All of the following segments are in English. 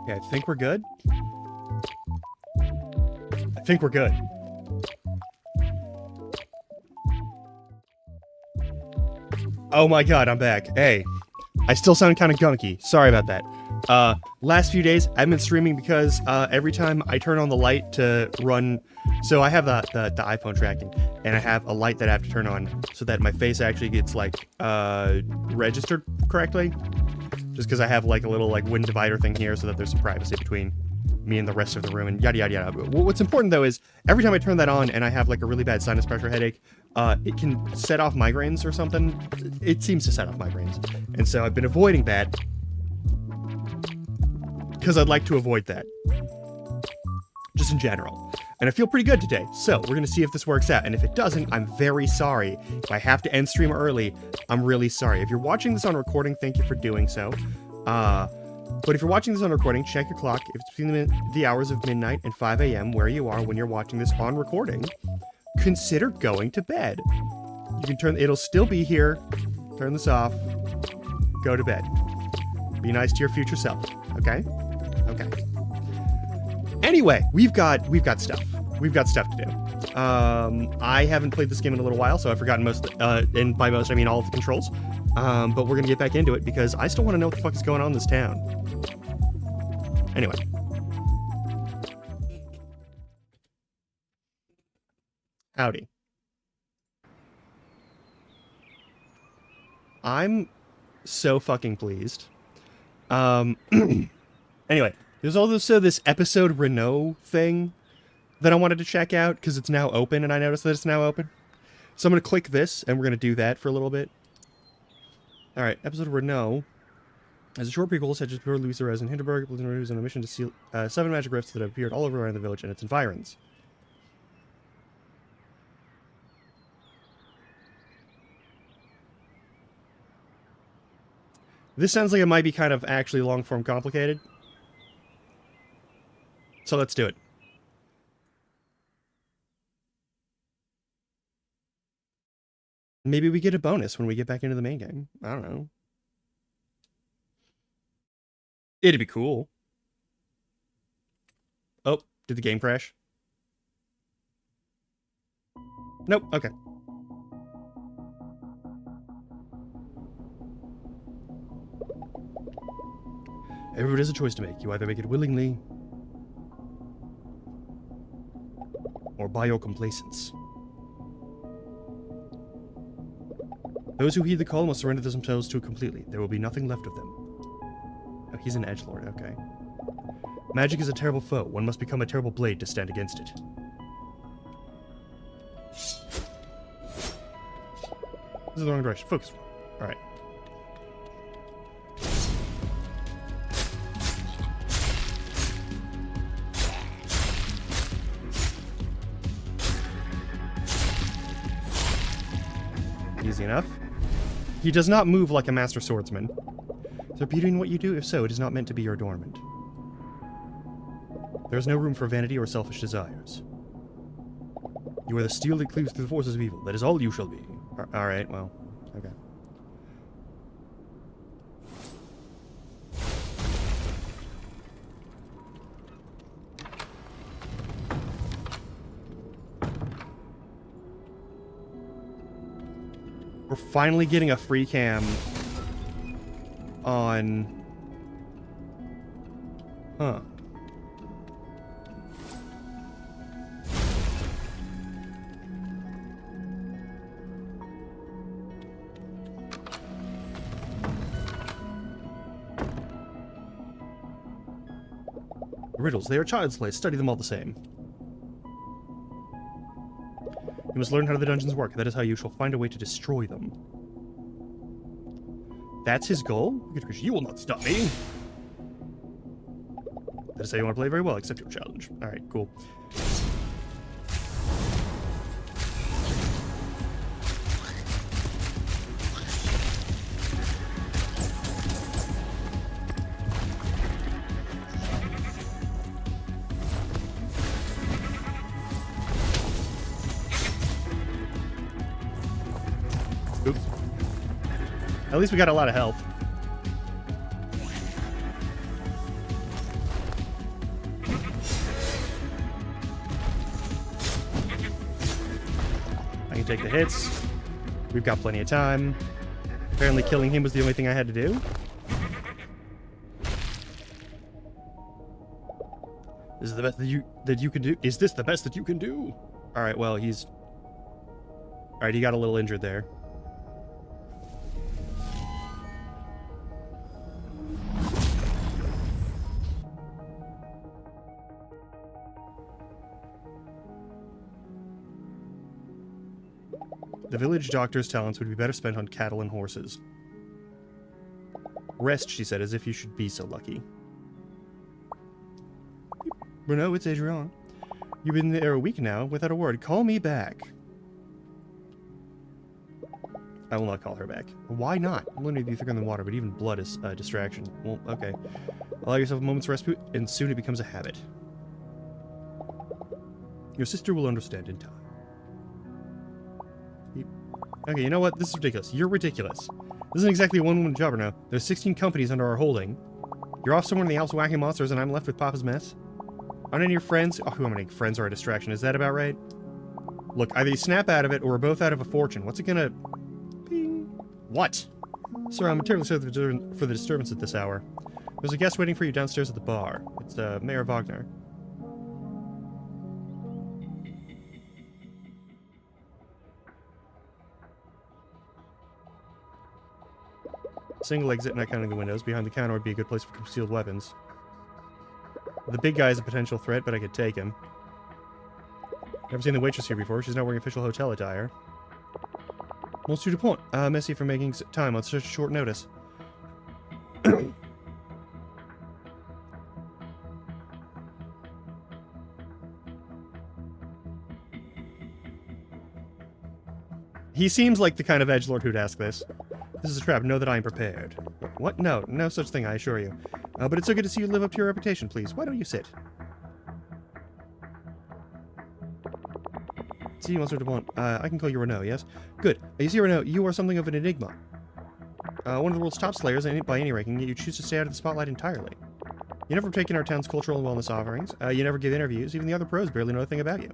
Okay, I think we're good. I think we're good. Oh my god, I'm back. Hey, I still sound kind of gunky. Sorry about that. Last few days, I've been streaming because every time I turn on the light to run... So I have the iPhone tracking, and I have a light that I have to turn on so that my face actually gets, like, registered correctly. Just because I have, like, a little, like, wind divider thing here so that there's some privacy between me and the rest of the room, and yada yada yada. What's important, though, is every time I turn that on and I have, like, a really bad sinus pressure headache, it can set off migraines or something. It seems to set off migraines. And so I've been avoiding that because I'd like to avoid that. Just in general. And I feel pretty good today, so we're gonna see if this works out. And if it doesn't, I'm very sorry. If I have to end stream early, I'm really sorry. If you're watching this on recording, thank you for doing so. But if you're watching this on recording, check your clock. If it's between the hours of midnight and 5 a.m. where you are when you're watching this on recording, consider going to bed. You can turn, it'll still be here. Turn this off. Go to bed. Be nice to your future self, okay? Okay. Anyway, we've got stuff. We've got stuff to do. I haven't played this game in a little while, so I've forgotten most, and by most I mean all of the controls. But we're gonna get back into it because I still want to know what the fuck is going on in this town. Anyway. Howdy. I'm so fucking pleased. Anyway, there's also this episode Renault thing that I wanted to check out because it's now open, and I noticed that it's now open. So I'm going to click this, and we're going to do that for a little bit. Alright, episode Renault. As a short prequel, such as Pure Louis Perez in Hinterberg, who's on a mission to steal 7 magic rifts that have appeared all over around the village and its environs. This sounds like it might be kind of actually long-form complicated. So let's do it. Maybe we get a bonus when we get back into the main game. I don't know. It'd be cool. Oh, did the game crash? Nope, okay. Everybody has a choice to make. You either make it willingly or by your complacence. Those who heed the call must surrender themselves to it completely. There will be nothing left of them. Oh, he's an edgelord, okay. Magic is a terrible foe. One must become a terrible blade to stand against it. This is the wrong direction. Focus. Alright. Easy enough. He does not move like a master swordsman. Is there beauty in what you do? If so, it is not meant to be your adornment. There is no room for vanity or selfish desires. You are the steel that cleaves through the forces of evil. That is all you shall be. Alright, well, okay. We're finally getting a free cam on... Huh. Riddles, they are child's play. Study them all the same. You must learn how the dungeons work. That is how you shall find a way to destroy them. That's his goal? You will not stop me! That is how you want to play very well. Accept your challenge. Alright, cool. Oops. At least we got a lot of health. can take the hits. We've got plenty of time. Apparently killing him was the only thing I had to do. This is the best that you can do. Is this the best that you can do? All right, well, he's... All right, he got a little injured there. The village doctor's talents would be better spent on cattle and horses. Rest, she said, as if you should be so lucky. Bruno, it's Adrian. You've been there a week now, without a word. Call me back. I will not call her back. Why not? I'm learning to be thicker than water, but even blood is a distraction. Well, okay. Allow yourself a moment's respite, and soon it becomes a habit. Your sister will understand in time. Okay, you know what? This is ridiculous. You're ridiculous. This isn't exactly a one-woman job, now. There's 16 companies under our holding. You're off somewhere in the Alps whacking monsters, and I'm left with Papa's mess? Aren't any of your friends... Oh, how many friends are a distraction? Is that about right? Look, either you snap out of it, or we're both out of a fortune. What's it gonna... Ping. What? Sir, I'm terribly sorry for the disturbance at this hour. There's a guest waiting for you downstairs at the bar. It's, Mayor Wagner. Single exit, not counting the windows. Behind the counter would be a good place for concealed weapons. The big guy is a potential threat, but I could take him. Never seen the waitress here before. She's not wearing official hotel attire. Monsieur Dupont. Merci for making time on such short notice. He seems like the kind of edgelord who'd ask this. This is a trap. Know that I am prepared. What? No. No such thing, I assure you. But it's so good to see you live up to your reputation, please. Why don't you sit? See, Monsieur Dupont. I can call you Renault, yes? Good. You see, Renault, you are something of an enigma. One of the world's top slayers by any ranking, yet you choose to stay out of the spotlight entirely. You never take in our town's cultural and wellness offerings. You never give interviews. Even the other pros barely know a thing about you.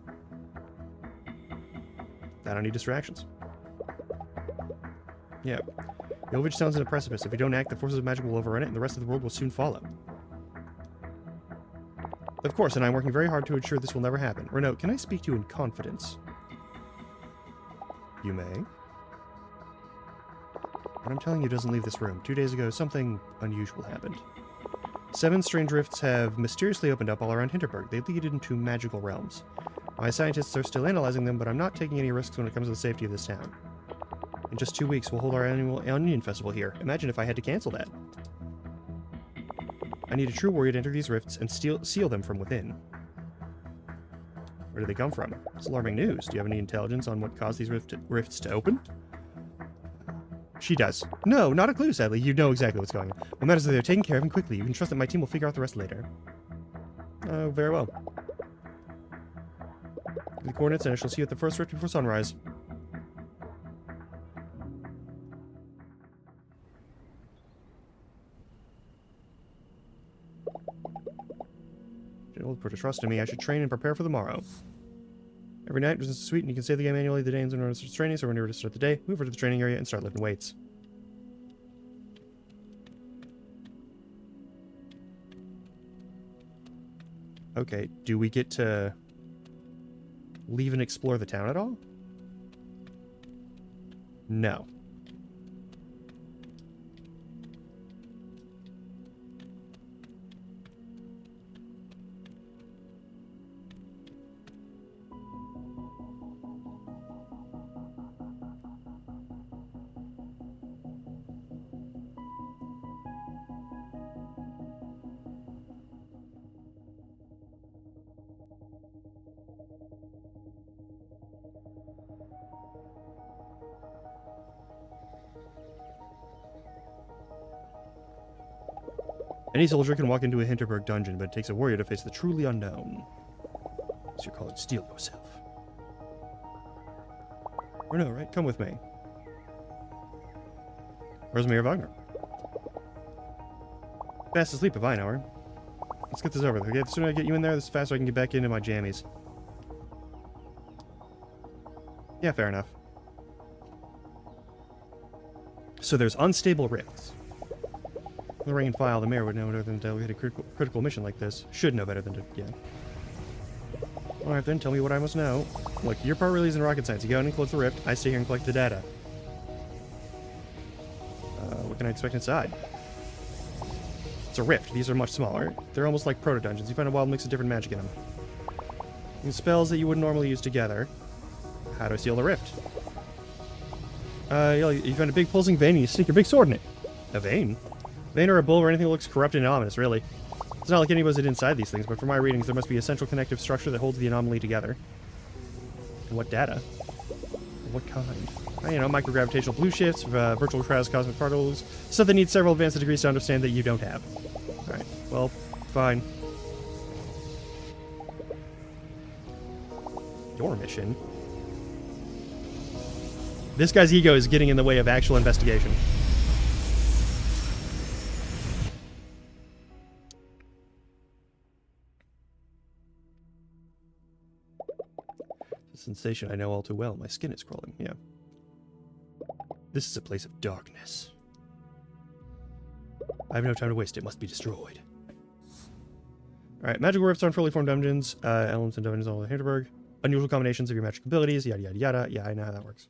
I don't need distractions. Yeah. The village sounds on a precipice. If you don't act, the forces of magic will overrun it, and the rest of the world will soon follow. Of course, and I'm working very hard to ensure this will never happen. Renault, can I speak to you in confidence? You may. What I'm telling you doesn't leave this room. 2 days ago, something unusual happened. 7 strange rifts have mysteriously opened up all around Hinterberg. They lead into magical realms. My scientists are still analyzing them, but I'm not taking any risks when it comes to the safety of this town. In just 2 weeks, we'll hold our annual Onion Festival here. Imagine if I had to cancel that. I need a true warrior to enter these rifts and seal them from within. Where do they come from? It's alarming news. Do you have any intelligence on what caused these rifts to open? She does. No, not a clue, sadly. You know exactly what's going on. What matters is that they're taken care of and quickly. You can trust that my team will figure out the rest later. Oh, very well. Give the coordinates and I shall see you at the first rift before sunrise. Put a trust in me. I should train and prepare for the morrow. Every night, there's a suite, and you can save the game manually the days in order to start training, so when you're ready to start the day, move over to the training area and start lifting weights. Okay, do we get to leave and explore the town at all? No. Any soldier can walk into a Hinterberg dungeon, but it takes a warrior to face the truly unknown. So you're calling steel yourself. Or no, right? Come with me. Where's Mayor Wagner? Fast asleep if I know her. Let's get this over with. Okay, the sooner I get you in there, the faster I can get back into my jammies. Yeah, fair enough. So there's unstable rifts. The rank and file, the mayor would know better than to delegate a critical mission like this. Should know better than to, yeah. Alright then, tell me what I must know. Look, your part really isn't rocket science. You go in and close the rift, I stay here and collect the data. What can I expect inside? It's a rift. These are much smaller. They're almost like proto-dungeons. You find a wild mix of different magic in them. And spells that you wouldn't normally use together. How do I seal the rift? You find a big pulsing vein and you stick your big sword in it. A vein? Vein or a bull or anything that looks corrupt and ominous, really. It's not like anybody's inside these things, but from my readings, there must be a central connective structure that holds the anomaly together. And what data? What kind? Microgravitational blue shifts, virtual crowds, cosmic particles, stuff that needs several advanced degrees to understand that you don't have. Alright, well, fine. Your mission? This guy's ego is getting in the way of actual investigation. It's a sensation I know all too well. My skin is crawling, yeah. This is a place of darkness. I have no time to waste. It must be destroyed. Alright, magical rifts on fully formed dungeons, elements and dungeons all in Hinterberg. Unusual combinations of your magic abilities, yada yada yada. Yeah, I know how that works.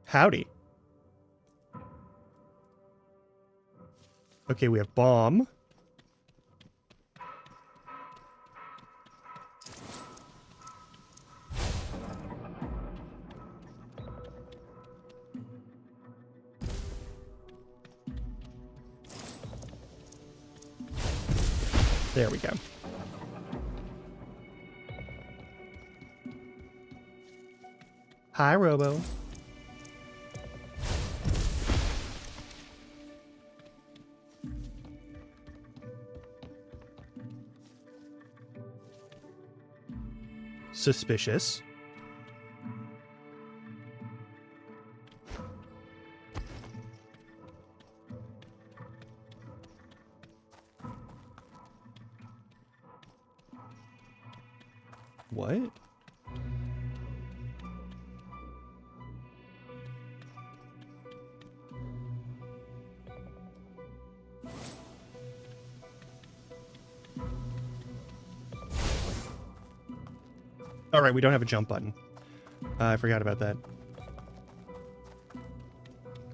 Howdy. Okay, we have bomb. There we go. Hi, Robo. Suspicious. What? Alright, we don't have a jump button. I forgot about that.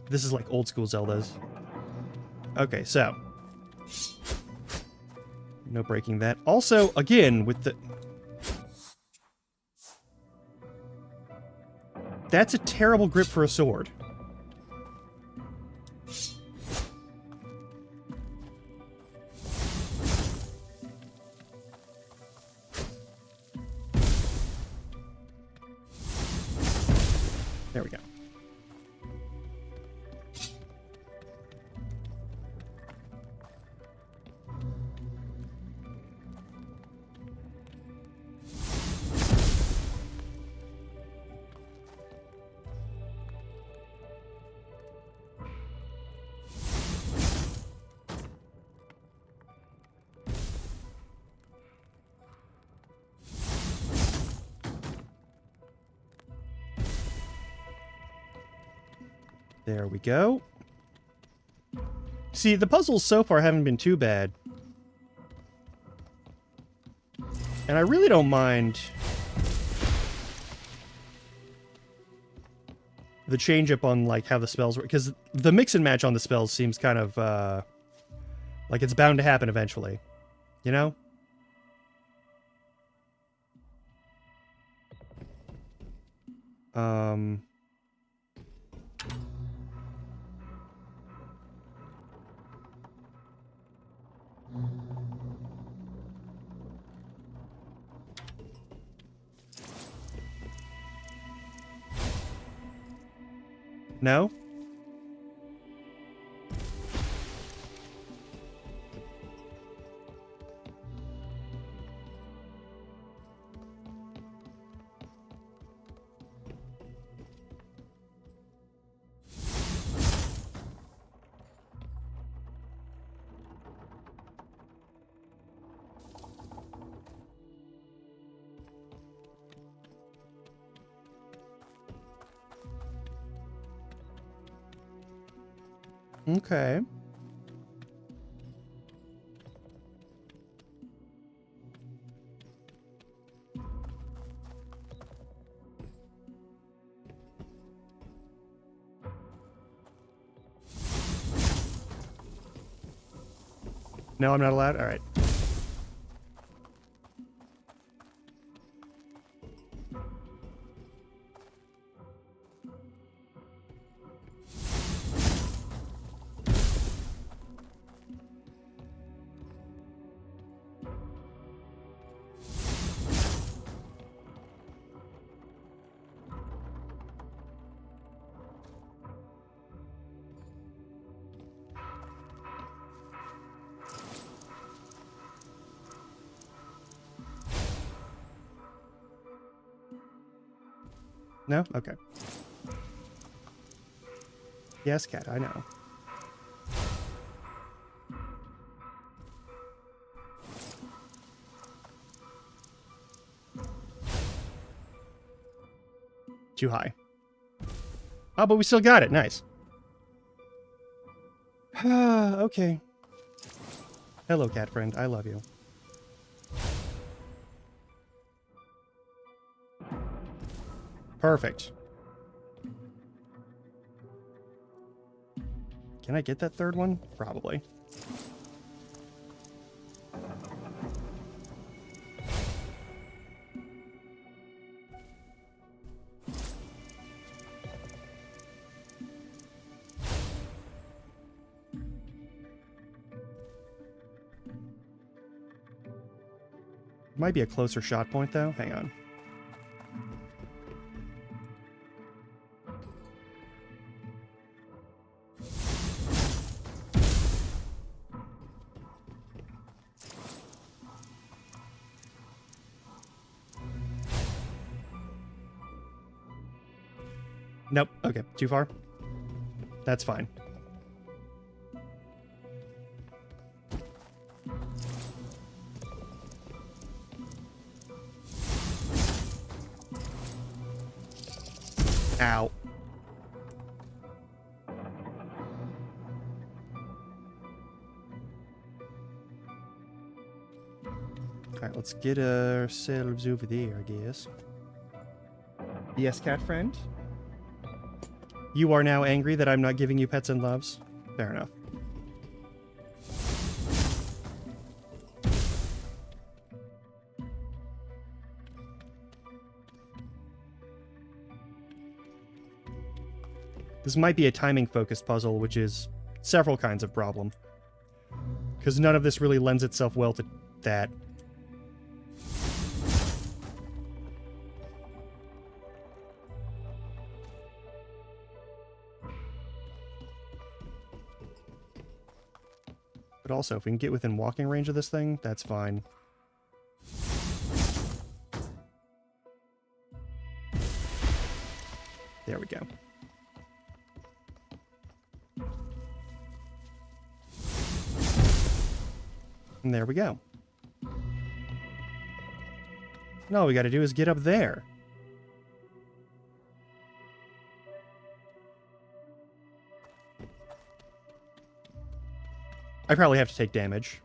This is like old school Zeldas. Okay, so. No breaking that. Also, again, with the... That's a terrible grip for a sword. There we go. There we go. See, the puzzles so far haven't been too bad. And I really don't mind the change up on like how the spells work, because the mix and match on the spells seems kind of like it's bound to happen eventually. You know? No? Okay. No, I'm not allowed? All right. No? Okay. Yes, cat, I know. Too high. Oh, but we still got it. Nice. Okay. Hello, cat friend. I love you. Perfect. Can I get that third one? Probably. Might be a closer shot point, though. Hang on. Nope. Okay. Too far? That's fine. Ow. Alright, let's get ourselves over there, I guess. Yes, cat friend? You are now angry that I'm not giving you pets and loves? Fair enough. This might be a timing-focused puzzle, which is several kinds of problem. Because none of this really lends itself well to that. But also, if we can get within walking range of this thing, that's fine. There we go. And there we go. Now all we gotta do is get up there. I probably have to take damage.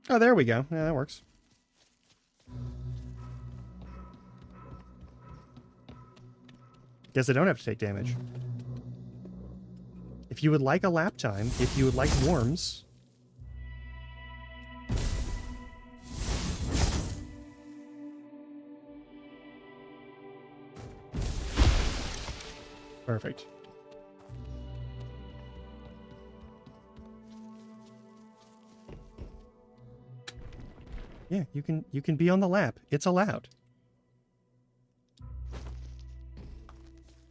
Oh, there we go. Yeah, that works. Guess I don't have to take damage. If you would like a lap time, if you would like worms... Perfect. Yeah, you can be on the lap. It's allowed.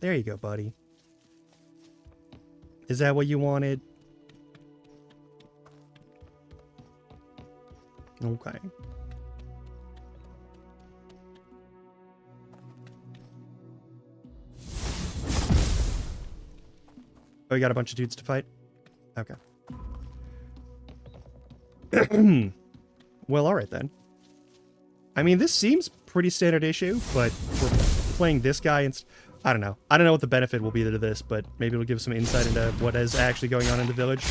There you go, buddy. Is that what you wanted? Okay. Oh, you got a bunch of dudes to fight? Okay. Well, alright then. I mean, this seems pretty standard issue, but playing this guy, and I don't know. I don't know what the benefit will be to this, but maybe it'll give some insight into what is actually going on in the village.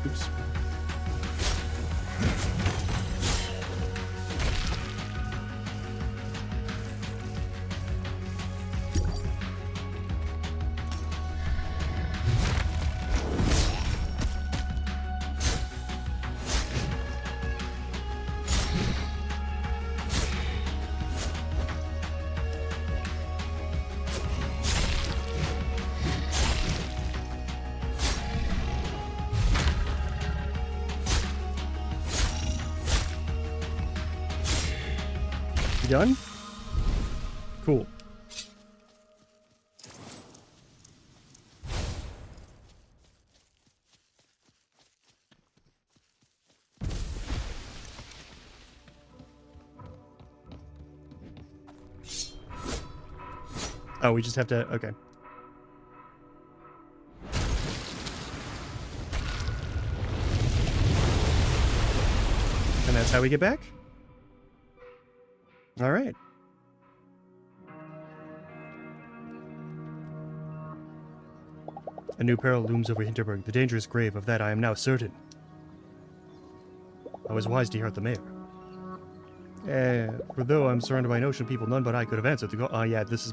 Oops. You done? Cool. Oh, we just have to... Okay. And that's how we get back? All right. A new peril looms over Hinterberg, the dangerous grave of that I am now certain. I was wise to hear out the mayor. For though I'm surrounded by an ocean of people, none but I could have answered the call. Yeah, this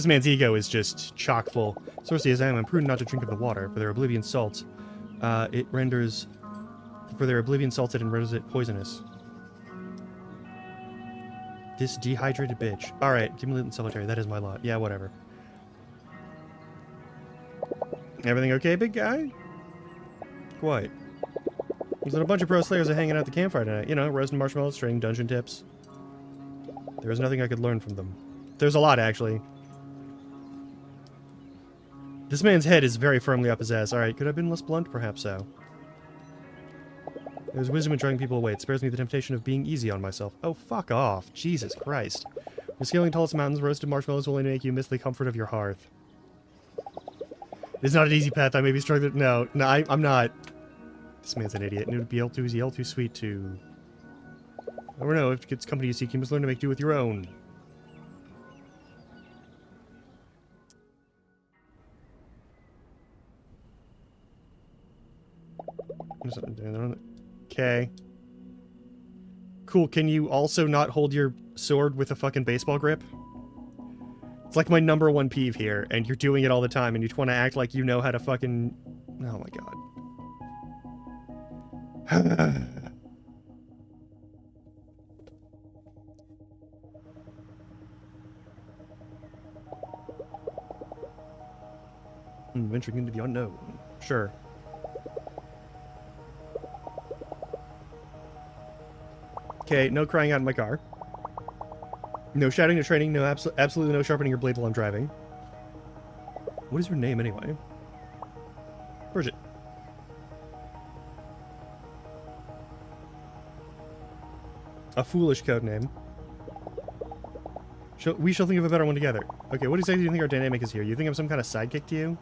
man's ego is just chock full. Sorcery as I am prudent not to drink of the water, for their oblivion salts. It renders it and renders it poisonous. This dehydrated bitch. Alright, give me Luton Solitary. That is my lot. Yeah, whatever. Everything okay, big guy? Quite. There's a bunch of pro slayers are hanging out at the campfire tonight. You know, roasting marshmallows, trading dungeon tips. There was nothing I could learn from them. There's a lot, actually. This man's head is very firmly up his ass. Alright, could I have been less blunt? Perhaps so. There's wisdom in driving people away. It spares me the temptation of being easy on myself. Oh, fuck off. Jesus Christ. When scaling the tallest mountains, roasted marshmallows will only make you miss the comfort of your hearth. It's not an easy path. I may be struggling. No, I'm not. This man's an idiot. And it would be L2 is L too sweet to... I don't know. If it's company you seek, you must learn to make do with your own. Okay. Cool, can you also not hold your sword with a fucking baseball grip? It's like my #1 peeve here, and you're doing it all the time, and you just want to act like you know how to fucking... Oh my god. Venturing into the unknown. Sure. okay, no crying out in my car. No shouting, no training, no absolutely no sharpening your blade while I'm driving. What is your name anyway? Bridget. A foolish code name. We shall think of a better one together. Okay, what exactly do you think our dynamic is here? You think I'm some kind of sidekick to you?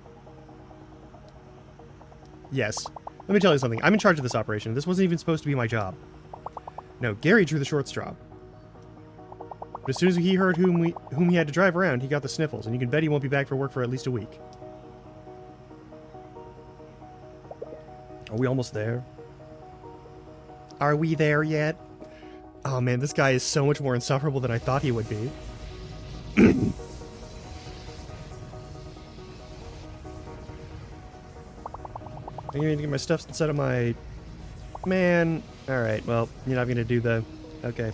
Yes. Let me tell you something. I'm in charge of this operation. This wasn't even supposed to be my job. No, Gary drew the short straw. But as soon as he heard whom he had to drive around, he got the sniffles, and you can bet he won't be back for work for at least a week. Are we almost there? Are we there yet? Oh man, this guy is so much more insufferable than I thought he would be. I need to get my stuff instead of my... Man. Alright, well, you're not gonna do the... Okay.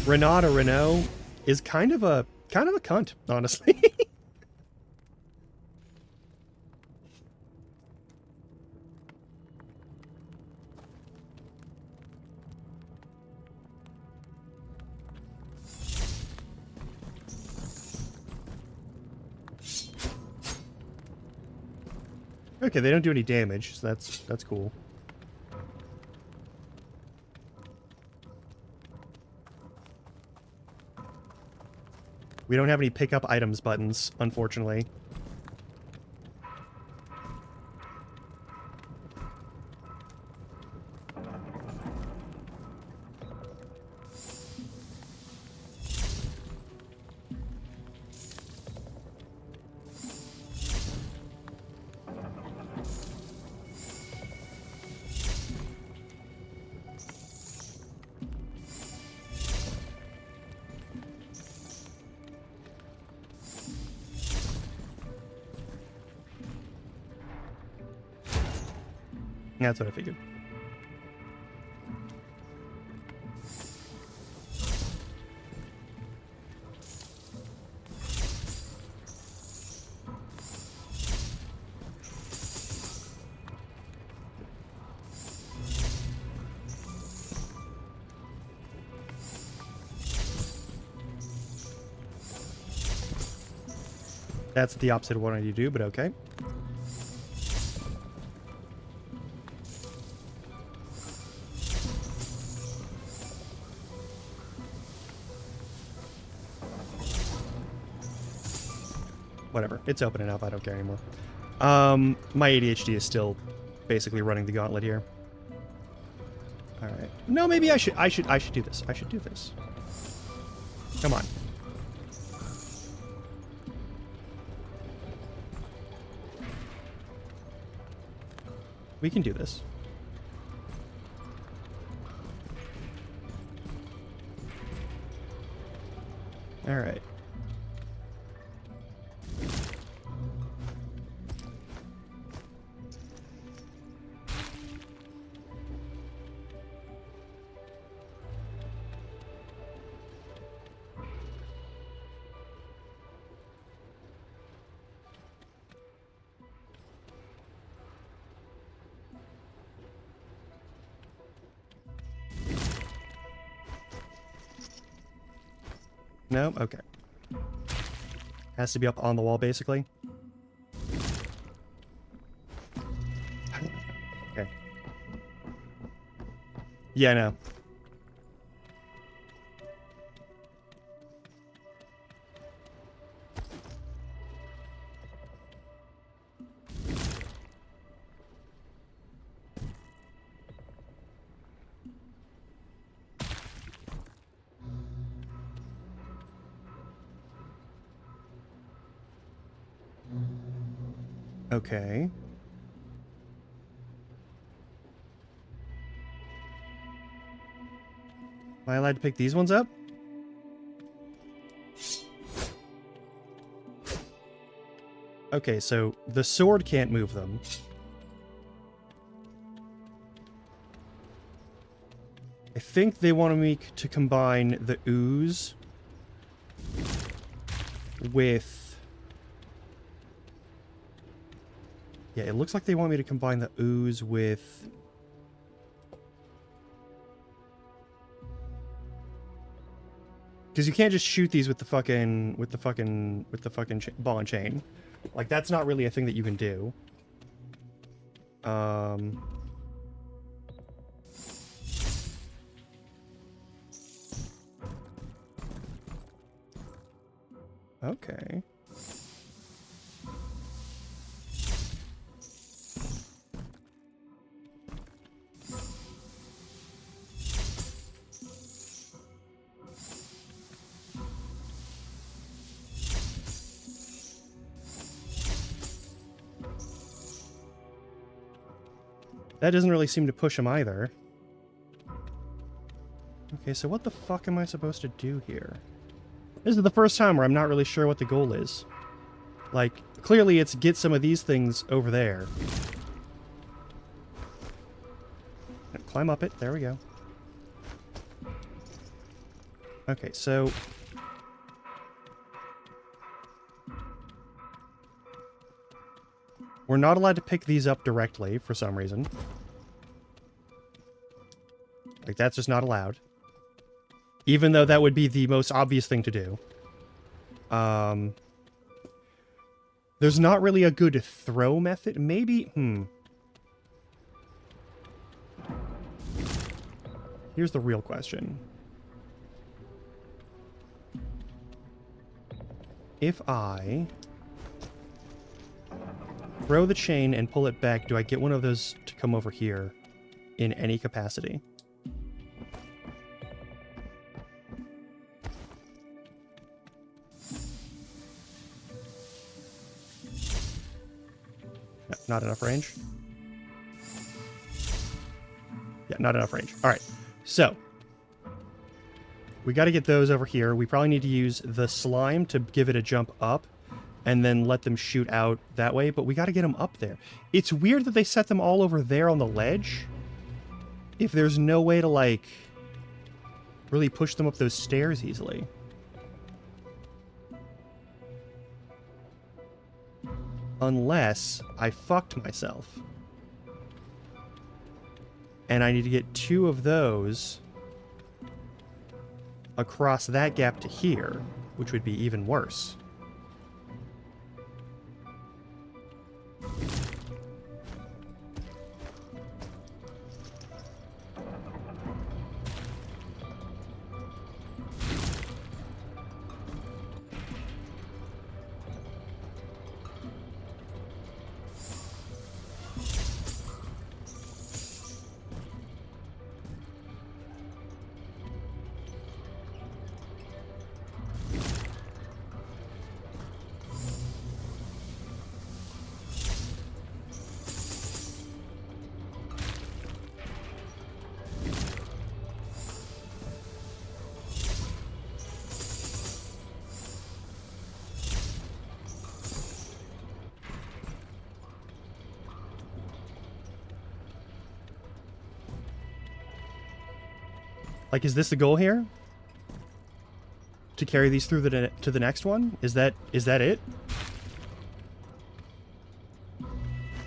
Renault is kind of a cunt, honestly. Okay, they don't do any damage, so that's cool. We don't have any pick up items buttons, unfortunately. That's what I figured. That's the opposite of what I need to do, but okay. Whatever. It's opening up. I don't care anymore. My ADHD is still basically running the gauntlet here. All right. No, maybe I should do this. I should do this. Come on. We can do this. All right. No? Okay. Has to be up on the wall, basically. Okay. Yeah, no. Okay. Am I allowed to pick these ones up? Okay, so the sword can't move them. I think they want me to combine the ooze with Yeah, it looks like they want me to combine the ooze with... Because you can't just shoot these with the fucking ball and chain. Like, that's not really a thing that you can do. Okay. That doesn't really seem to push him either. Okay, so what the fuck am I supposed to do here? This is the first time where I'm not really sure what the goal is. Like, clearly it's get some of these things over there. Climb up it. There we go. Okay, so... we're not allowed to pick these up directly, for some reason. Like, that's just not allowed. Even though that would be the most obvious thing to do. There's not really a good throw method. Maybe... Here's the real question. If I... throw the chain and pull it back, do I get one of those to come over here in any capacity? No, not enough range. Yeah, not enough range. All right, so we got to get those over here. We probably need to use the slime to give it a jump up and then let them shoot out that way, but we got to get them up there. It's weird that they set them all over there on the ledge if there's no way to, like, really push them up those stairs easily. Unless I fucked myself. And I need to get 2 of those across that gap to here, which would be even worse. Like, is this the goal here? To carry these through to the next one? Is that it?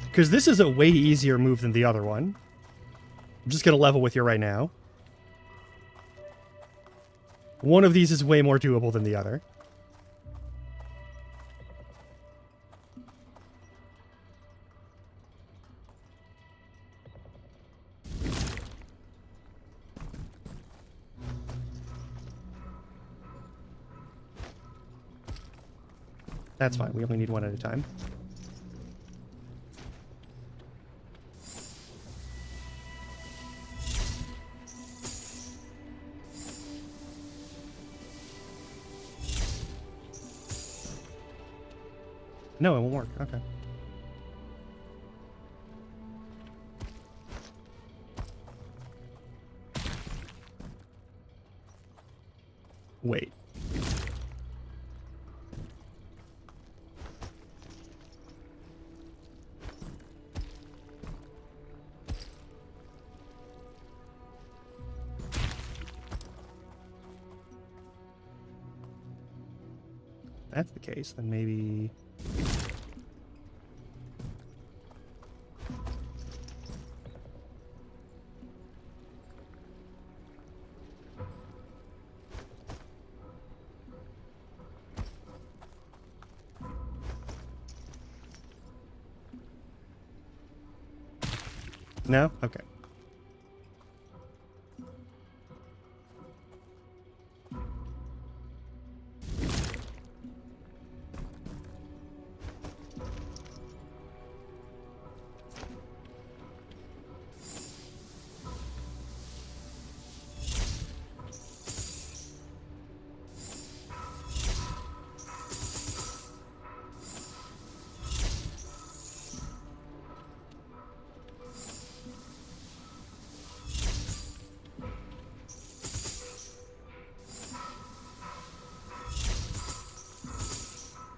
Because this is a way easier move than the other one. I'm just going to level with you right now. One of these is way more doable than the other. That's fine. We only need one at a time. No, it won't work. Okay. Wait. If that's the case, then maybe... No? Okay.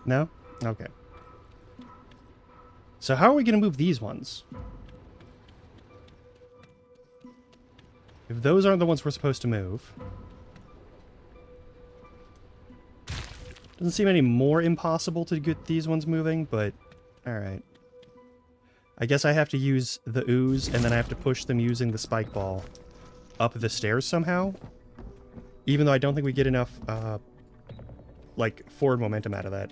No? Okay. So how are we going to move these ones? If those aren't the ones we're supposed to move. Doesn't seem any more impossible to get these ones moving, but alright. I guess I have to use the ooze, and then I have to push them using the spike ball up the stairs somehow. Even though I don't think we get enough, like, forward momentum out of that.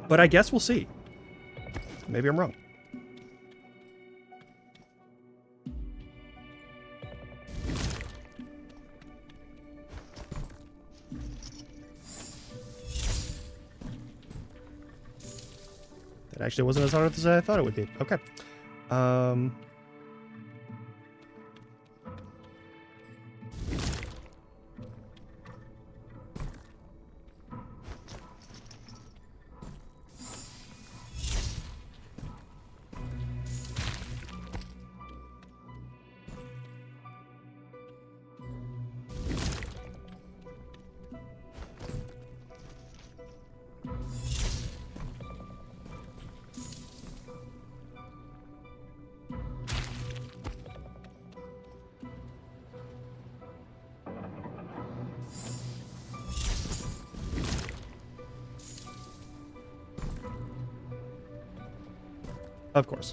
But I guess we'll see. Maybe I'm wrong. That actually wasn't as hard as I thought it would be. Okay. Of course.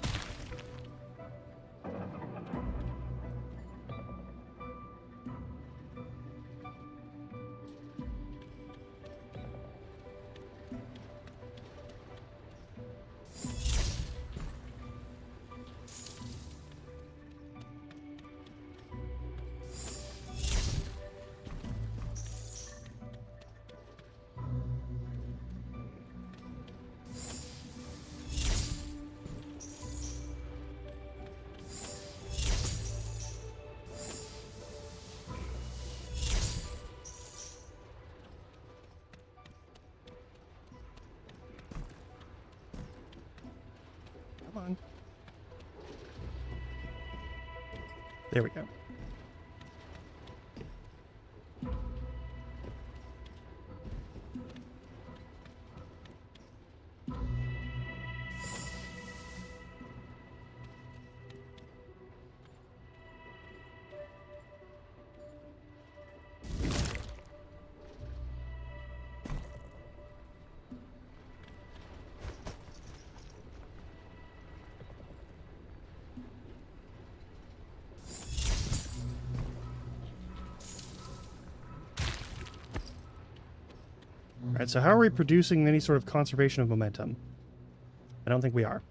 Come on. There we go. Alright, so how are we producing any sort of conservation of momentum? I don't think we are.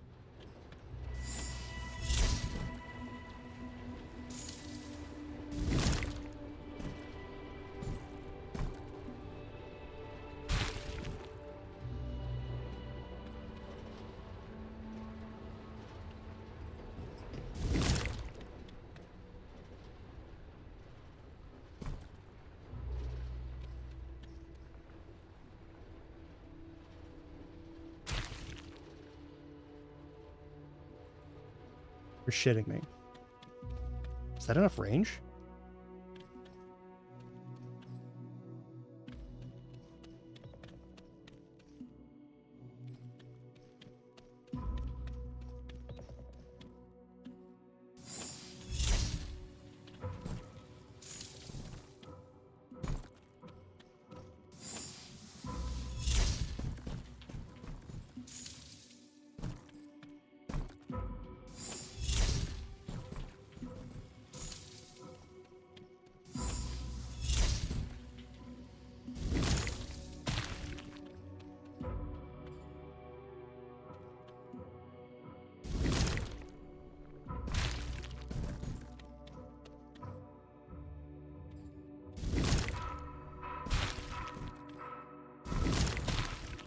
You're shitting me. Is that enough range?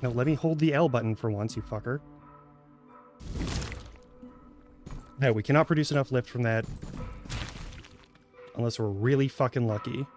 No, let me hold the L button for once, you fucker. No, we cannot produce enough lift from that. Unless we're really fucking lucky.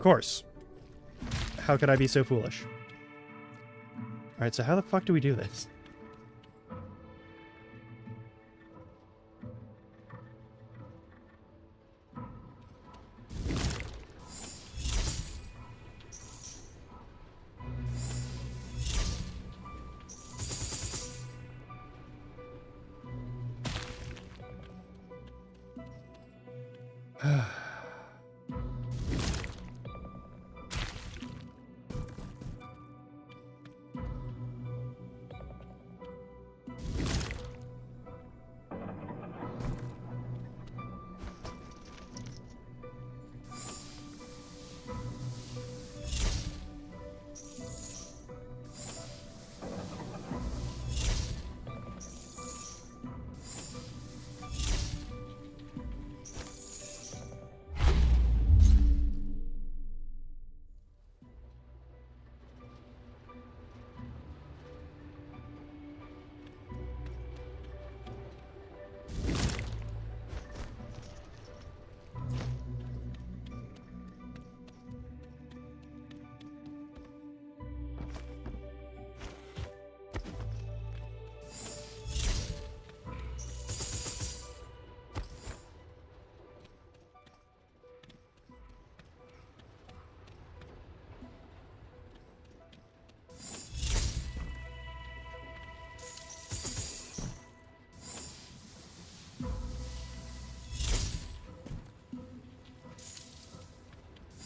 Of course. How could I be so foolish? Alright, so how the fuck do we do this?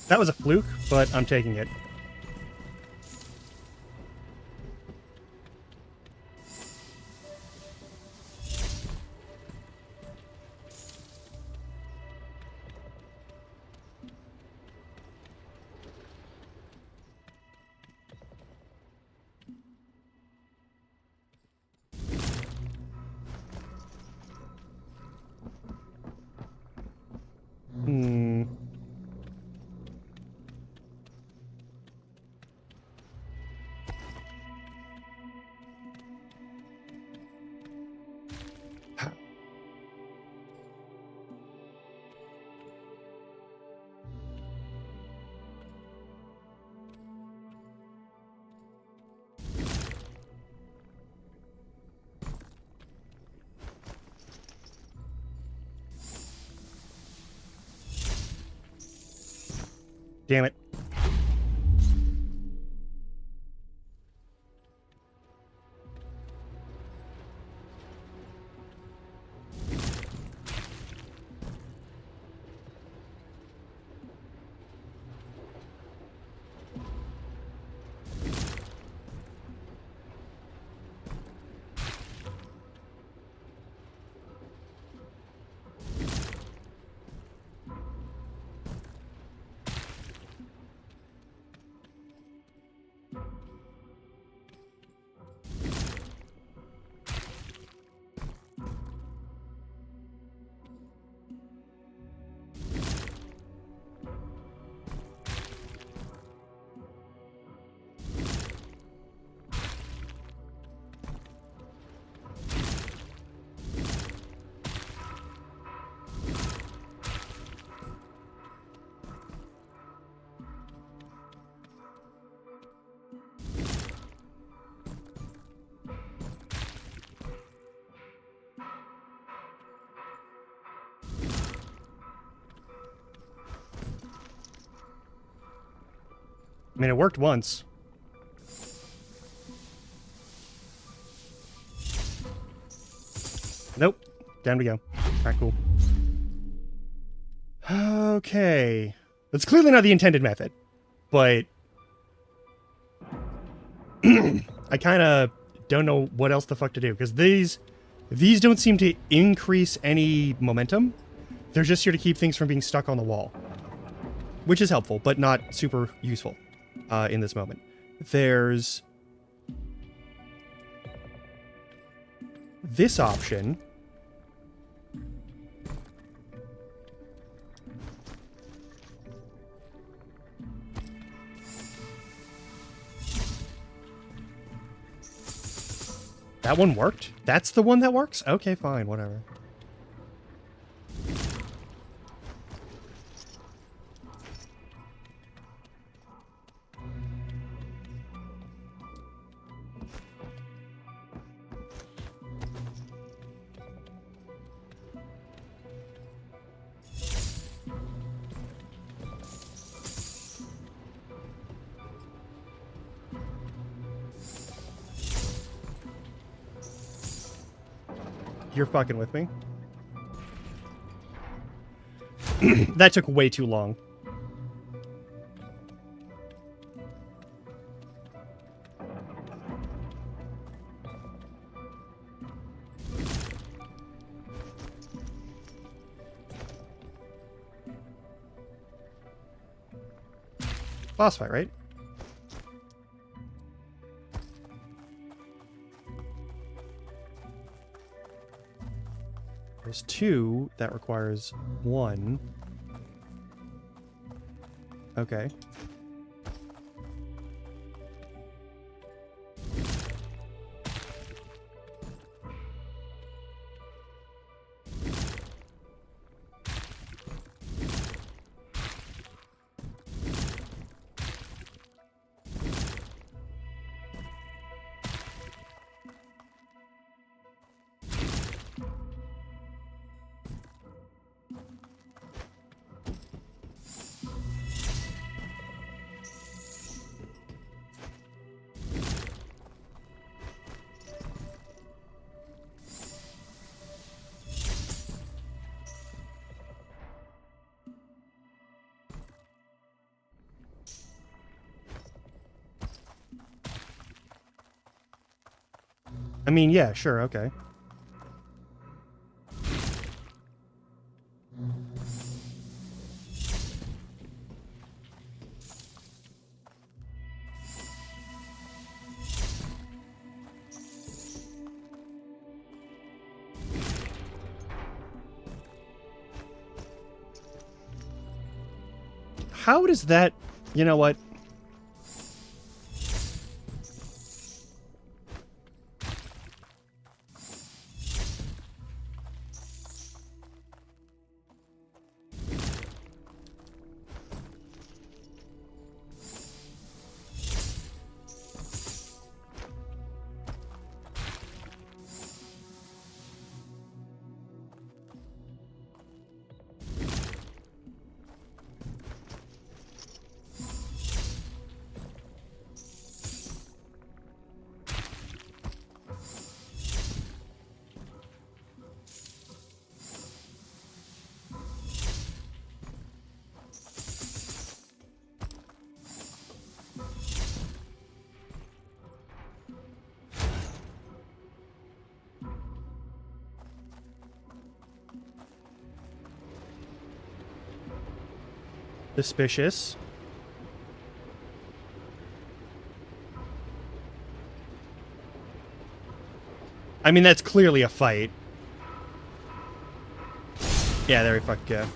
That was a fluke, but I'm taking it. Damn it. I mean, it worked once. Nope. Down we go. Alright, cool. Okay. That's clearly not the intended method. But... I kind of don't know what else the fuck to do. Because these don't seem to increase any momentum. They're just here to keep things from being stuck on the wall. Which is helpful, but not super useful in this moment. There's this option. That one worked? That's the one that works? Okay, fine, whatever. You're fucking with me? That took way too long. Boss fight, right? There's 2. That requires 1. Okay. I mean, yeah, sure, okay. How does that... You know what? Suspicious. I mean, that's clearly a fight. Yeah, there we fucking go.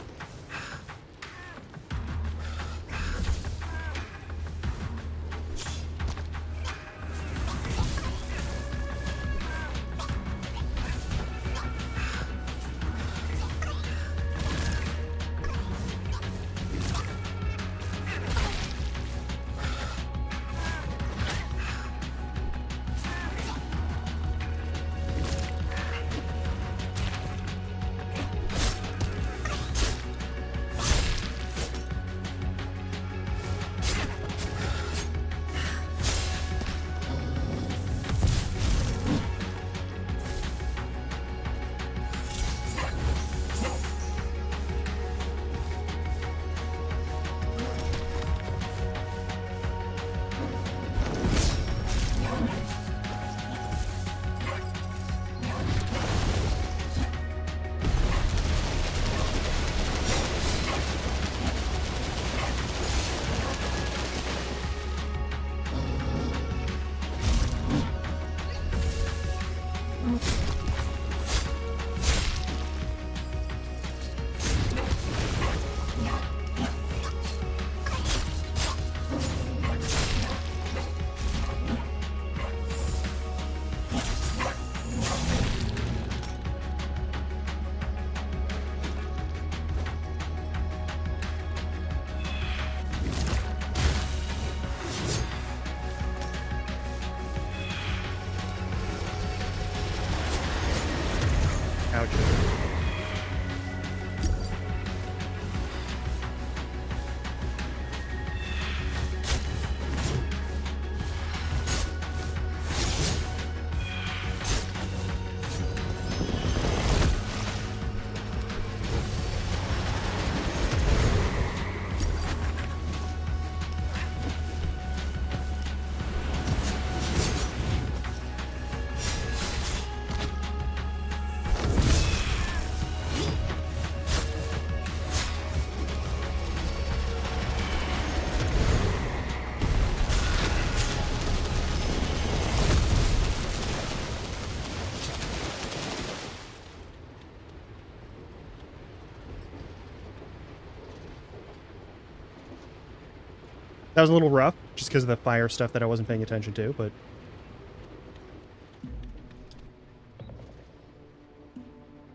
That was a little rough, just because of the fire stuff that I wasn't paying attention to, but...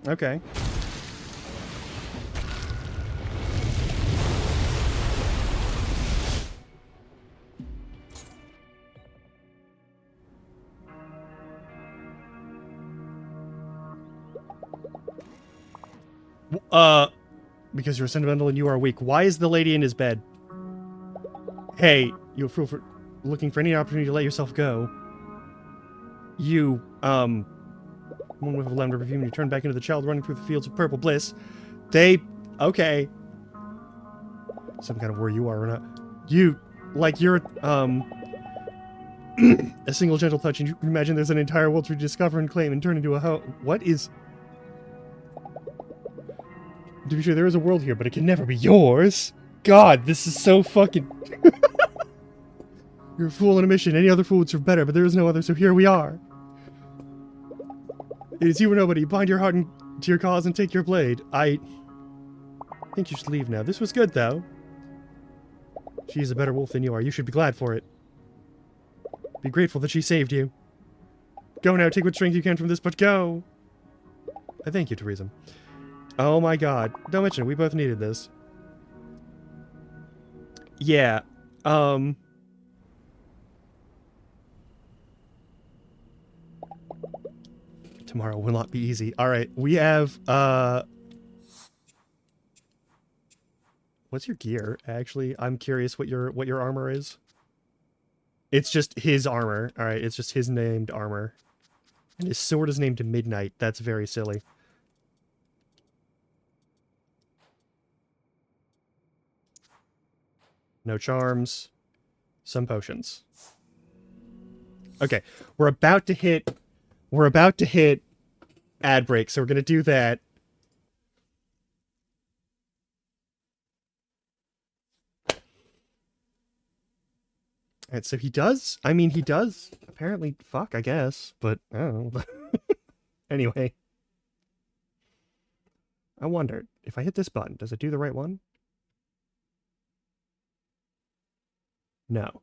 Okay. Because you're sentimental and you are weak. Why is the lady in his bed? Hey, you're a fool for looking for any opportunity to let yourself go. You, one whiff of lavender perfume and you turn back into the child running through the fields of purple bliss. Okay. Some kind of where you are or not. You, like you're, a single gentle touch and you can imagine there's an entire world to discover and claim and turn into a what is... To be sure, there is a world here, but it can never be yours. God, this is so fucking... You're a fool on a mission. Any other fool would serve better, but there is no other, so here we are. It is you or nobody. Bind your heart to your cause and take your blade. I think you should leave now. This was good, though. She is a better wolf than you are. You should be glad for it. Be grateful that she saved you. Go now. Take what strength you can from this, but go. I thank you, Teresa. Oh my god. Don't mention it. We both needed this. Yeah. Tomorrow will not be easy. Alright, we have, what's your gear, actually? I'm curious what your armor is. It's just his armor. Alright, it's just his named armor. And his sword is named Midnight. That's very silly. No charms. Some potions. Okay, we're about to hit ad break, so we're gonna do that. And so he does, apparently fuck, I guess, but I don't know. Anyway. I wondered, if I hit this button, does it do the right one? No.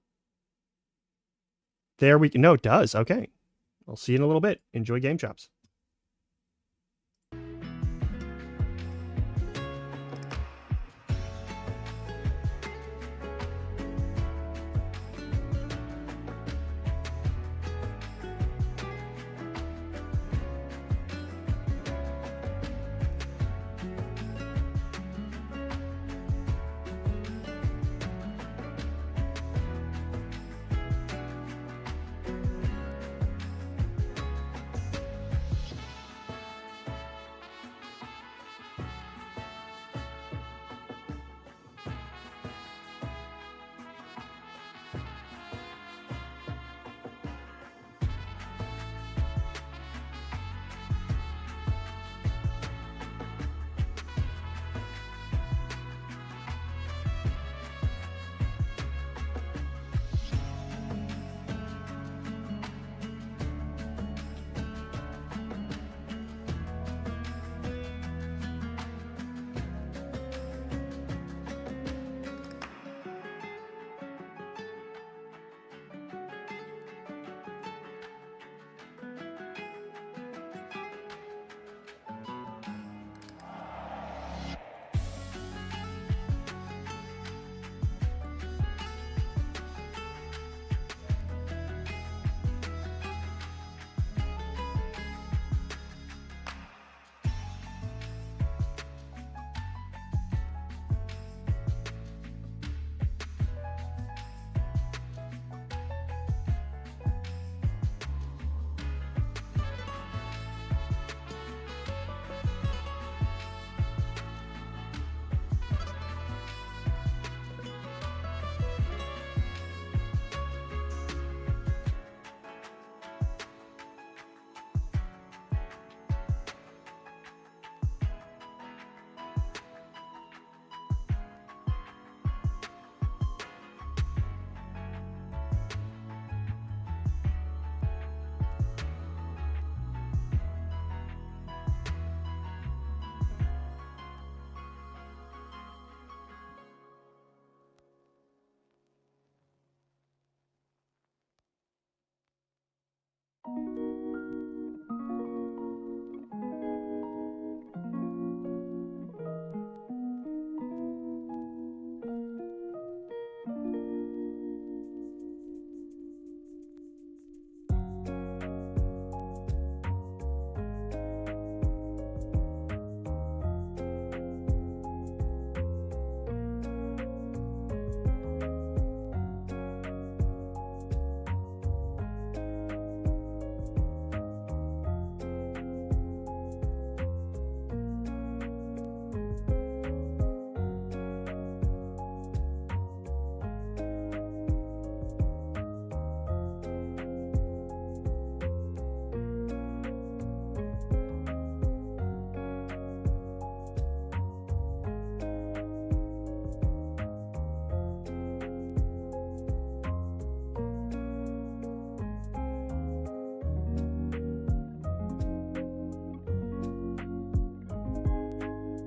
There we go. No, it does. Okay. I'll see you in a little bit. Enjoy Game Chops.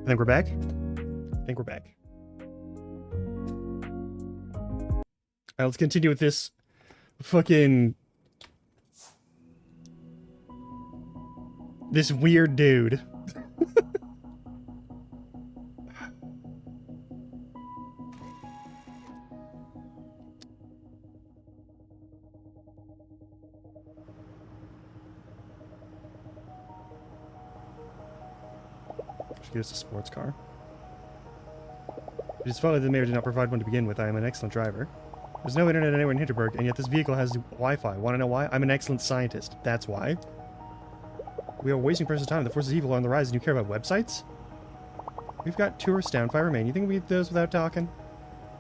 I think we're back. I think we're back. Alright, let's continue with this fucking... this weird dude. Should get us a sports car. It is funny that the mayor did not provide one to begin with. I am an excellent driver. There's no internet anywhere in Hinterberg, and yet this vehicle has Wi-Fi. Want to know why? I'm an excellent scientist. That's why. We are wasting precious time. The forces of evil are on the rise, and you care about websites? We've got tourists down. 5 remain. You think we can do those without talking?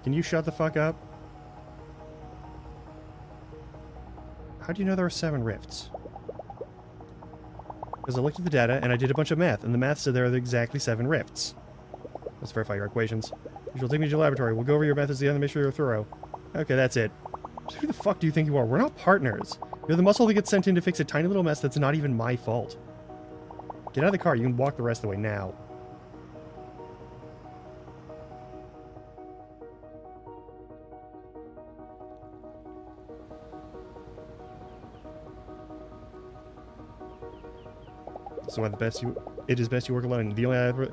Can you shut the fuck up? How do you know there are 7 rifts? Because I looked at the data, and I did a bunch of math, and the math said there are exactly 7 rifts. Let's verify your equations. You shall take me to your laboratory. We'll go over your methods together and make sure you're thorough. Okay, that's it. Who the fuck do you think you are? We're not partners. You're the muscle that gets sent in to fix a tiny little mess that's not even my fault. Get out of the car. You can walk the rest of the way now. So it is best you work alone. The only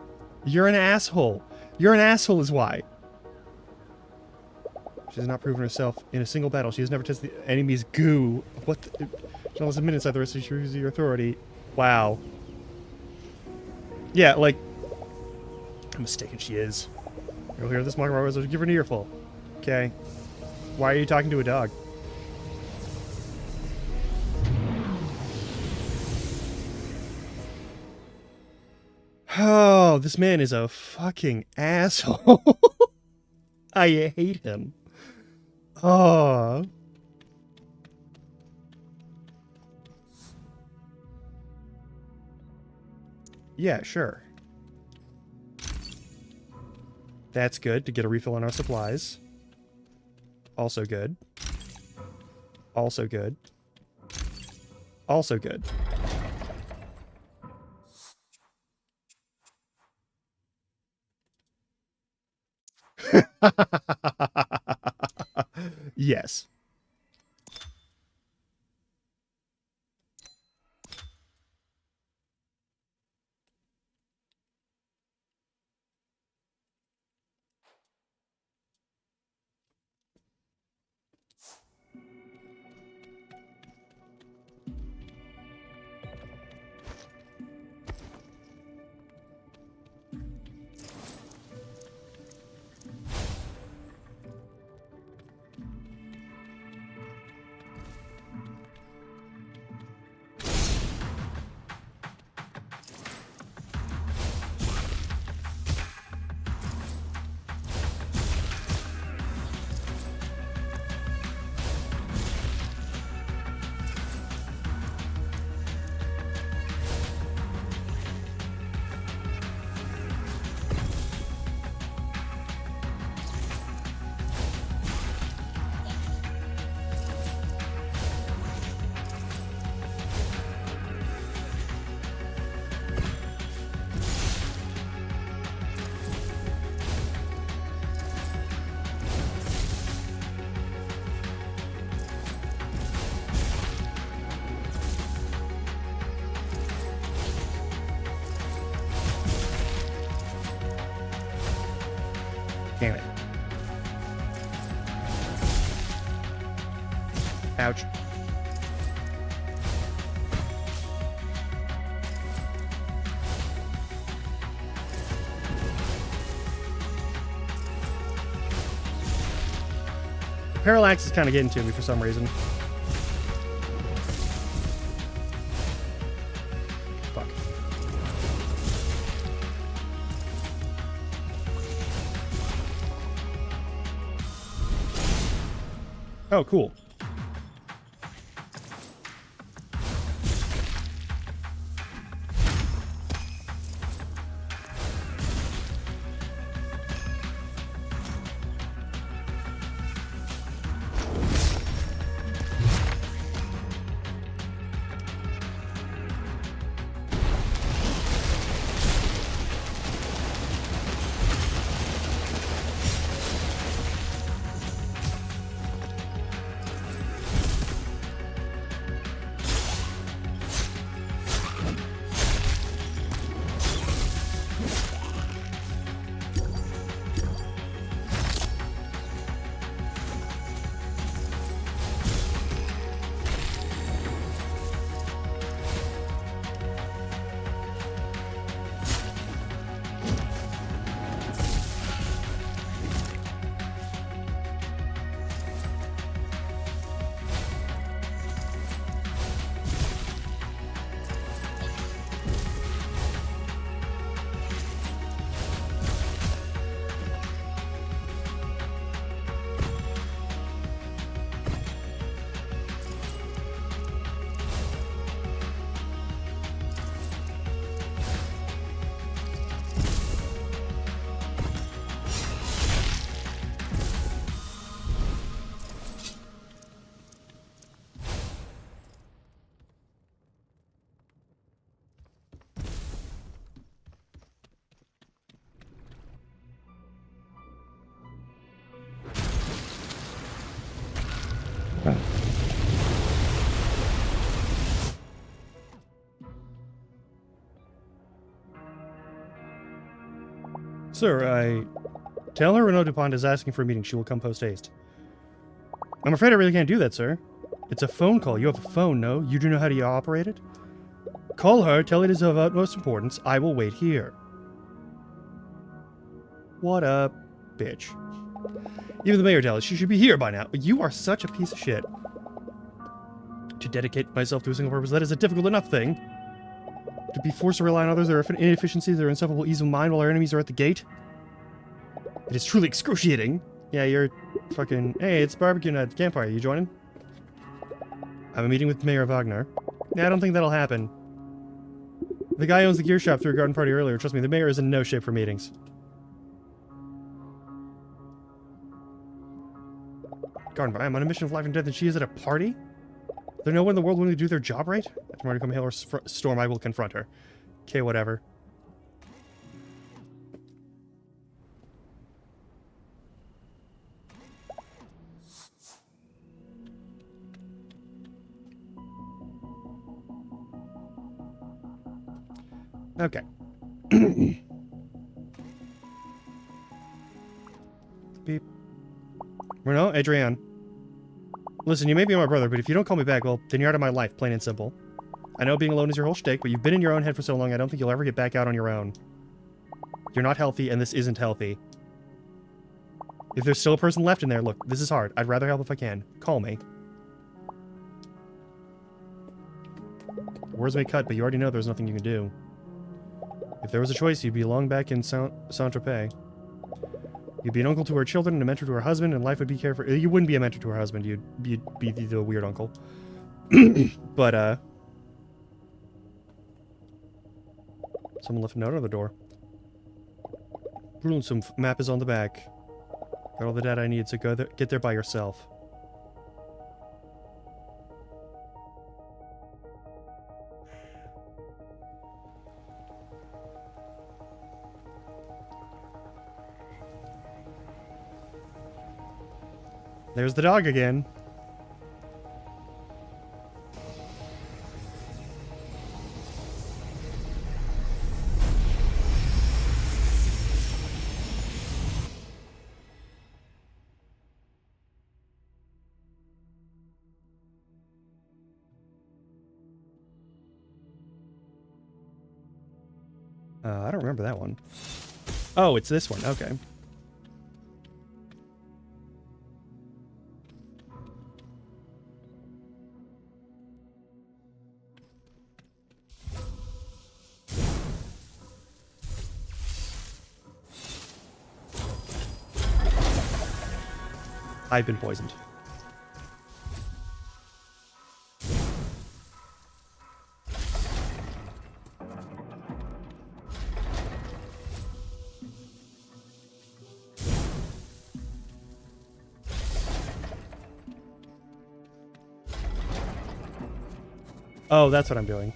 you're an asshole. You're an asshole is why. She has not proven herself in a single battle. She has never tested the enemy's goo. What the... She almost admits that the rest of you use your authority. Wow. Yeah, like... I'm mistaken she is. You'll hear this mock robot, give her an earful. Okay. Why are you talking to a dog? Oh, this man is a fucking asshole. I hate him. Oh. Yeah, sure. That's good to get a refill on our supplies. Also good. Also good. Also good. Yes. Damn it. Ouch. Parallax is kind of getting to me for some reason. Fuck. Oh, cool. Sir, I... Tell her Renaud Dupont is asking for a meeting. She will come post-haste. I'm afraid I really can't do that, sir. It's a phone call. You have a phone, no? You do know how to operate it? Call her, tell it is of utmost importance. I will wait here. What a bitch. Even the mayor tells us she should be here by now. You are such a piece of shit. To dedicate myself to a single purpose, that is a difficult enough thing. To be forced to rely on others, there are inefficiencies, there are insufferable ease of mind while our enemies are at the gate. It is truly excruciating. Yeah, you're fucking... Hey, it's barbecue night at the campfire. You joining? I have a meeting with Mayor Wagner. Yeah, I don't think that'll happen. The guy owns the gear shop through a garden party earlier. Trust me, the mayor is in no shape for meetings. Garden party. I'm on a mission of life and death and she is at a party? There's no one in the world willing to do their job right? Tomorrow to come hail or storm, I will confront her. Okay, whatever. Okay. Beep. Renaud, Adrienne. Listen, you may be my brother, but if you don't call me back, well, then you're out of my life, plain and simple. I know being alone is your whole shtick, but you've been in your own head for so long, I don't think you'll ever get back out on your own. You're not healthy, and this isn't healthy. If there's still a person left in there, look, this is hard. I'd rather help if I can. Call me. Words may cut, but you already know there's nothing you can do. If there was a choice, you'd be long back in Saint-Tropez. You'd be an uncle to her children and a mentor to her husband, and life would be careful. You wouldn't be a mentor to her husband. You'd be the weird uncle. But, someone left a note on the door. Some map is on the back. Got all the data I need, so go there, get there by yourself. There's the dog again. I don't remember that one. Oh, it's this one. Okay. I've been poisoned. Oh, that's what I'm doing.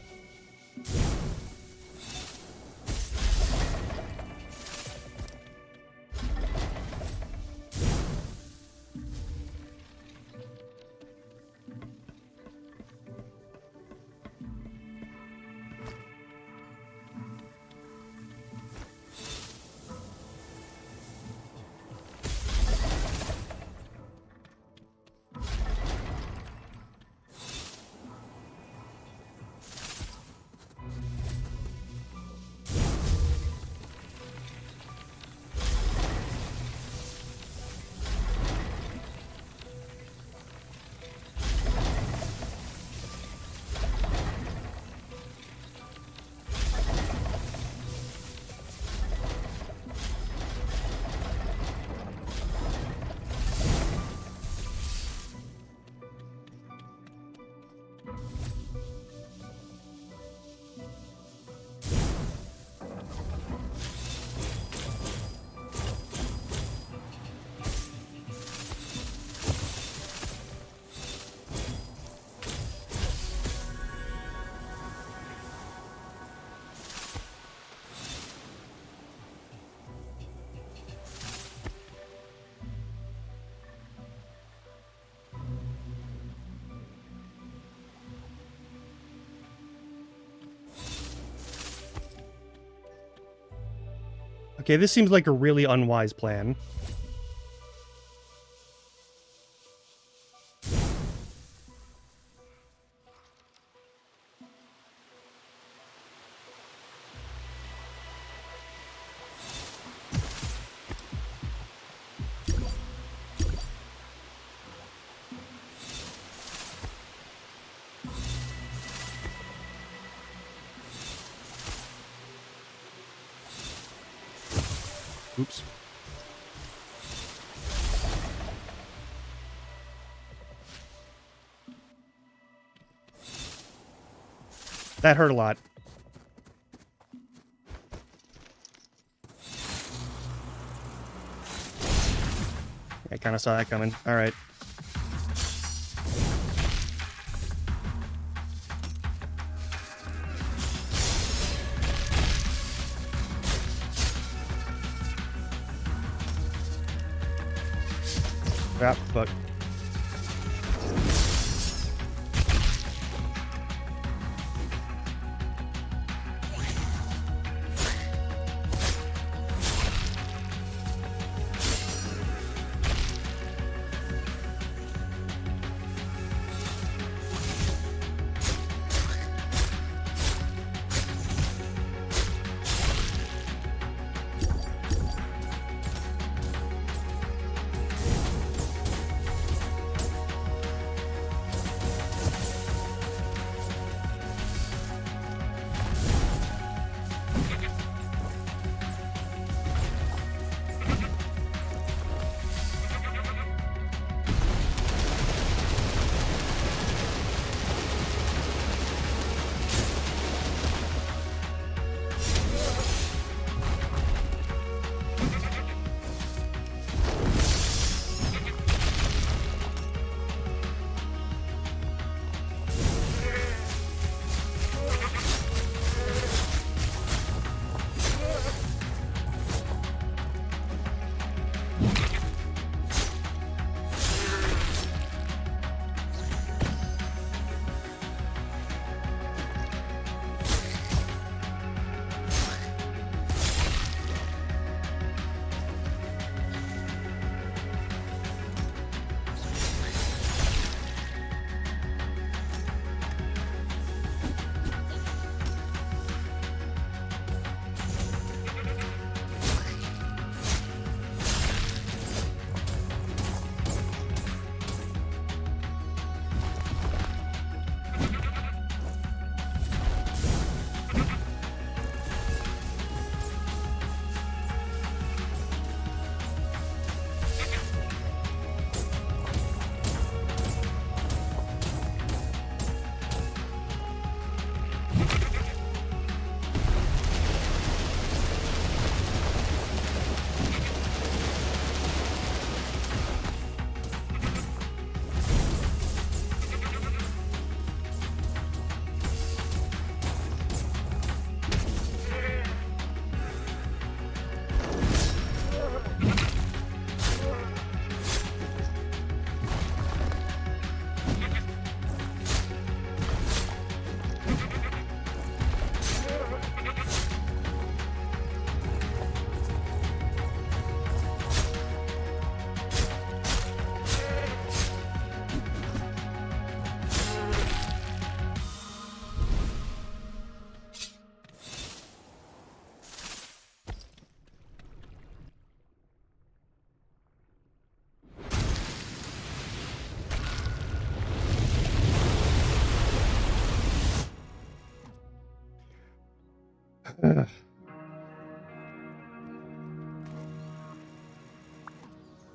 Okay, this seems like a really unwise plan. Oops. That hurt a lot. I kind of saw that coming. All right. Crap, fuck.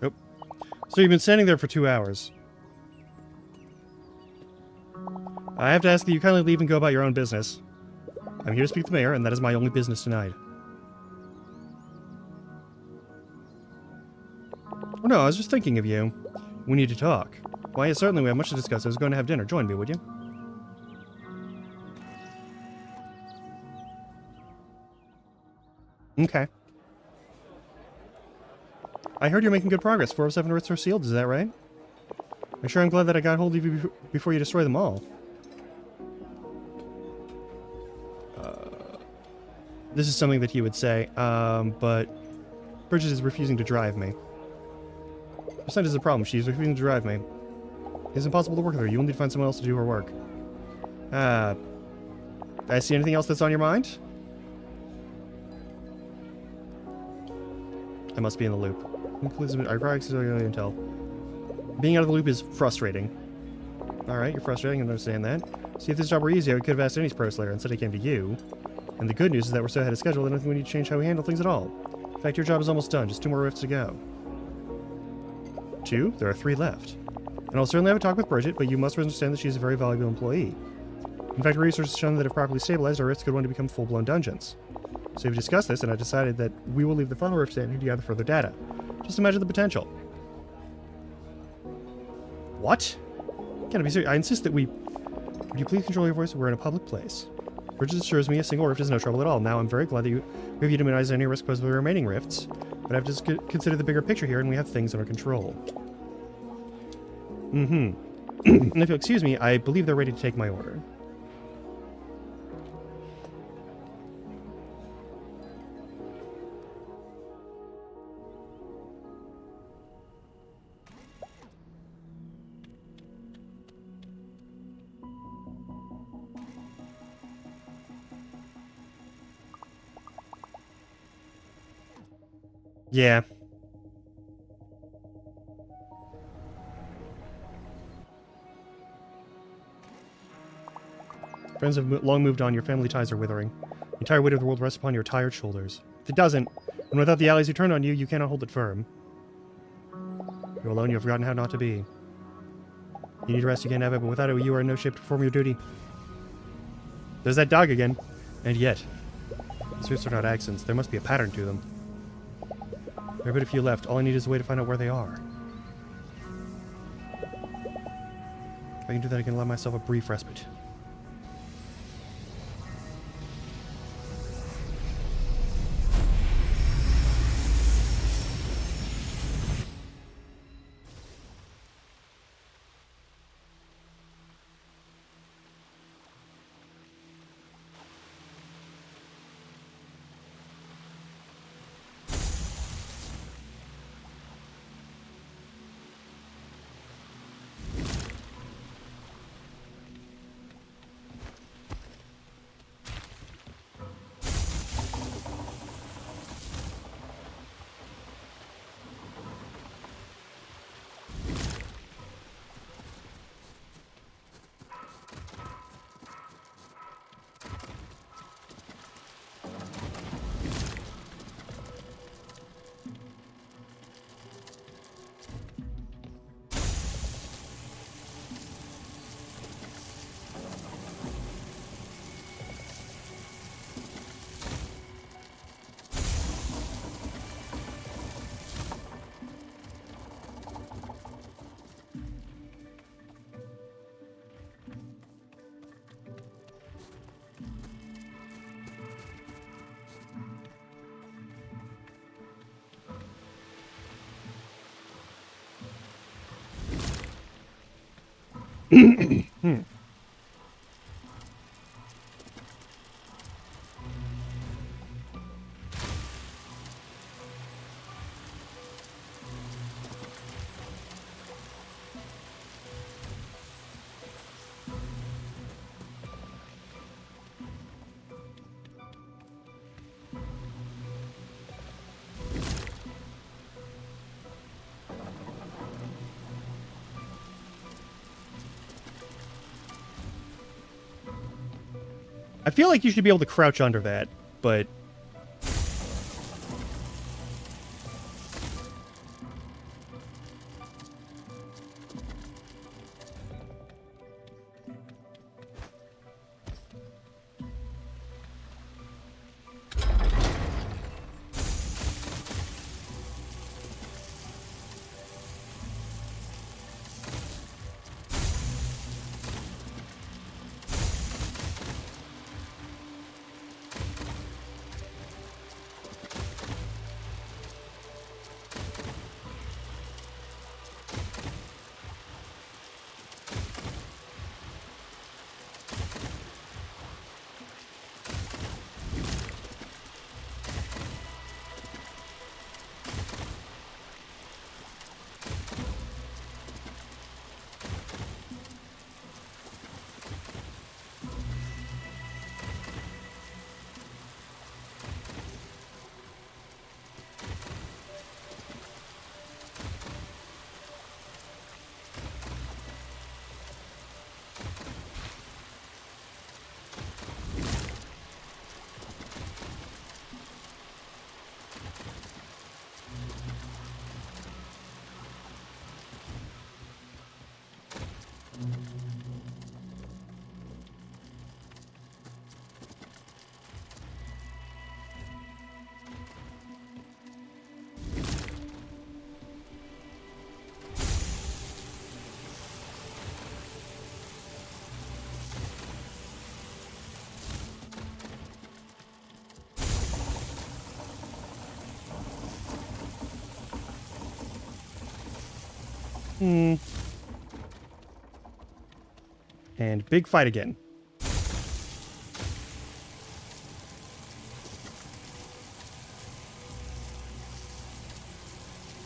Nope. So you've been standing there for 2 hours. I have to ask that you kindly leave and go about your own business. I'm here to speak to the mayor, and that is my only business tonight. Oh no, I was just thinking of you. We need to talk. Why, yes, certainly we have much to discuss. I was going to have dinner. Join me, would you? Okay. I heard you're making good progress. 407 writs are sealed, is that right? I'm sure I'm glad that I got hold of you before you destroy them all. This is something that he would say, but Bridget is refusing to drive me. Your son is a problem. She's refusing to drive me. It's impossible to work with her. You will need to find someone else to do her work. I see anything else that's on your mind? I must be in the loop. I can tell. Being out of the loop is frustrating. Alright, you're frustrating, I understand that. See, if this job were easy, I could have asked any pro slayer. Instead I came to you. And the good news is that we're so ahead of schedule that I don't think we need to change how we handle things at all. In fact, your job is almost done. Just 2 more rifts to go. 2? There are 3 left. And I'll certainly have a talk with Bridget, but you must understand that she's a very valuable employee. In fact, research has shown that if properly stabilized, our rifts could one day become full-blown dungeons. So we've discussed this, and I decided that we will leave the final rift standing to gather further data. Just imagine the potential. What? Can I be serious? I insist that we... Would you please control your voice? We're in a public place. Bridget assures me a single rift is no trouble at all. Now, I'm very glad that we have minimized any risk posed by the remaining rifts, but I've just considered the bigger picture here, and we have things under control. And if you'll excuse me, I believe they're ready to take my order. Yeah. Friends have long moved on. Your family ties are withering. The entire weight of the world rests upon your tired shoulders. If it doesn't, and without the allies who turn on you, you cannot hold it firm. You're alone. You have forgotten how not to be. You need rest. You can't have it, but without it, you are in no shape to perform your duty. There's that dog again. And yet, these rifts are not accidents. There must be a pattern to them. There are but a few left. All I need is a way to find out where they are. If I can do that, I can allow myself a brief respite. I feel like you should be able to crouch under that, but... And big fight again.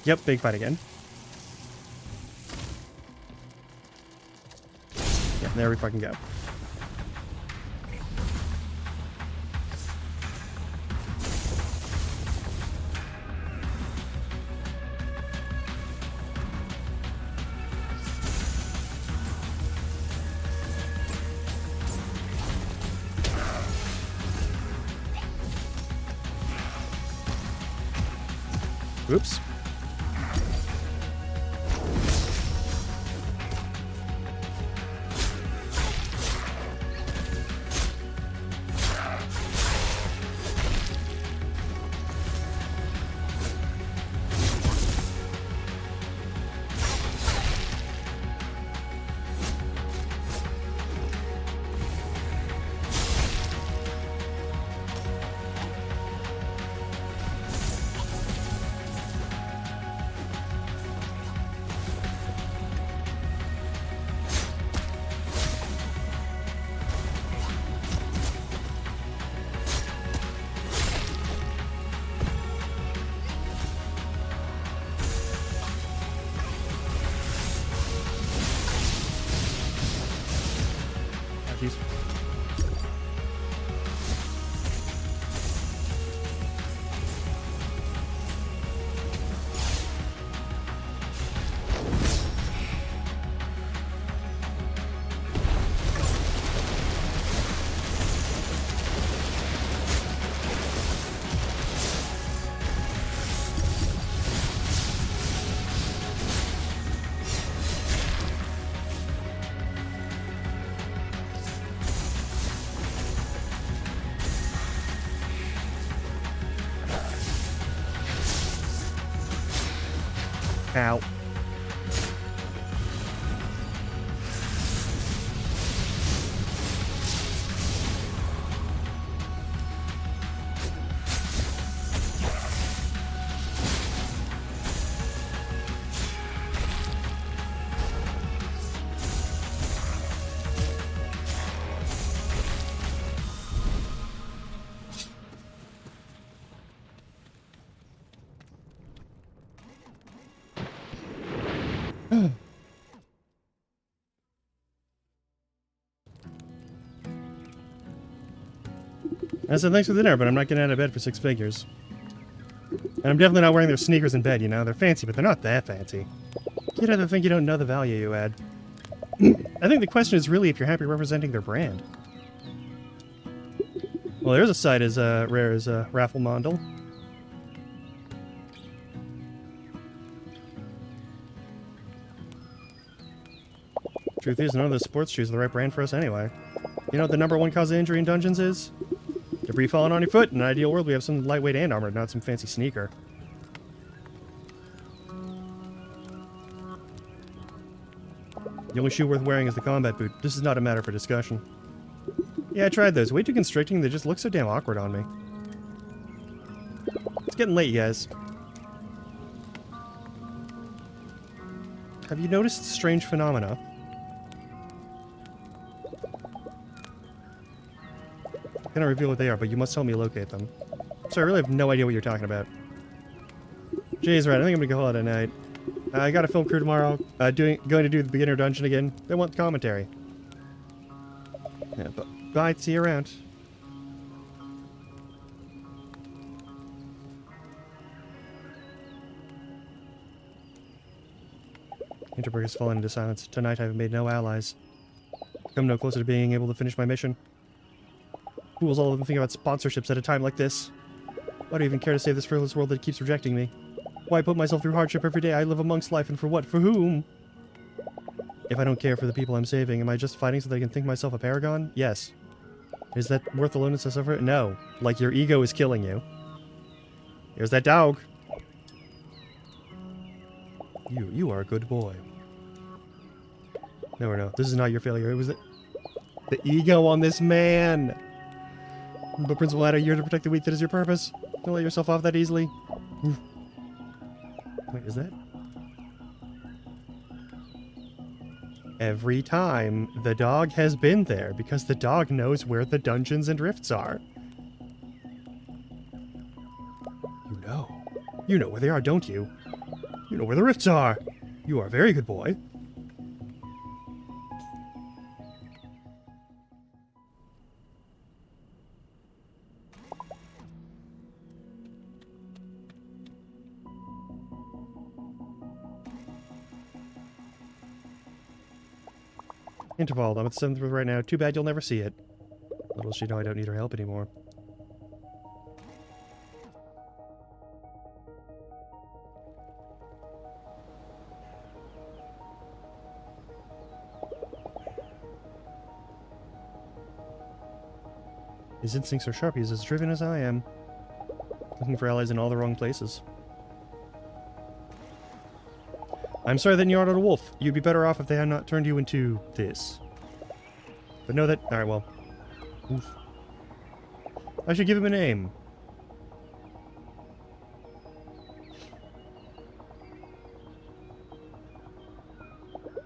Yep, big fight again. Yeah, there we fucking go. Oops. Jeez. Ow. I said thanks for dinner, but I'm not getting out of bed for 6 figures. And I'm definitely not wearing their sneakers in bed, you know? They're fancy, but they're not that fancy. You'd have to think you don't know the value you add. I think the question is really if you're happy representing their brand. Well, there's a sight as rare as Rafflemondel. Truth is, none of those sports shoes are the right brand for us anyway. You know what the #1 cause of injury in dungeons is? Debris falling on your foot. In an ideal world, we have some lightweight and armor, not some fancy sneaker. The only shoe worth wearing is the combat boot. This is not a matter for discussion. Yeah, I tried those. Way too constricting, they just look so damn awkward on me. It's getting late, you guys. Have you noticed strange phenomena? I cannot reveal what they are, but you must help me locate them. So I really have no idea what you're talking about. Jay's right, I think I'm gonna go out at night. I got a film crew tomorrow, going to do the beginner dungeon again. They want commentary. Yeah, but bye, see you around. Hinterberg has fallen into silence. Tonight I have made no allies. Come no closer to being able to finish my mission. Fools all of them think about sponsorships at a time like this. Why do I even care to save this frivolous world that keeps rejecting me? Why put myself through hardship every day? I live amongst life, and for what? For whom? if I don't care for the people I'm saving? Am I just fighting so that I can think myself a paragon? Yes. Is that worth the loneliness I suffer? No. Like, your ego is killing you. Here's that dog. You are a good boy. No. This is not your failure. It was the ego on this man. But Principal Adder, you're to protect the weak. That is your purpose. Don't let yourself off that easily. Oof. Wait, is that? Every time, the dog has been there because the dog knows where the dungeons and rifts are. You know. You know where they are, don't you? You know where the rifts are. You are a very good boy. Interval, I'm at the 7th room right now. Too bad you'll never see it. Little does she know I don't need her help anymore. His instincts are sharp. He's as driven as I am. Looking for allies in all the wrong places. I'm sorry that you are not a wolf. You'd be better off if they had not turned you into this. But know that... Alright, well. Oof. I should give him a name.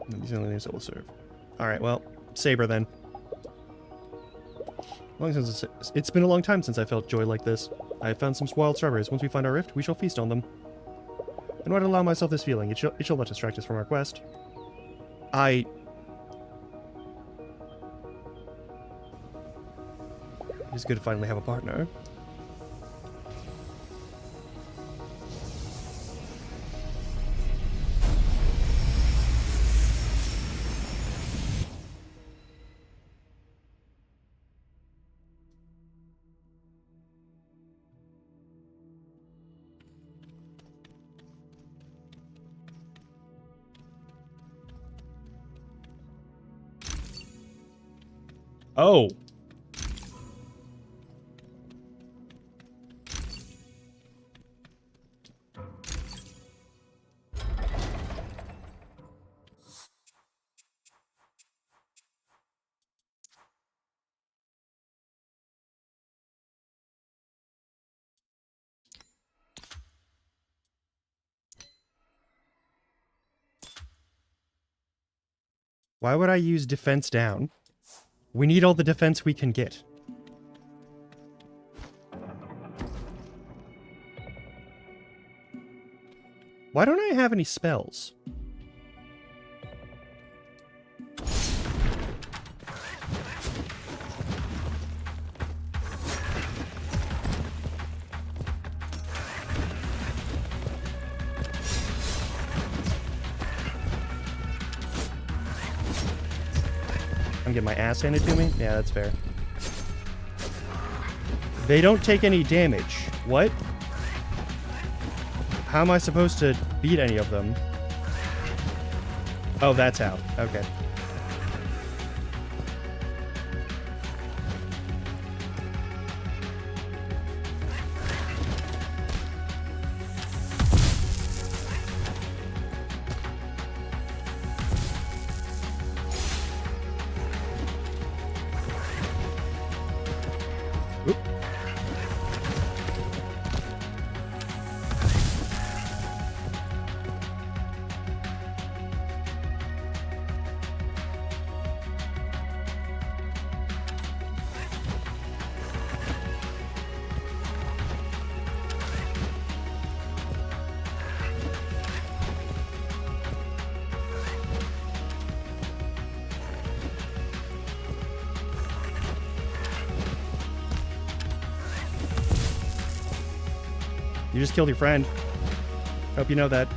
These are the only names that will serve. Alright, well. Saber, then. It's been a long time since I felt joy like this. I have found some wild strawberries. Once we find our rift, we shall feast on them. In order to allow myself this feeling, it shall not distract us from our quest. It's good to finally have a partner. Oh! Why would I use defense down? We need all the defense we can get. Why don't I have any spells? I'm getting my ass handed to me? Yeah, that's fair. They don't take any damage. What? How am I supposed to beat any of them? Oh, that's how. Okay. Oop. You just killed your friend. Hope you know that.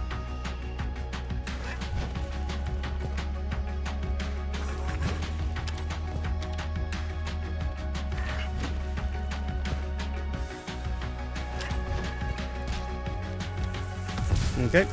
Okay.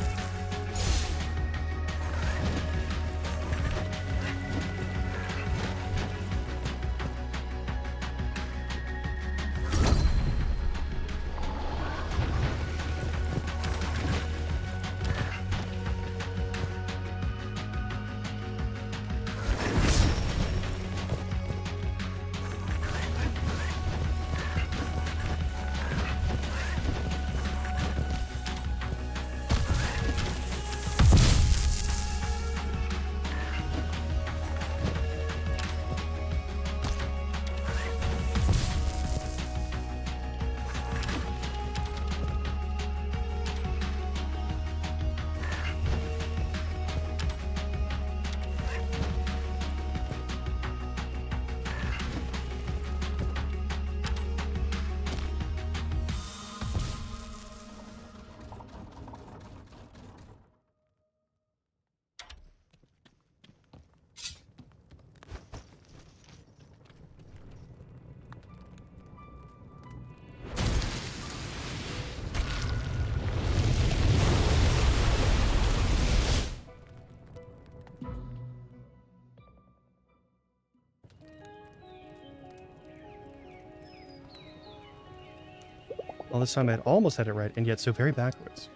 All this time I had almost had it right, and yet so very backwards.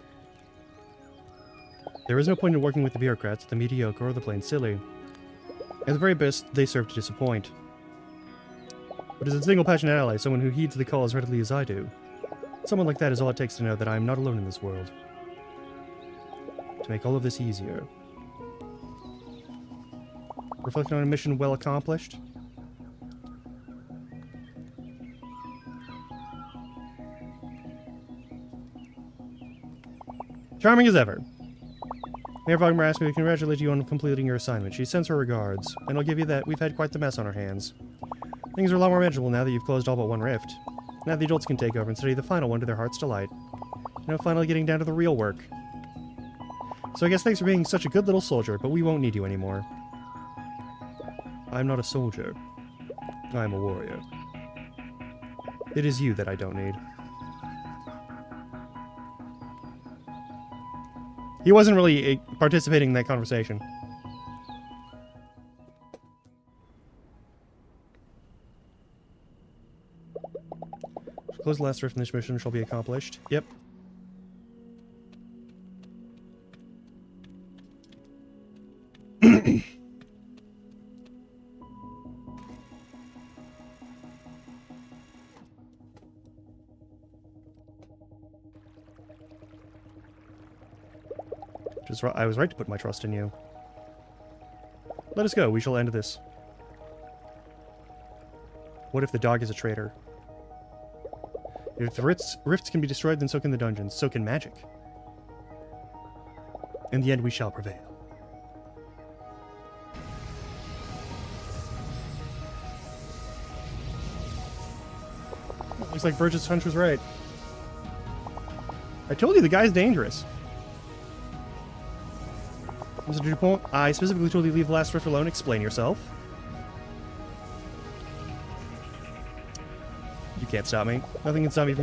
There is no point in working with the bureaucrats, the mediocre, or the plain silly. At the very best, they serve to disappoint. But as a single passionate ally, someone who heeds the call as readily as I do, someone like that is all it takes to know that I am not alone in this world. To make all of this easier. Reflecting on a mission well accomplished. Charming as ever. Mayor Wagner asked me to congratulate you on completing your assignment. She sends her regards, and I'll give you that we've had quite the mess on our hands. Things are a lot more manageable now that you've closed all but one rift. Now the adults can take over and study the final one to their heart's delight. Finally getting down to the real work. So I guess thanks for being such a good little soldier, but we won't need you anymore. I'm not a soldier. I'm a warrior. It is you that I don't need. He wasn't really participating in that conversation. Close the last rift in this mission shall be accomplished. Yep. I was right to put my trust in you. Let us go. We shall end this. What if the dog is a traitor? If the rifts can be destroyed, then so can the dungeons. So can magic. In the end, we shall prevail. Looks like Burgess' hunch was right. I told you the guy's dangerous. Mr. Dupont, I specifically told you to leave the last rift alone. Explain yourself. You can't stop me. Nothing can stop me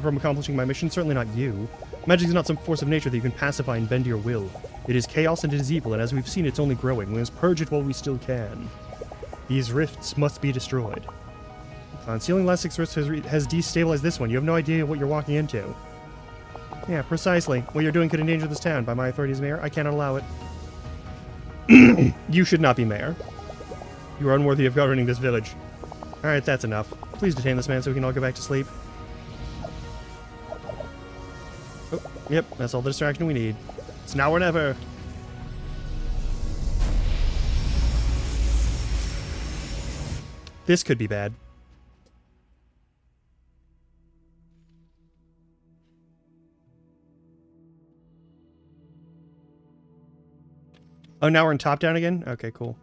from accomplishing my mission. Certainly not you. Magic is not some force of nature that you can pacify and bend to your will. It is chaos and it is evil, and as we've seen, it's only growing. We must purge it while we still can. These rifts must be destroyed. Sealing the last 6 rifts has destabilized this one. You have no idea what you're walking into. Yeah, precisely. What you're doing could endanger this town. By my authority as mayor, I cannot allow it. You should not be mayor. You are unworthy of governing this village. Alright, that's enough. Please detain this man so we can all go back to sleep. Oh, yep, that's all the distraction we need. It's now or never. This could be bad. Oh, now we're in top-down again? Okay, cool.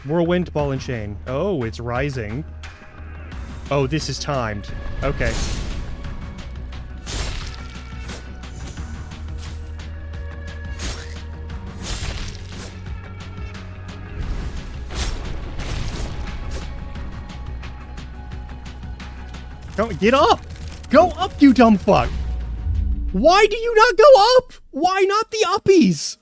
Whirlwind, ball, and chain. Oh, it's rising. Oh, this is timed. Okay. Don't get up! Go up, you dumb fuck! Why do you not go up? Why not the uppies?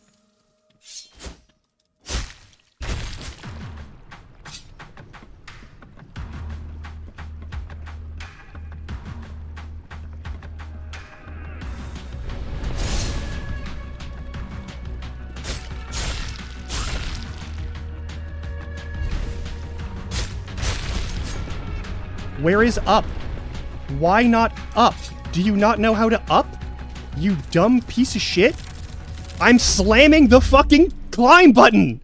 Where is up? Why not up? Do you not know how to up? You dumb piece of shit? I'm slamming the fucking climb button!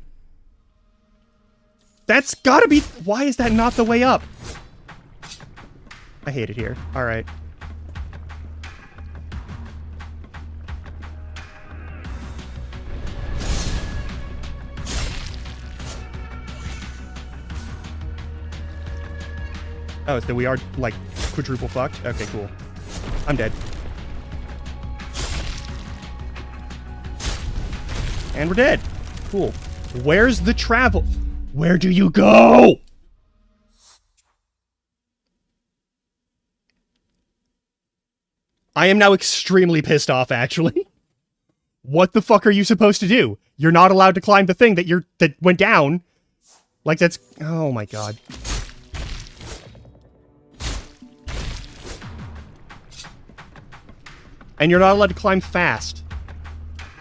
That's gotta be... Why is that not the way up? I hate it here. Alright. Oh, so we are, like, quadruple fucked? Okay, cool. I'm dead. And we're dead. Cool. Where's the travel? Where do you go? I am now extremely pissed off, actually. What the fuck are you supposed to do? You're not allowed to climb the thing that went down. Like, that's... Oh, my God. And you're not allowed to climb fast.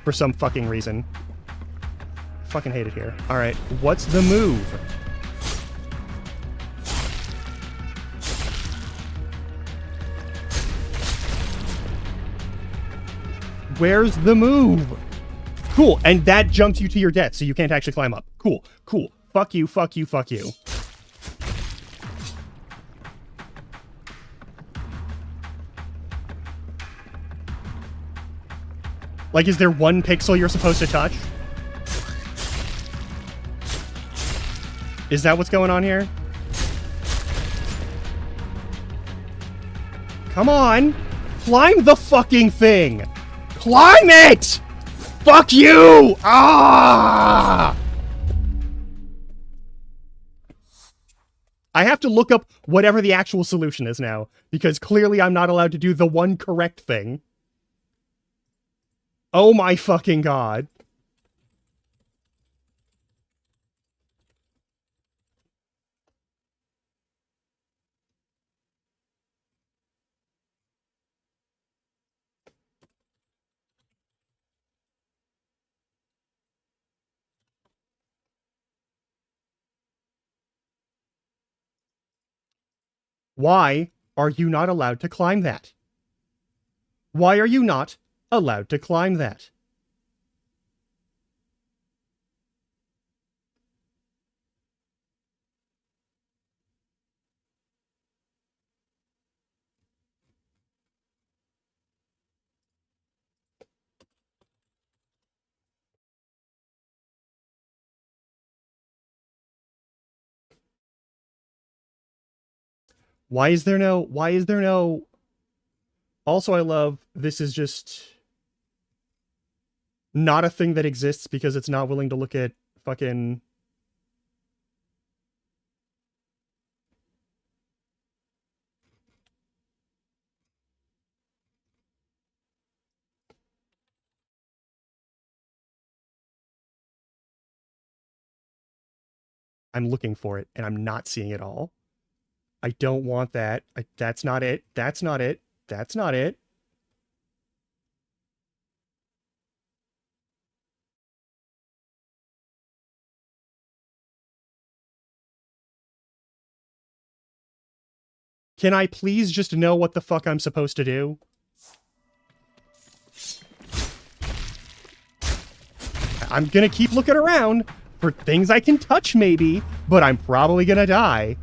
For some fucking reason. I fucking hate it here. Alright, what's the move? Where's the move? Cool, and that jumps you to your death, so you can't actually climb up. Cool, cool. Fuck you, fuck you, fuck you. Like, is there one pixel you're supposed to touch? Is that what's going on here? Come on! Climb the fucking thing! Climb it! Fuck you! Ah! I have to look up whatever the actual solution is now, because clearly I'm not allowed to do the one correct thing. Oh my fucking God. Why are you not allowed to climb that? Why are you not allowed to climb that? Why is there no... Also, I love, this is just not a thing that exists because it's not willing to look at fucking... I'm looking for it, and I'm not seeing it all. I don't want that. That's not it. That's not it. That's not it. Can I please just know what the fuck I'm supposed to do? I'm gonna keep looking around for things I can touch maybe, but I'm probably gonna die.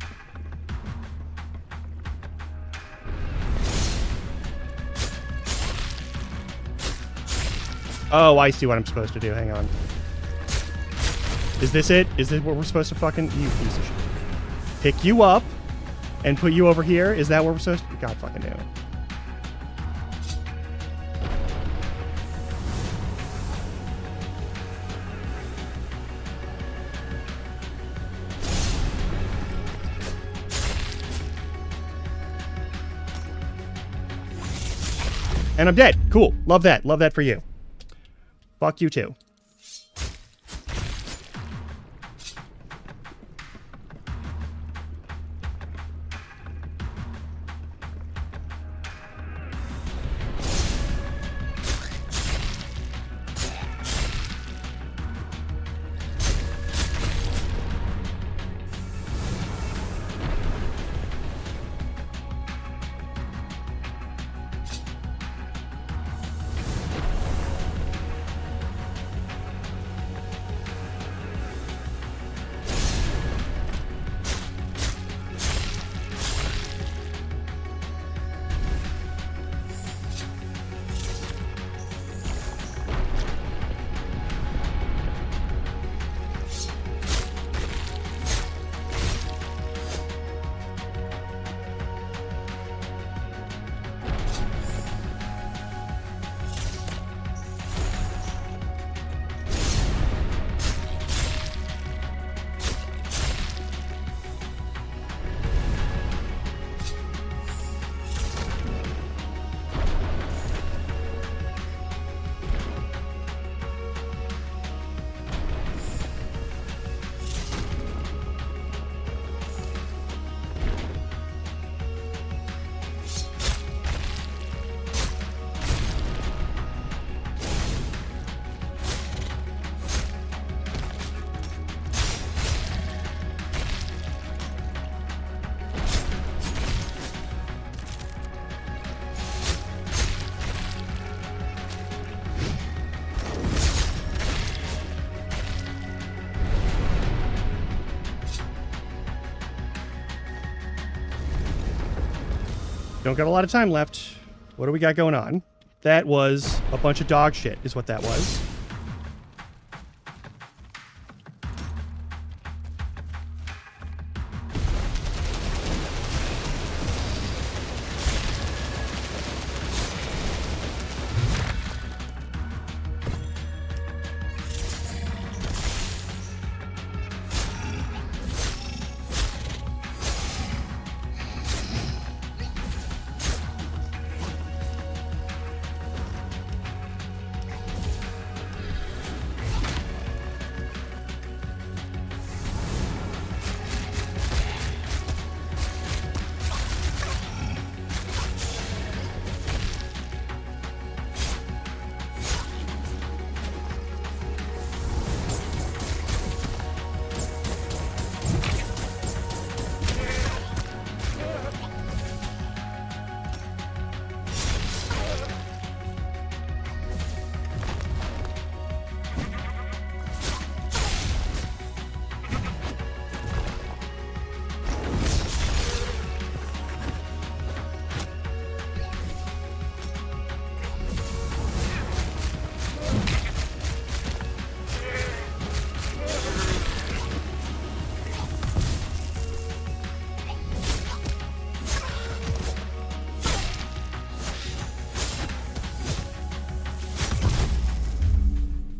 Oh, I see what I'm supposed to do. Hang on. Is this it? Is this what we're supposed to fucking... You piece of shit. Pick you up and put you over here? Is that what we're supposed to... God fucking damn it. And I'm dead. Cool. Love that. Love that for you. Fuck you too. Don't got a lot of time left. What do we got going on? That was a bunch of dog shit, is what that was.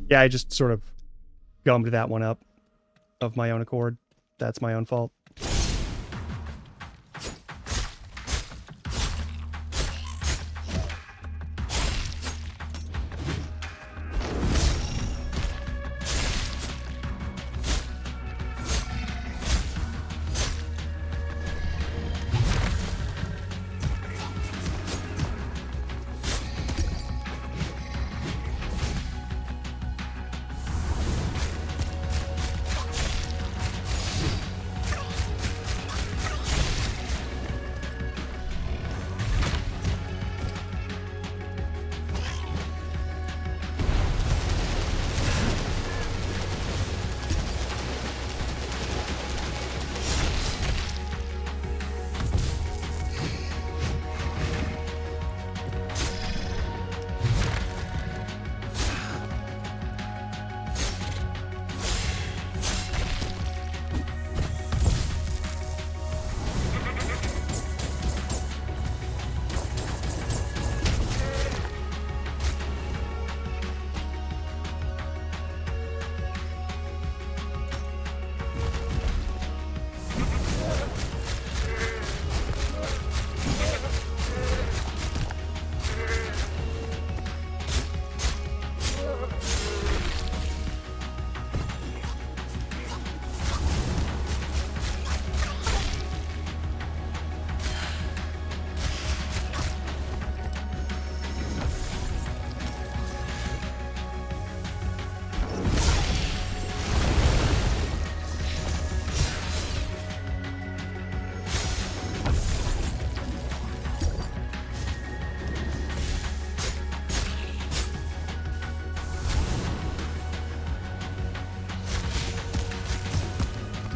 Yeah, I just sort of gummed that one up of my own accord. That's my own fault.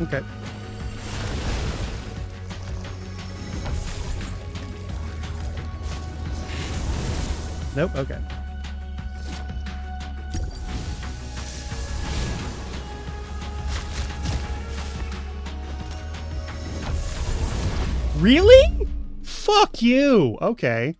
Okay. Nope, okay. Really? Fuck you. Okay.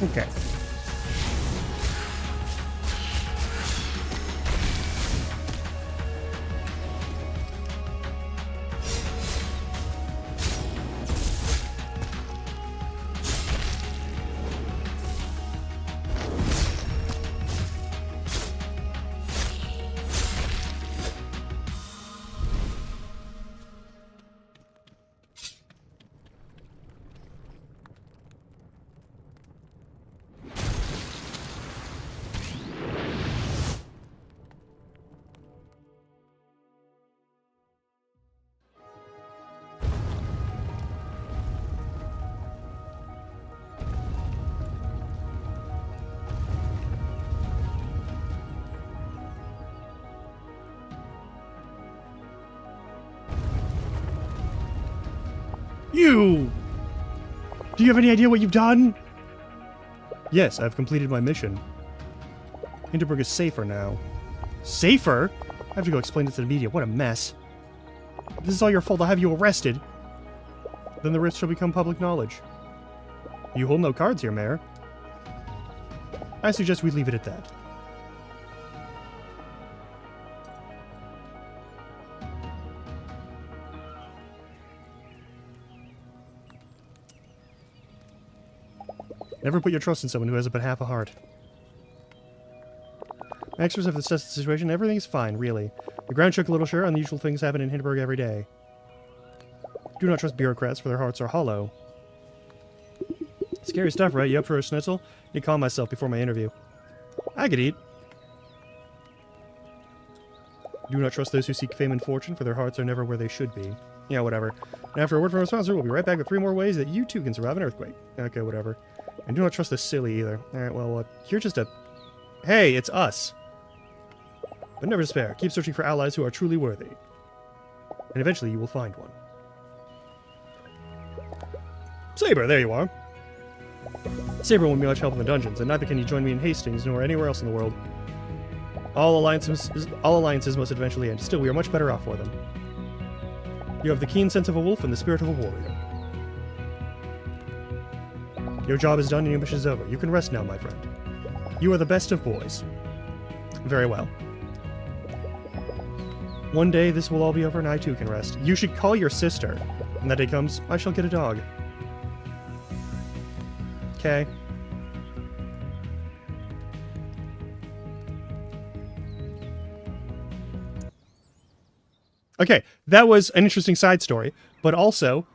Okay. You! Do you have any idea what you've done? Yes, I've completed my mission. Hinterberg is safer now. Safer? I have to go explain it to the media. What a mess. If this is all your fault, I'll have you arrested. Then the rift shall become public knowledge. You hold no cards here, Mayor. I suggest we leave it at that. Never put your trust in someone who has but half a heart. Experts have assessed the situation. Everything's fine, really. The ground shook a little, sure. Unusual things happen in Hinterberg every day. Do not trust bureaucrats, for their hearts are hollow. Scary stuff, right? You up for a schnitzel? Need to calm myself before my interview. I could eat. Do not trust those who seek fame and fortune, for their hearts are never where they should be. Yeah, whatever. And after a word from our sponsor, we'll be right back with 3 more ways that you too can survive an earthquake. Okay, whatever. And do not trust the silly either. Alright, well, you're just a... Hey, it's us. But never despair. Keep searching for allies who are truly worthy. And eventually you will find one. Saber, there you are. Saber won't be much help in the dungeons, and neither can you join me in Hastings nor anywhere else in the world. All alliances must eventually end. Still, we are much better off for them. You have the keen sense of a wolf and the spirit of a warrior. Your job is done and your mission is over. You can rest now, my friend. You are the best of boys. Very well. One day, this will all be over and I too can rest. You should call your sister. When that day comes, I shall get a dog. Okay. Okay, that was an interesting side story, but also,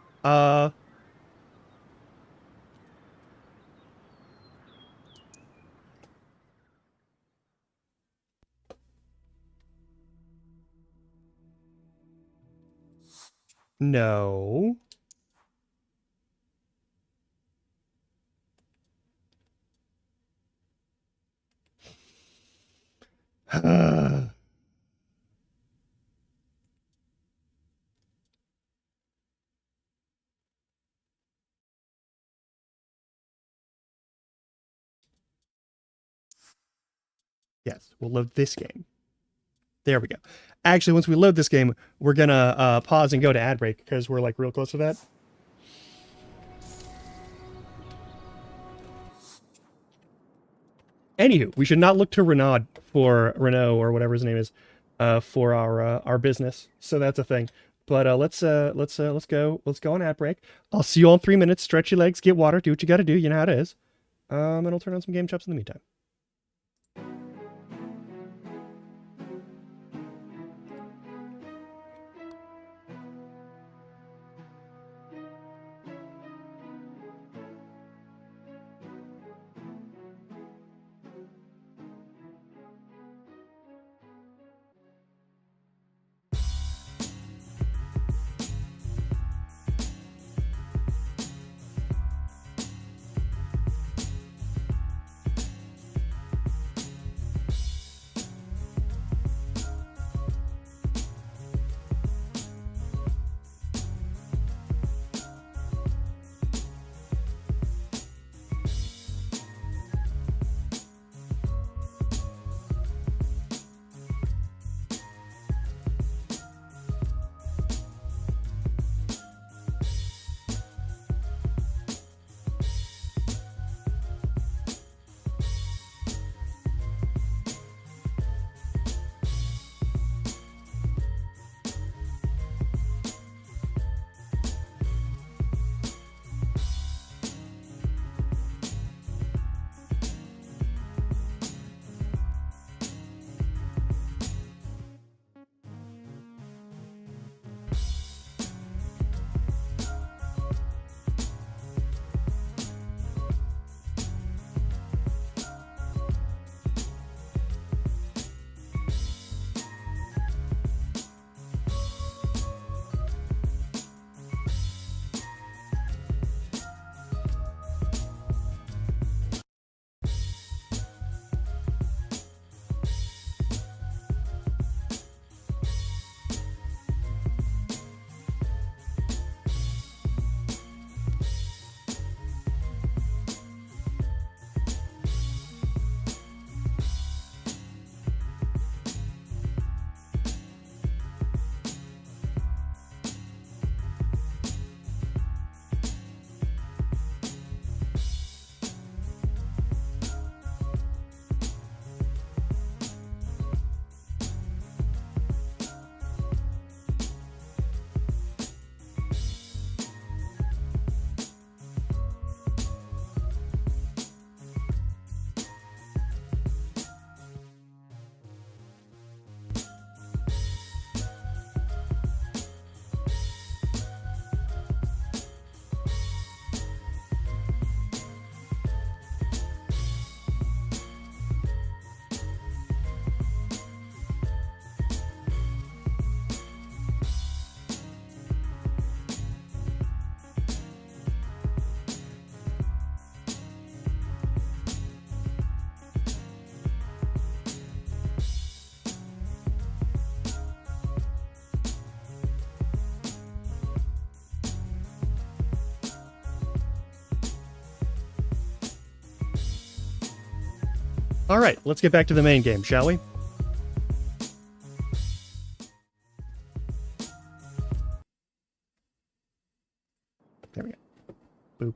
no. Yes, we'll load this game. There we go. Actually, once we load this game, we're gonna pause and go to ad break because we're like real close to that. Anywho, we should not look to Renaud or whatever his name is, for our business. So that's a thing. But let's go on ad break. I'll see you all in 3 minutes. Stretch your legs, get water, do what you got to do. You know how it is. And I'll turn on some game chops in the meantime. Alright, let's get back to the main game, shall we? There we go. Boop.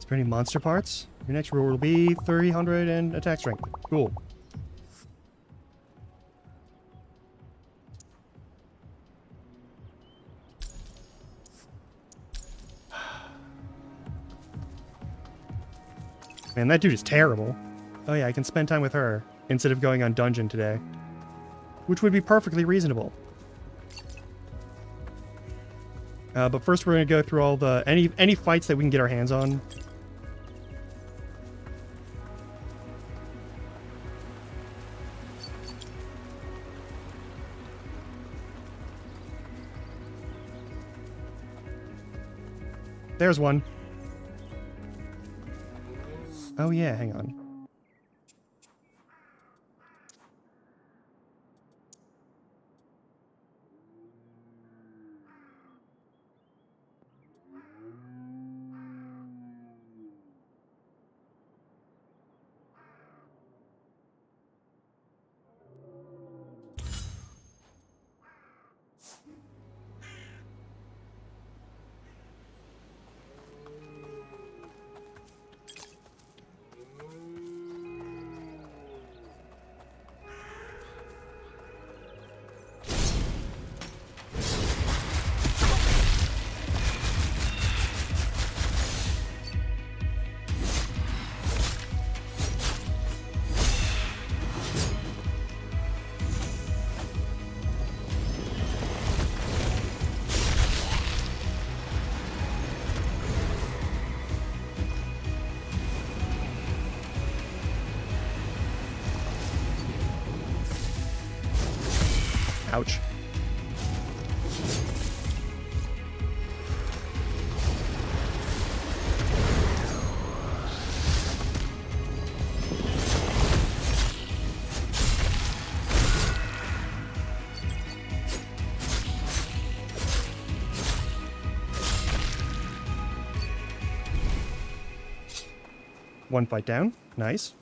Spending monster parts. Your next reward will be 300 and attack strength. Cool. Man, that dude is terrible. Oh yeah, I can spend time with her instead of going on dungeon today. Which would be perfectly reasonable. But first we're going to go through all the... Any fights that we can get our hands on. There's one. Oh yeah, hang on. Ouch. One fight down. Nice.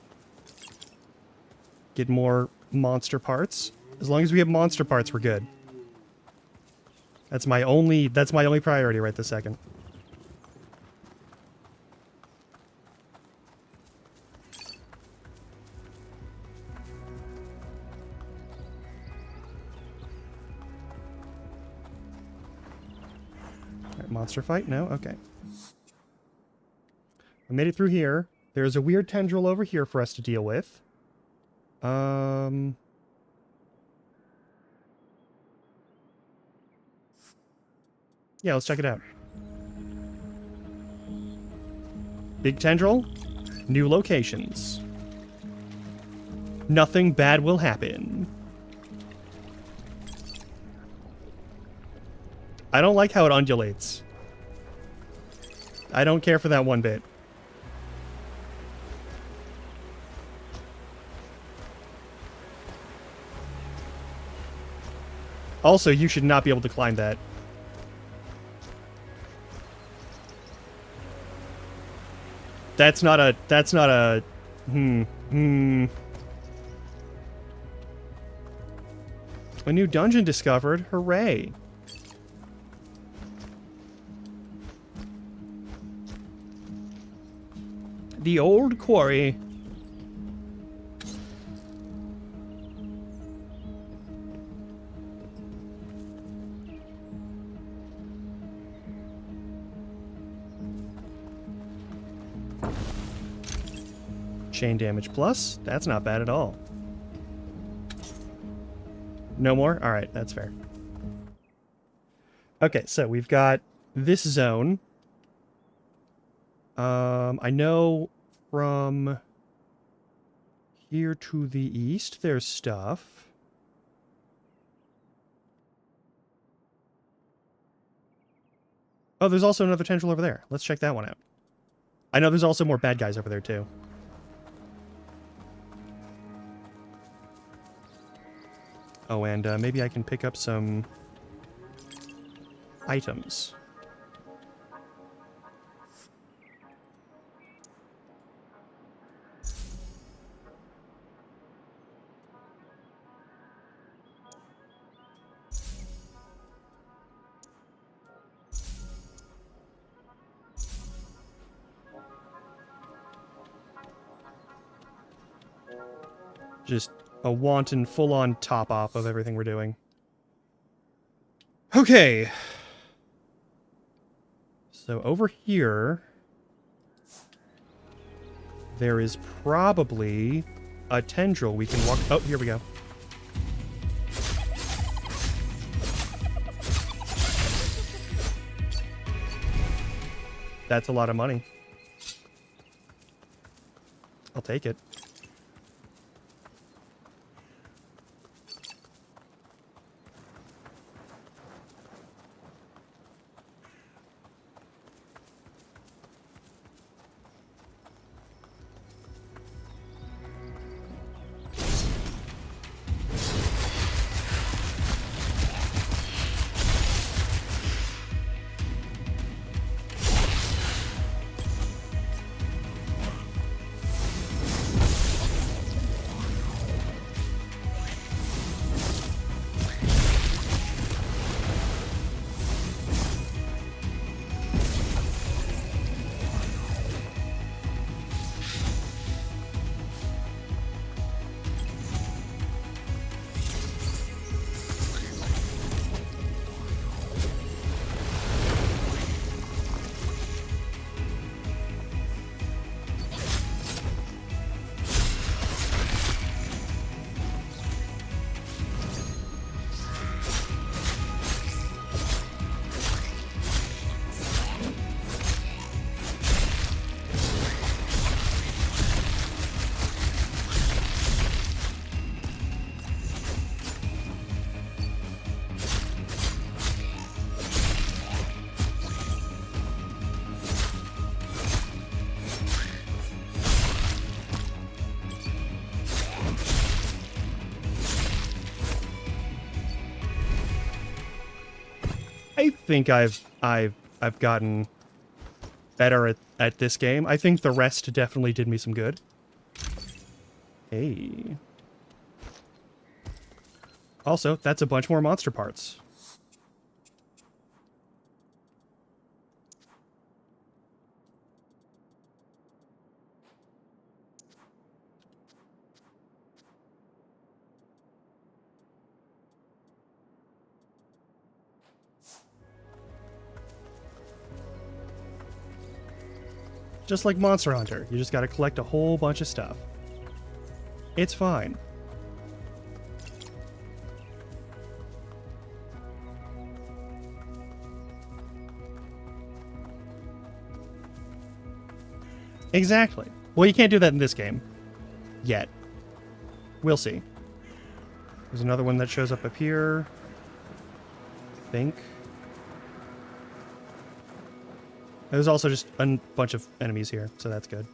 Get more monster parts. As long as we have monster parts, we're good. That's my only priority right this second. Alright, monster fight? No? Okay. I made it through here. There's a weird tendril over here for us to deal with. Yeah, let's check it out. Big tendril. New locations. Nothing bad will happen. I don't like how it undulates. I don't care for that one bit. Also, you should not be able to climb that. That's not a... A new dungeon discovered. Hooray. The old quarry. Chain damage plus. That's not bad at all. No more? Alright, that's fair. Okay, so we've got this zone. I know from here to the east there's stuff. Oh, there's also another tendril over there. Let's check that one out. I know there's also more bad guys over there, too. Oh, and maybe I can pick up some items. Just a wanton, full-on top-op of everything we're doing. Okay. So over here, there is probably a tendril we can walk... Oh, here we go. That's a lot of money. I'll take it. I think I've gotten better at this game. I think the rest definitely did me some good. Hey. Also, that's a bunch more monster parts. Just like Monster Hunter, you just gotta collect a whole bunch of stuff. It's fine. Exactly. Well, you can't do that in this game. Yet. We'll see. There's another one that shows up here. I think. There's also just a bunch of enemies here, so that's good.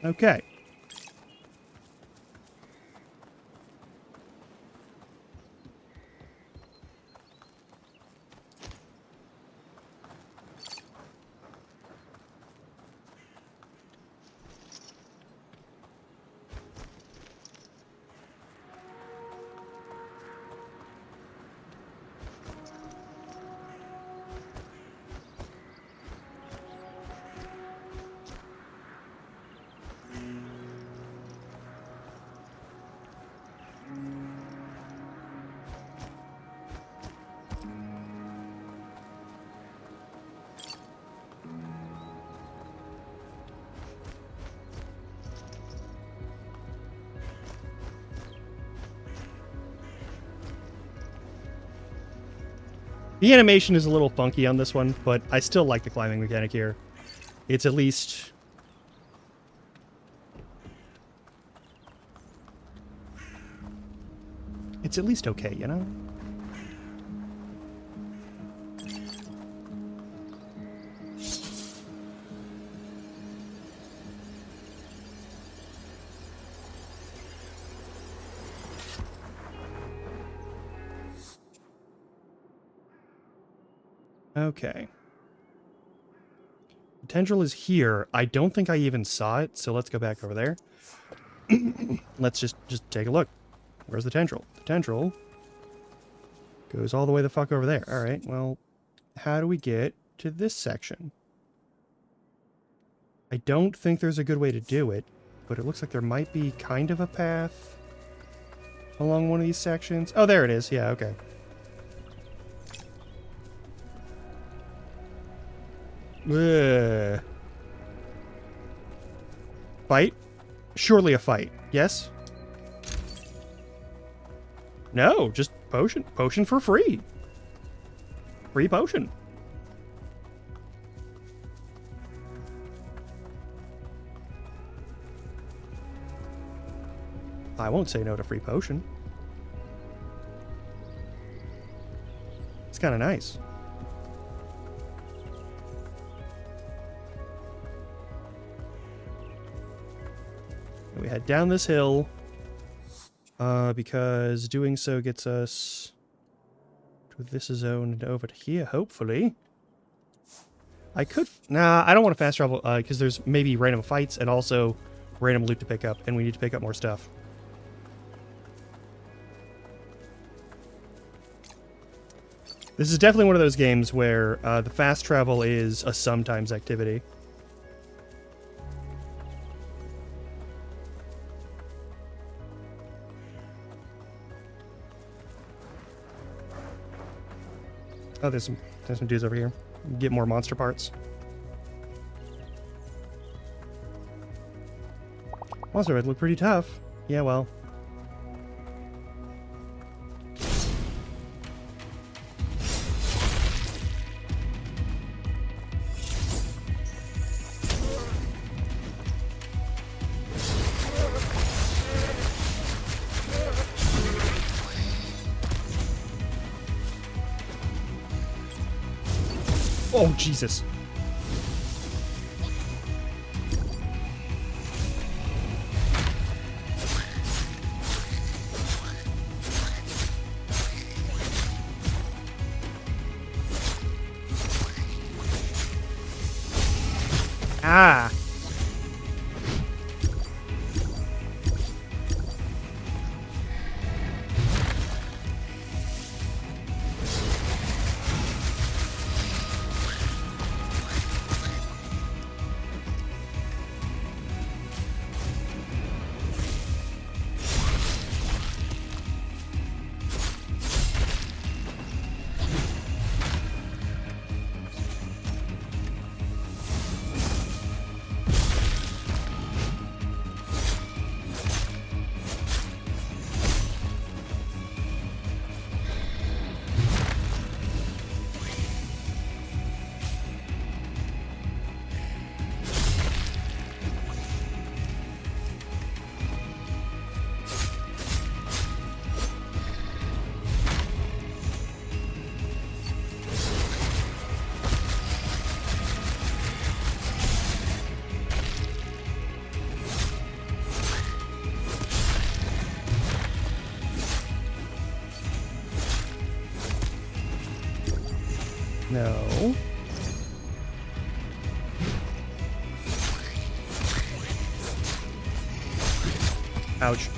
Okay. The animation is a little funky on this one, but I still like the climbing mechanic here. It's at least... It's at least okay, you know? Okay. The tendril is here. I don't think I even saw it, so let's go back over there. Let's just take a look. Where's the tendril? The tendril goes all the way the fuck over there. All right, well, how do we get to this section? I don't think there's a good way to do it, but it looks like there might be kind of a path along one of these sections. Oh, there it is. Yeah, okay. Ugh. Fight? Surely a fight. Yes? No, just potion. Potion for free. Free potion. I won't say no to free potion. It's kind of nice. We head down this hill because doing so gets us to this zone and over to here, hopefully. I could... Nah, I don't want to fast travel because there's maybe random fights and also random loot to pick up, and we need to pick up more stuff. This is definitely one of those games where the fast travel is a sometimes activity. Oh, there's some dudes over here. Get more monster parts. Monster heads look pretty tough. Yeah, well. Oh, Jesus. Ah. No. Ouch.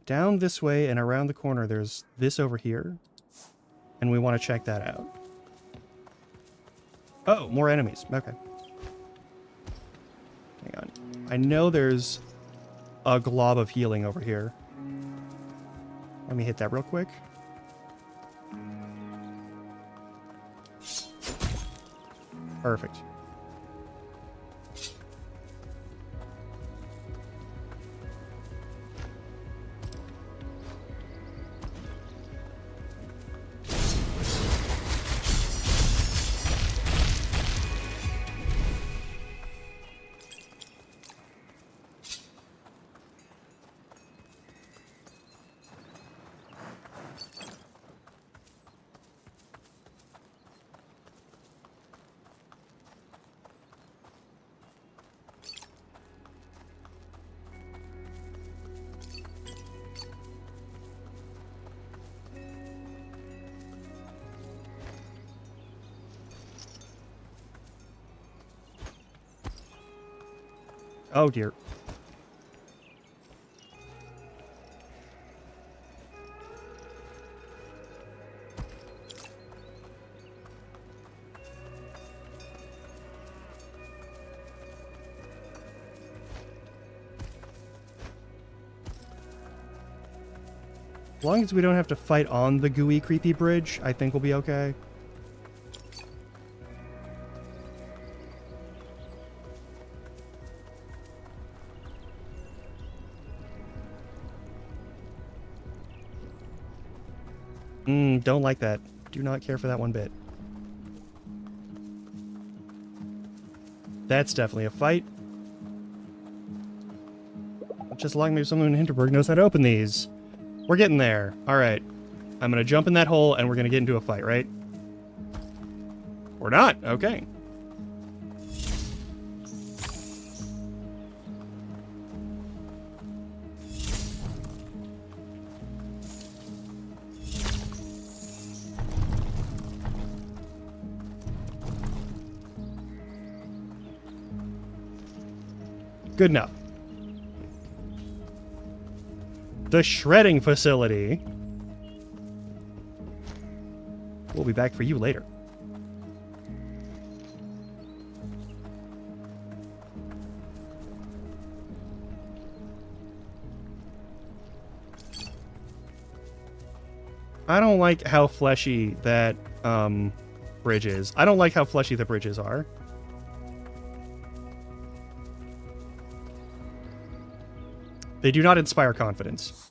Down this way and around the corner, there's this over here. And we want to check that out. Oh, more enemies. Okay. Hang on. I know there's a glob of healing over here. Let me hit that real quick. Perfect. Oh dear. As long as we don't have to fight on the gooey, creepy bridge, I think we'll be okay. Don't like that. Do not care for that one bit. That's definitely a fight. Just like maybe someone in Hinterberg knows how to open these. We're getting there. Alright. I'm gonna jump in that hole and we're gonna get into a fight, right? Or not. Okay. Good enough. The shredding facility. We'll be back for you later. I don't like how fleshy that bridge is. I don't like how fleshy the bridges are. They do not inspire confidence.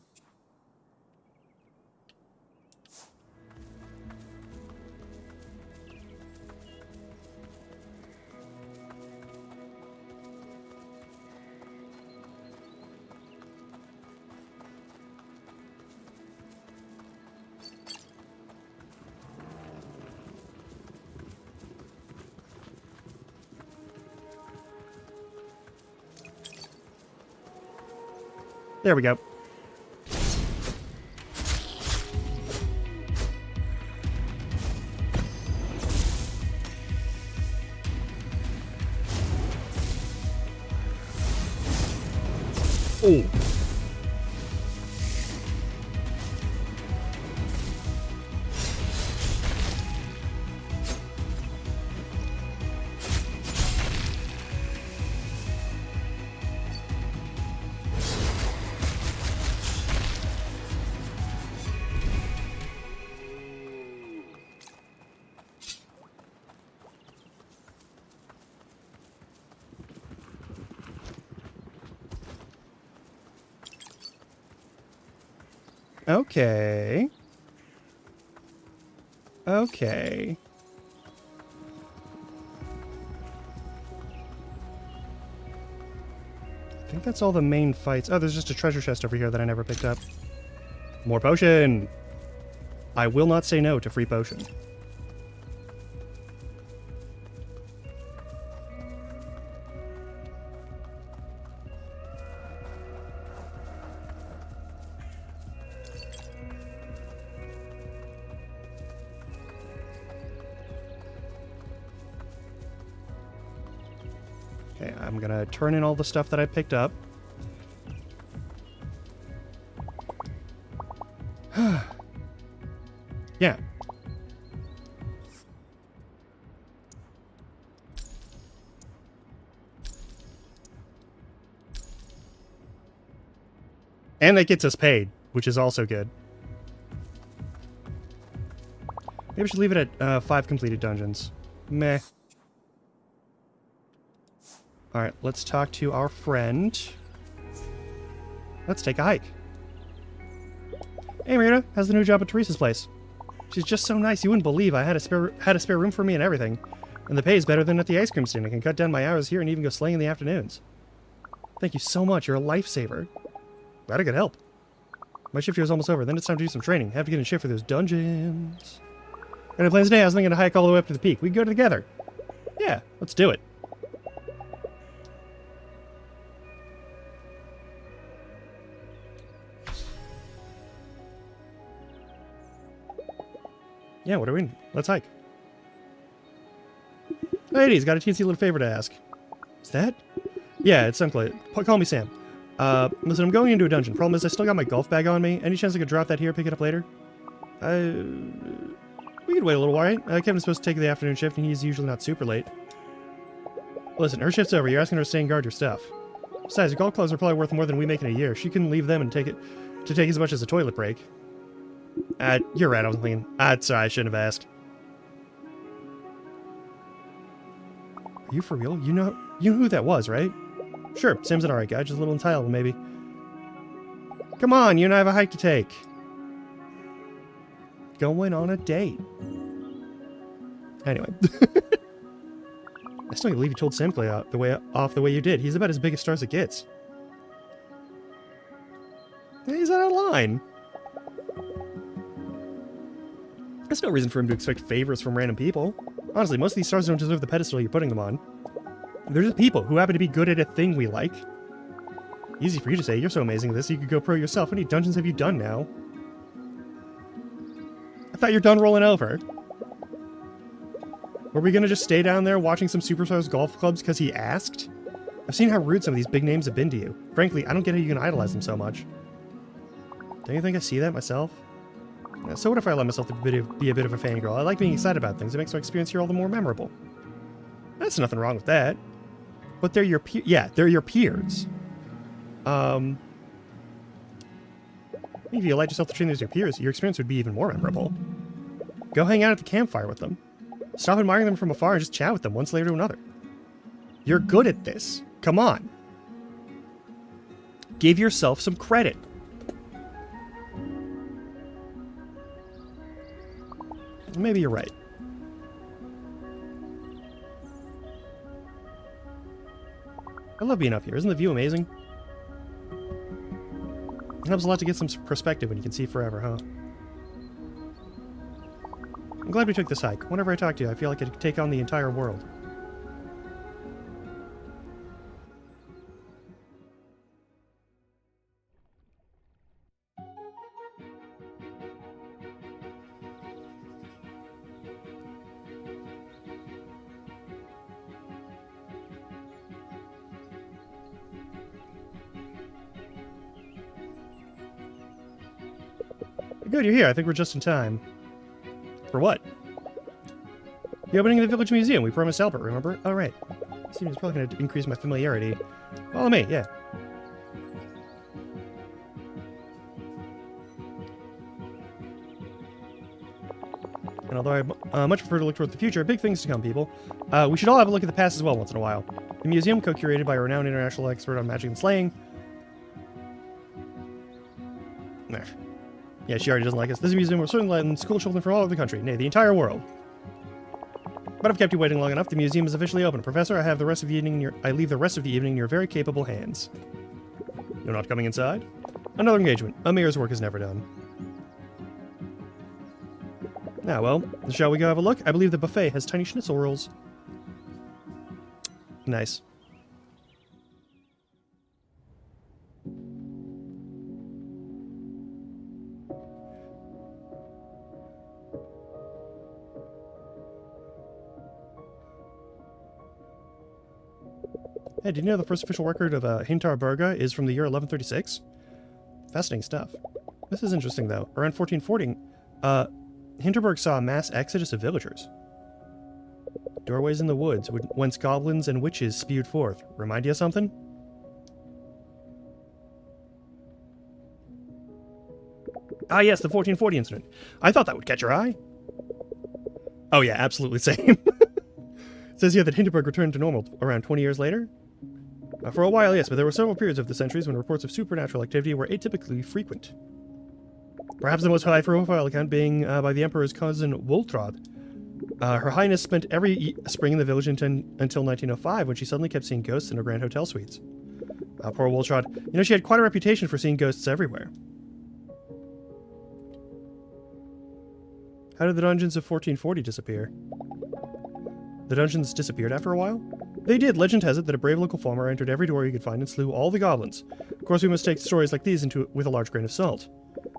There we go. Oh. Okay. Okay. I think that's all the main fights. Oh, there's just a treasure chest over here that I never picked up. More potion! I will not say no to free potion. Okay, I'm gonna turn in all the stuff that I picked up. Yeah. And that gets us paid, which is also good. Maybe we should leave it at 5 completed dungeons. Meh. Alright, let's talk to our friend. Let's take a hike. Hey, Marita, how's the new job at Teresa's place? She's just so nice, you wouldn't believe I had a spare room for me and everything. And the pay is better than at the ice cream stand. I can cut down my hours here and even go sleighing in the afternoons. Thank you so much, you're a lifesaver. Glad I could help. My shift here is almost over, then it's time to do some training. Have to get in shape for those dungeons. Any plans today? I was thinking to hike all the way up to the peak. We can go together. Yeah, let's do it. Yeah, what are we? Let's hike. Ladies, got a teensy little favor to ask. Is that? Yeah, it's Sam. Call me Sam. Listen, I'm going into a dungeon. Problem is, I still got my golf bag on me. Any chance I could drop that here, pick it up later? We could wait a little while, right? Kevin's supposed to take the afternoon shift, and he's usually not super late. Listen, her shift's over. You're asking her to stay and guard your stuff. Besides, your golf clubs are probably worth more than we make in a year. She couldn't leave them and take as much as a toilet break. You're right, I was thinking. Sorry, I shouldn't have asked. Are you for real? You know who that was, right? Sure, Sam's an alright guy, just a little entitled, maybe. Come on, you and I have a hike to take. Going on a date. Anyway. I still can't believe you told Sam Clay off the way you did. He's about as big a star as it gets. He's out of line. There's no reason for him to expect favors from random people. Honestly, most of these stars don't deserve the pedestal you're putting them on. They're just people who happen to be good at a thing we like. Easy for you to say. You're so amazing at this, you could go pro yourself. How many dungeons have you done now? I thought you're done rolling over. Were we gonna just stay down there watching some superstars golf clubs because he asked? I've seen how rude some of these big names have been to you. Frankly, I don't get how you can idolize them so much. Don't you think I see that myself? So what if I let myself to be a bit of a fangirl? I like being excited about things. It makes my experience here all the more memorable. That's nothing wrong with that. But they're your they're your peers. If you allowed yourself to train as your peers, your experience would be even more memorable. Go hang out at the campfire with them. Stop admiring them from afar and just chat with them one slayer to another. You're good at this. Come on. Give yourself some credit. Maybe you're right. I love being up here. Isn't the view amazing? It helps a lot to get some perspective when you can see forever, huh? I'm glad we took this hike. Whenever I talk to you, I feel like I could take on the entire world. Good, you're here. I think we're just in time. For what? The opening of the village museum. We promised Albert, remember? Oh, right. Seems probably going to increase my familiarity. Follow me, yeah. And although I much prefer to look towards the future, big things to come, people. We should all have a look at the past as well once in a while. The museum, co-curated by a renowned international expert on magic and slaying. Yeah, she already doesn't like us. This museum will certainly let school children from all over the country, nay, the entire world. But I've kept you waiting long enough. The museum is officially open. Professor, I leave the rest of the evening in your very capable hands. You're not coming inside? Another engagement. A mayor's work is never done. Now, well, shall we go have a look? I believe the buffet has tiny schnitzel rolls. Nice. Hey, did you know the first official record of Hinterberg is from the year 1136? Fascinating stuff. This is interesting, though. Around 1440, Hinterberg saw a mass exodus of villagers. Doorways in the woods, whence goblins and witches spewed forth. Remind you of something? Ah, yes, the 1440 incident. I thought that would catch your eye. Oh, yeah, absolutely same. It says here that Hinterberg returned to normal around 20 years later. For a while, yes, but there were several periods of the centuries when reports of supernatural activity were atypically frequent. Perhaps the most high-profile account being by the Emperor's cousin Woltrod. Her Highness spent every spring in the village until 1905, when she suddenly kept seeing ghosts in her grand hotel suites. Poor Woltrod. You know, she had quite a reputation for seeing ghosts everywhere. How did the dungeons of 1440 disappear? The dungeons disappeared after a while? They did. Legend has it that a brave local farmer entered every door he could find and slew all the goblins. Of course, we must take stories like these with a large grain of salt.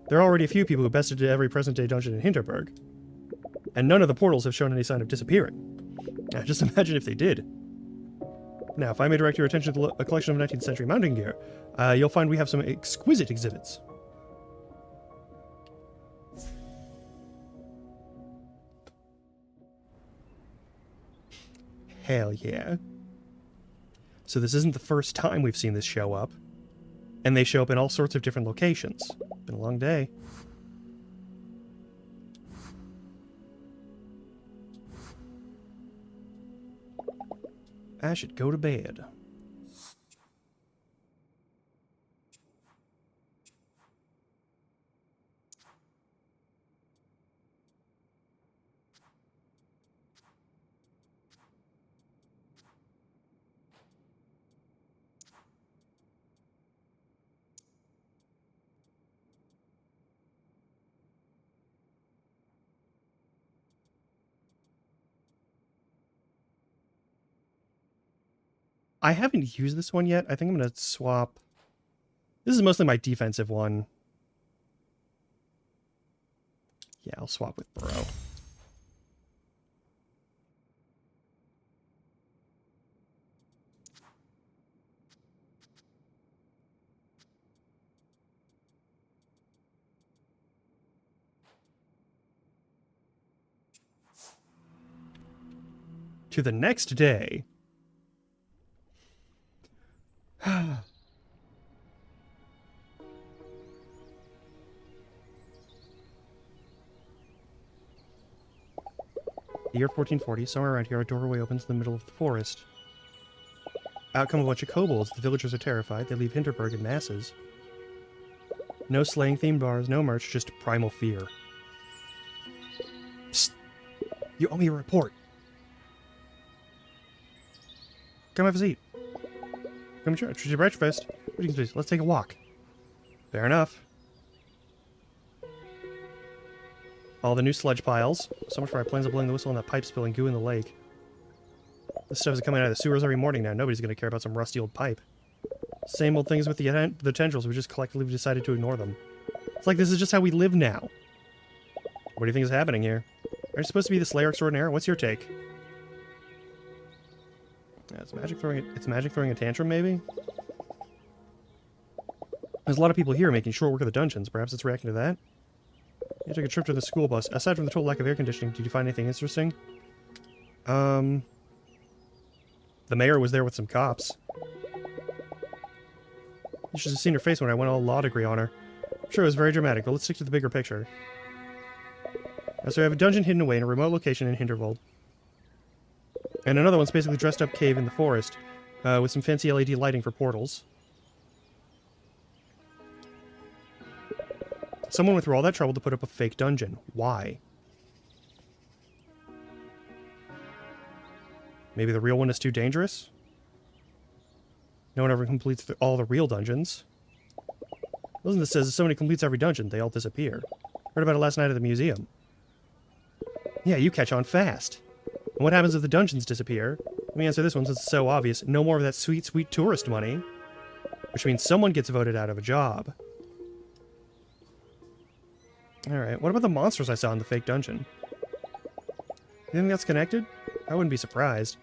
There are already a few people who bested every present-day dungeon in Hinterberg. And none of the portals have shown any sign of disappearing. Just imagine if they did. Now, if I may direct your attention to a collection of 19th century mounting gear, you'll find we have some exquisite exhibits. Hell yeah. So this isn't the first time we've seen this show up. And they show up in all sorts of different locations. Been a long day. I should go to bed. I haven't used this one yet. I think I'm going to swap. This is mostly my defensive one. Yeah, I'll swap with Burrow. To the next day. The year 1440, somewhere around here, a doorway opens in the middle of the forest. Out come a bunch of kobolds. The villagers are terrified. They leave Hinterberg in masses. No slang-themed bars, no merch, just primal fear. Psst! You owe me a report. Come have a seat. Come to church. Treat your breakfast. Please, let's take a walk. Fair enough. All the new sludge piles. So much for our plans of blowing the whistle on that pipe spilling goo in the lake. This stuff is coming out of the sewers every morning now. Nobody's going to care about some rusty old pipe. Same old things with the tendrils. We just collectively decided to ignore them. It's like this is just how we live now. What do you think is happening here? Are you supposed to be the Slayer Extraordinaire? What's your take? Yeah, it's magic throwing a tantrum, maybe? There's a lot of people here making short work of the dungeons. Perhaps it's reacting to that? You took a trip to the school bus. Aside from the total lack of air conditioning, did you find anything interesting? The mayor was there with some cops. You should have seen her face when I went all law degree on her. I'm sure it was very dramatic, but let's stick to the bigger picture. So we have a dungeon hidden away in a remote location in Hinterwald. And another one's basically dressed up cave in the forest, with some fancy LED lighting for portals. Someone went through all that trouble to put up a fake dungeon. Why? Maybe the real one is too dangerous? No one ever completes all the real dungeons. Listen, this says if somebody completes every dungeon, they all disappear. Heard about it last night at the museum. Yeah, you catch on fast. And what happens if the dungeons disappear? Let me answer this one since it's so obvious. No more of that sweet, sweet tourist money. Which means someone gets voted out of a job. Alright, what about the monsters I saw in the fake dungeon? You think that's connected? I wouldn't be surprised.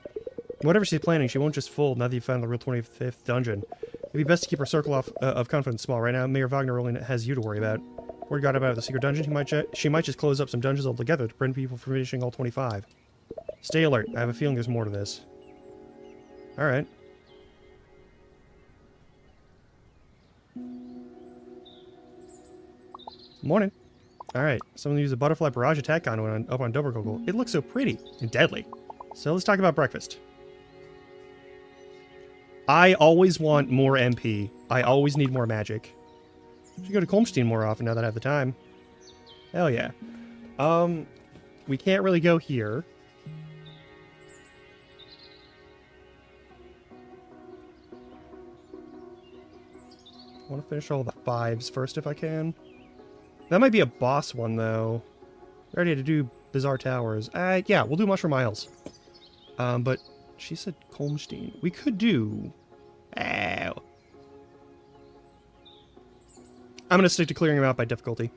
Whatever she's planning, she won't just fold now that you've found the real 25th dungeon. It'd be best to keep her circle of confidence small. Right now, Mayor Wagner only has you to worry about. Word got about the secret dungeon. She might just close up some dungeons altogether to prevent people from finishing all 25. Stay alert. I have a feeling there's more to this. Alright. Morning. Alright, someone used a butterfly barrage attack on up on Dobergogel. It looks so pretty and deadly. So let's talk about breakfast. I always want more MP. I always need more magic. Should go to Kolmstein more often now that I have the time. Hell yeah. We can't really go here. I want to finish all the 5s first if I can. That might be a boss one, though. I already had to do Bizarre Towers. Yeah, we'll do Mushroom Isles. But she said Kolmstein. We could do... Ow. I'm going to stick to clearing them out by difficulty.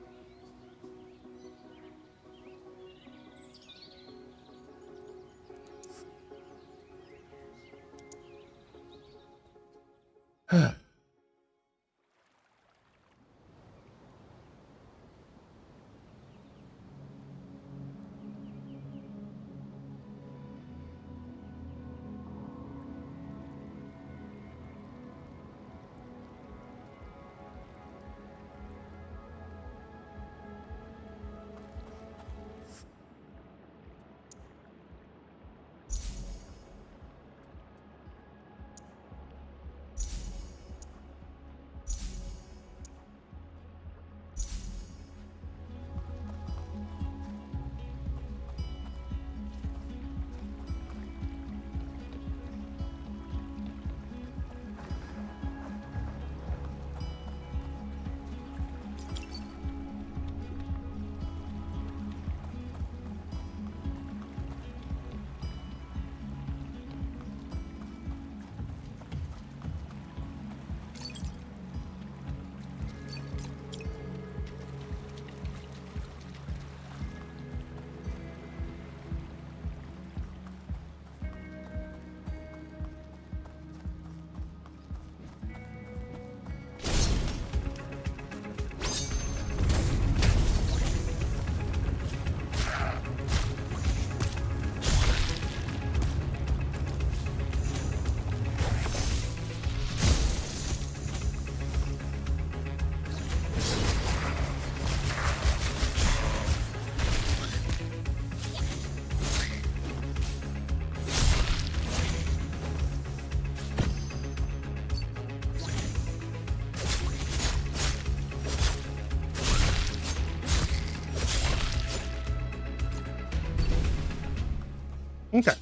Okay.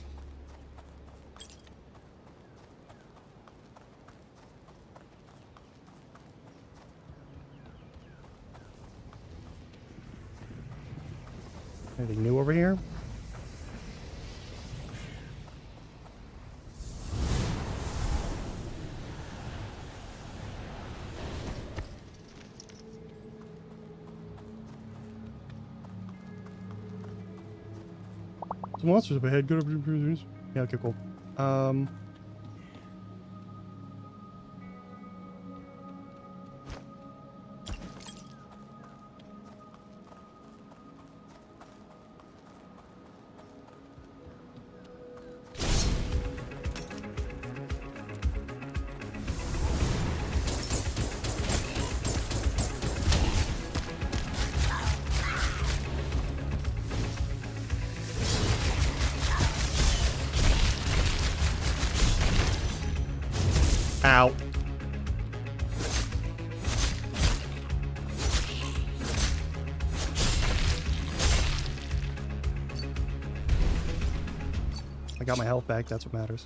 Anything new over here? Some monsters up ahead. Good up to prisoners. Yeah, okay, cool. Ow. I got my health back, that's what matters.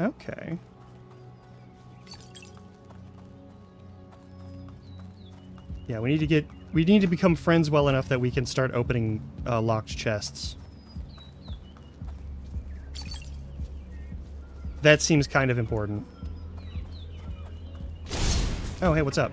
Okay. Yeah, we need to become friends well enough that we can start opening locked chests. That seems kind of important. Oh, hey, what's up?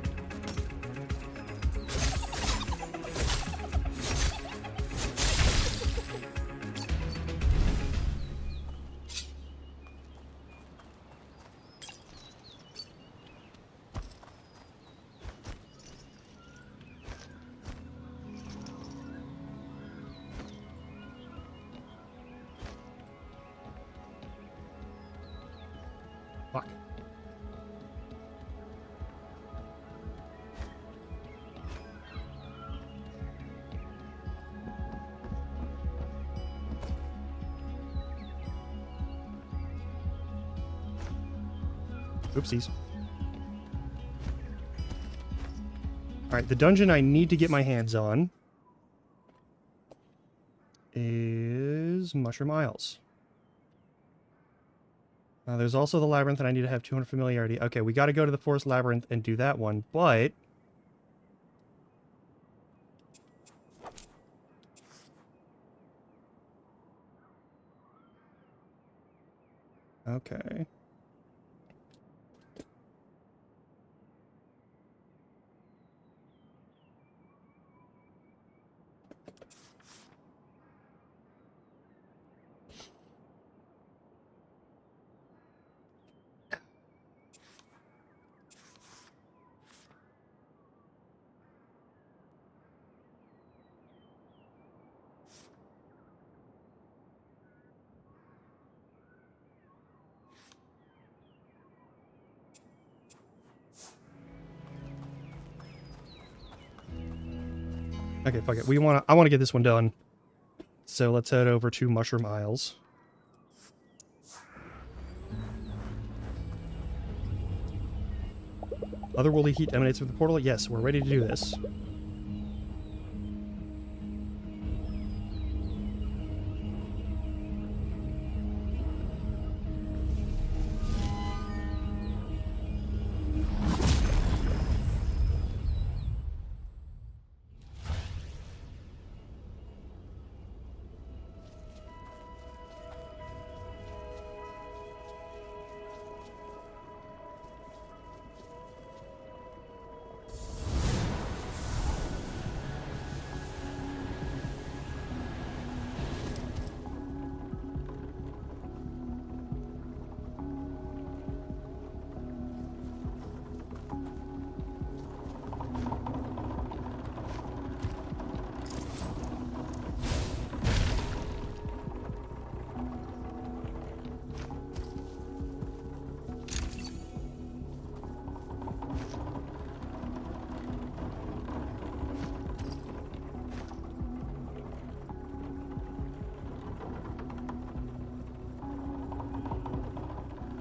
Fuck. Oopsies. Alright, the dungeon I need to get my hands on is Mushroom Isles. There's also the labyrinth, and I need to have 200 familiarity. Okay, we got to go to the forest labyrinth and do that one, but... Okay. Okay, fuck it. I want to get this one done. So let's head over to Mushroom Isles. Otherworldly heat emanates from the portal. Yes, we're ready to do this.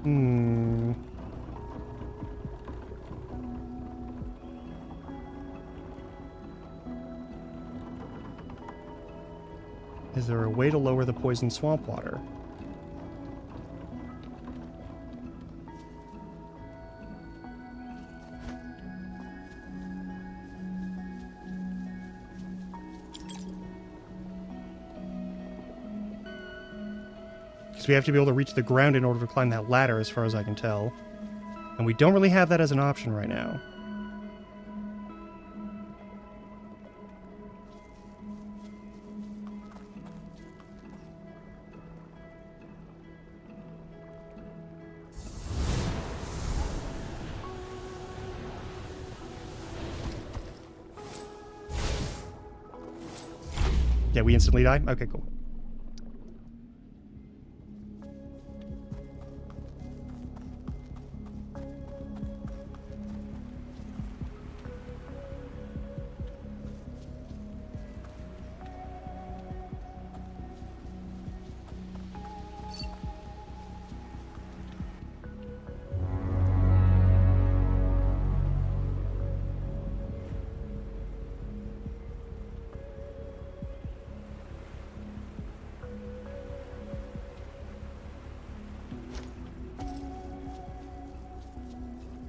Hmm. Is there a way to lower the poison swamp water? We have to be able to reach the ground in order to climb that ladder, as far as I can tell. And we don't really have that as an option right now. Yeah, we instantly die? Okay, cool.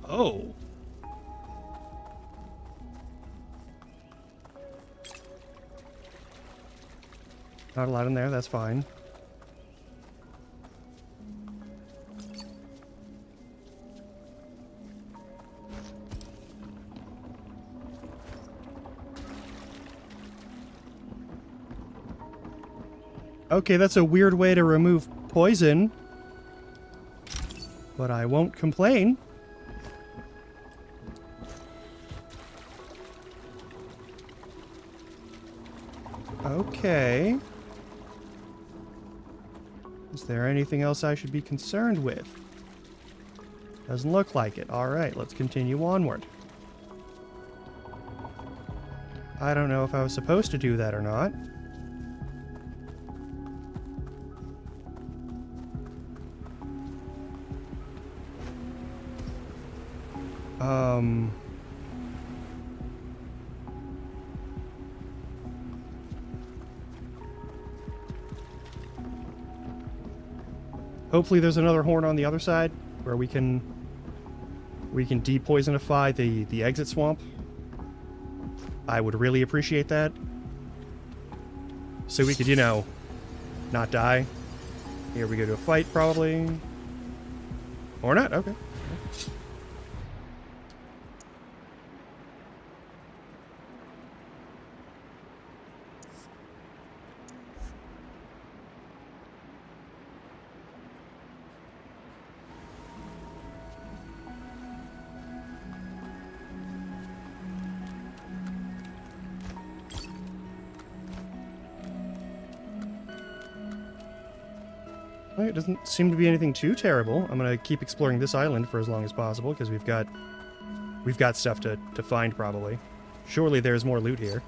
Oh. Not allowed in there, that's fine. Okay, that's a weird way to remove poison. But I won't complain. Okay. Is there anything else I should be concerned with? Doesn't look like it. Alright, let's continue onward. I don't know if I was supposed to do that or not. Hopefully there's another horn on the other side where we can depoisonify the exit swamp. I would really appreciate that. So we could, you know, not die. Here we go to a fight, probably. Or not, okay. It doesn't seem to be anything too terrible. I'm gonna keep exploring this island for as long as possible because we've got stuff to find probably. Surely there's more loot here.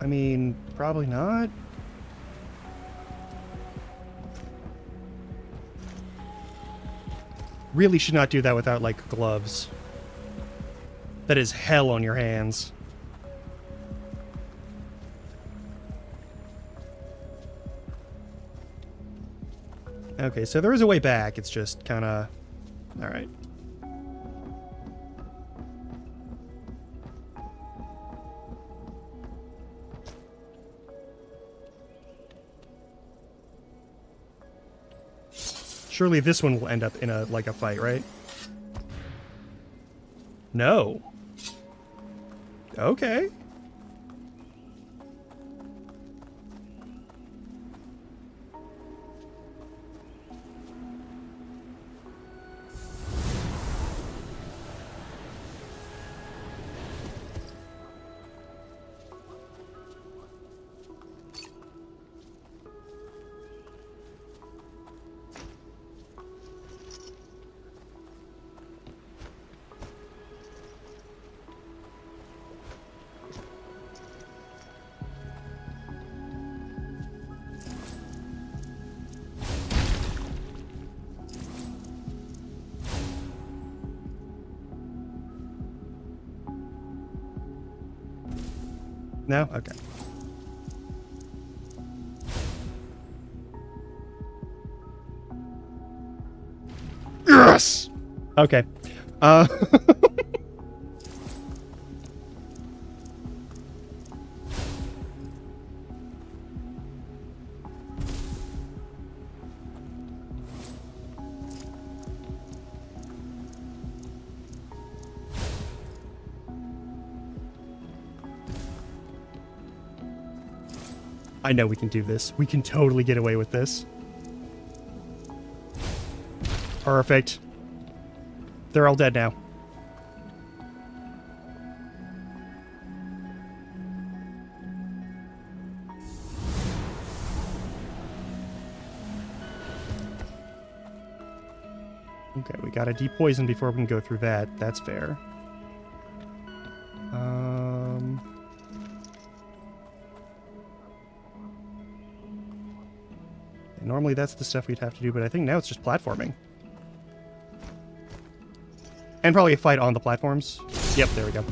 I mean, probably not. Really should not do that without, like, gloves. That is hell on your hands. Okay, so there is a way back. It's just kind of... Alright. Surely this one will end up in a fight, right? No. Okay. No? Okay. Yes! Okay. I know we can do this. We can totally get away with this. Perfect. They're all dead now. Okay, we gotta depoison before we can go through that. That's fair. Normally that's the stuff we'd have to do, but I think now it's just platforming. And probably a fight on the platforms. Yep, there we go.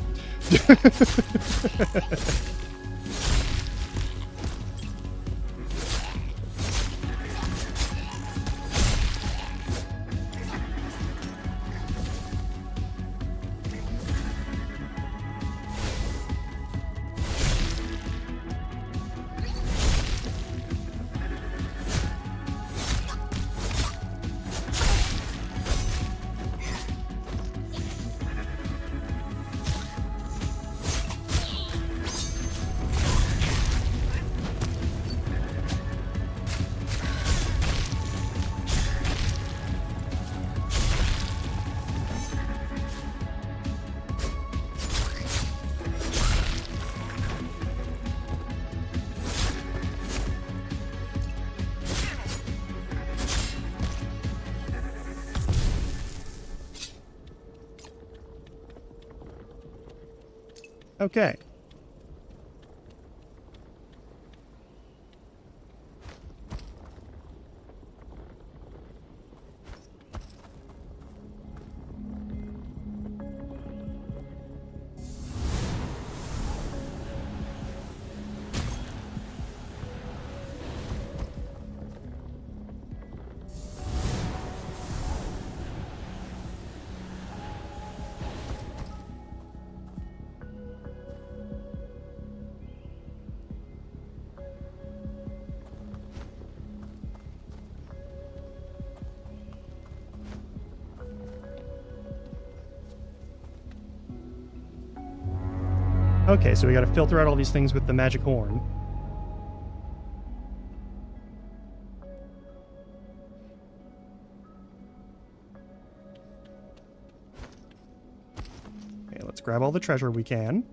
Okay. Okay, so we gotta filter out all these things with the magic horn. Okay, let's grab all the treasure we can.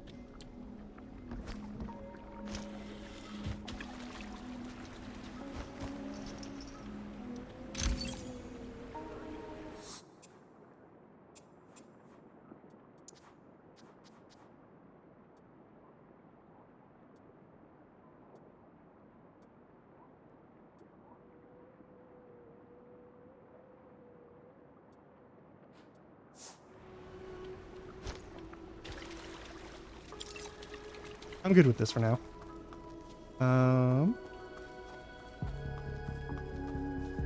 I'm good with this for now.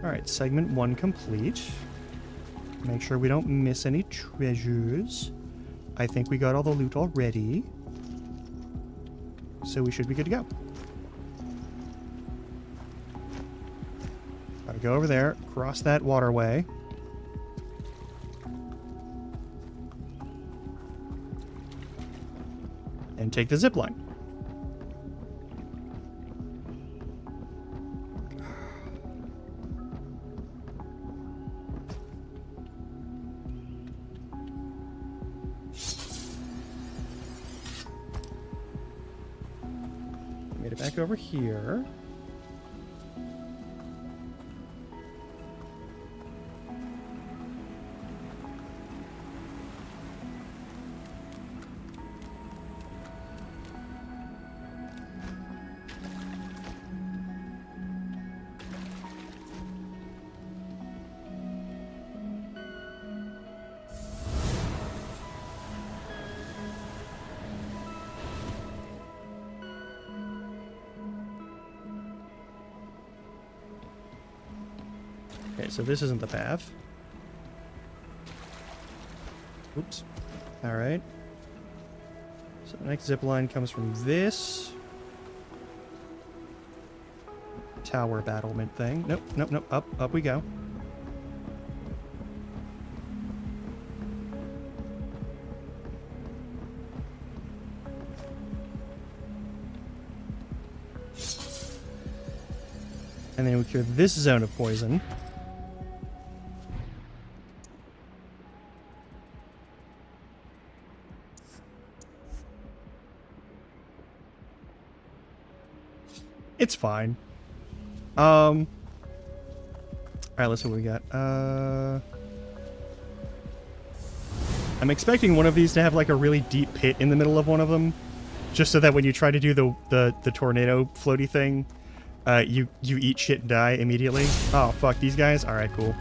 Alright, segment 1 complete. Make sure we don't miss any treasures. I think we got all the loot already. So we should be good to go. Gotta go over there, cross that waterway. And take the zip line. Made it back over here. Okay, so this isn't the path. Oops. Alright. So the next zip line comes from this tower battlement thing. Nope, nope, nope. Up we go. And then we clear this zone of poison. It's fine. Alright, let's see what we got. I'm expecting one of these to have like a really deep pit in the middle of one of them. Just so that when you try to do the tornado floaty thing, You eat shit and die immediately. Oh, fuck, these guys? Alright, cool.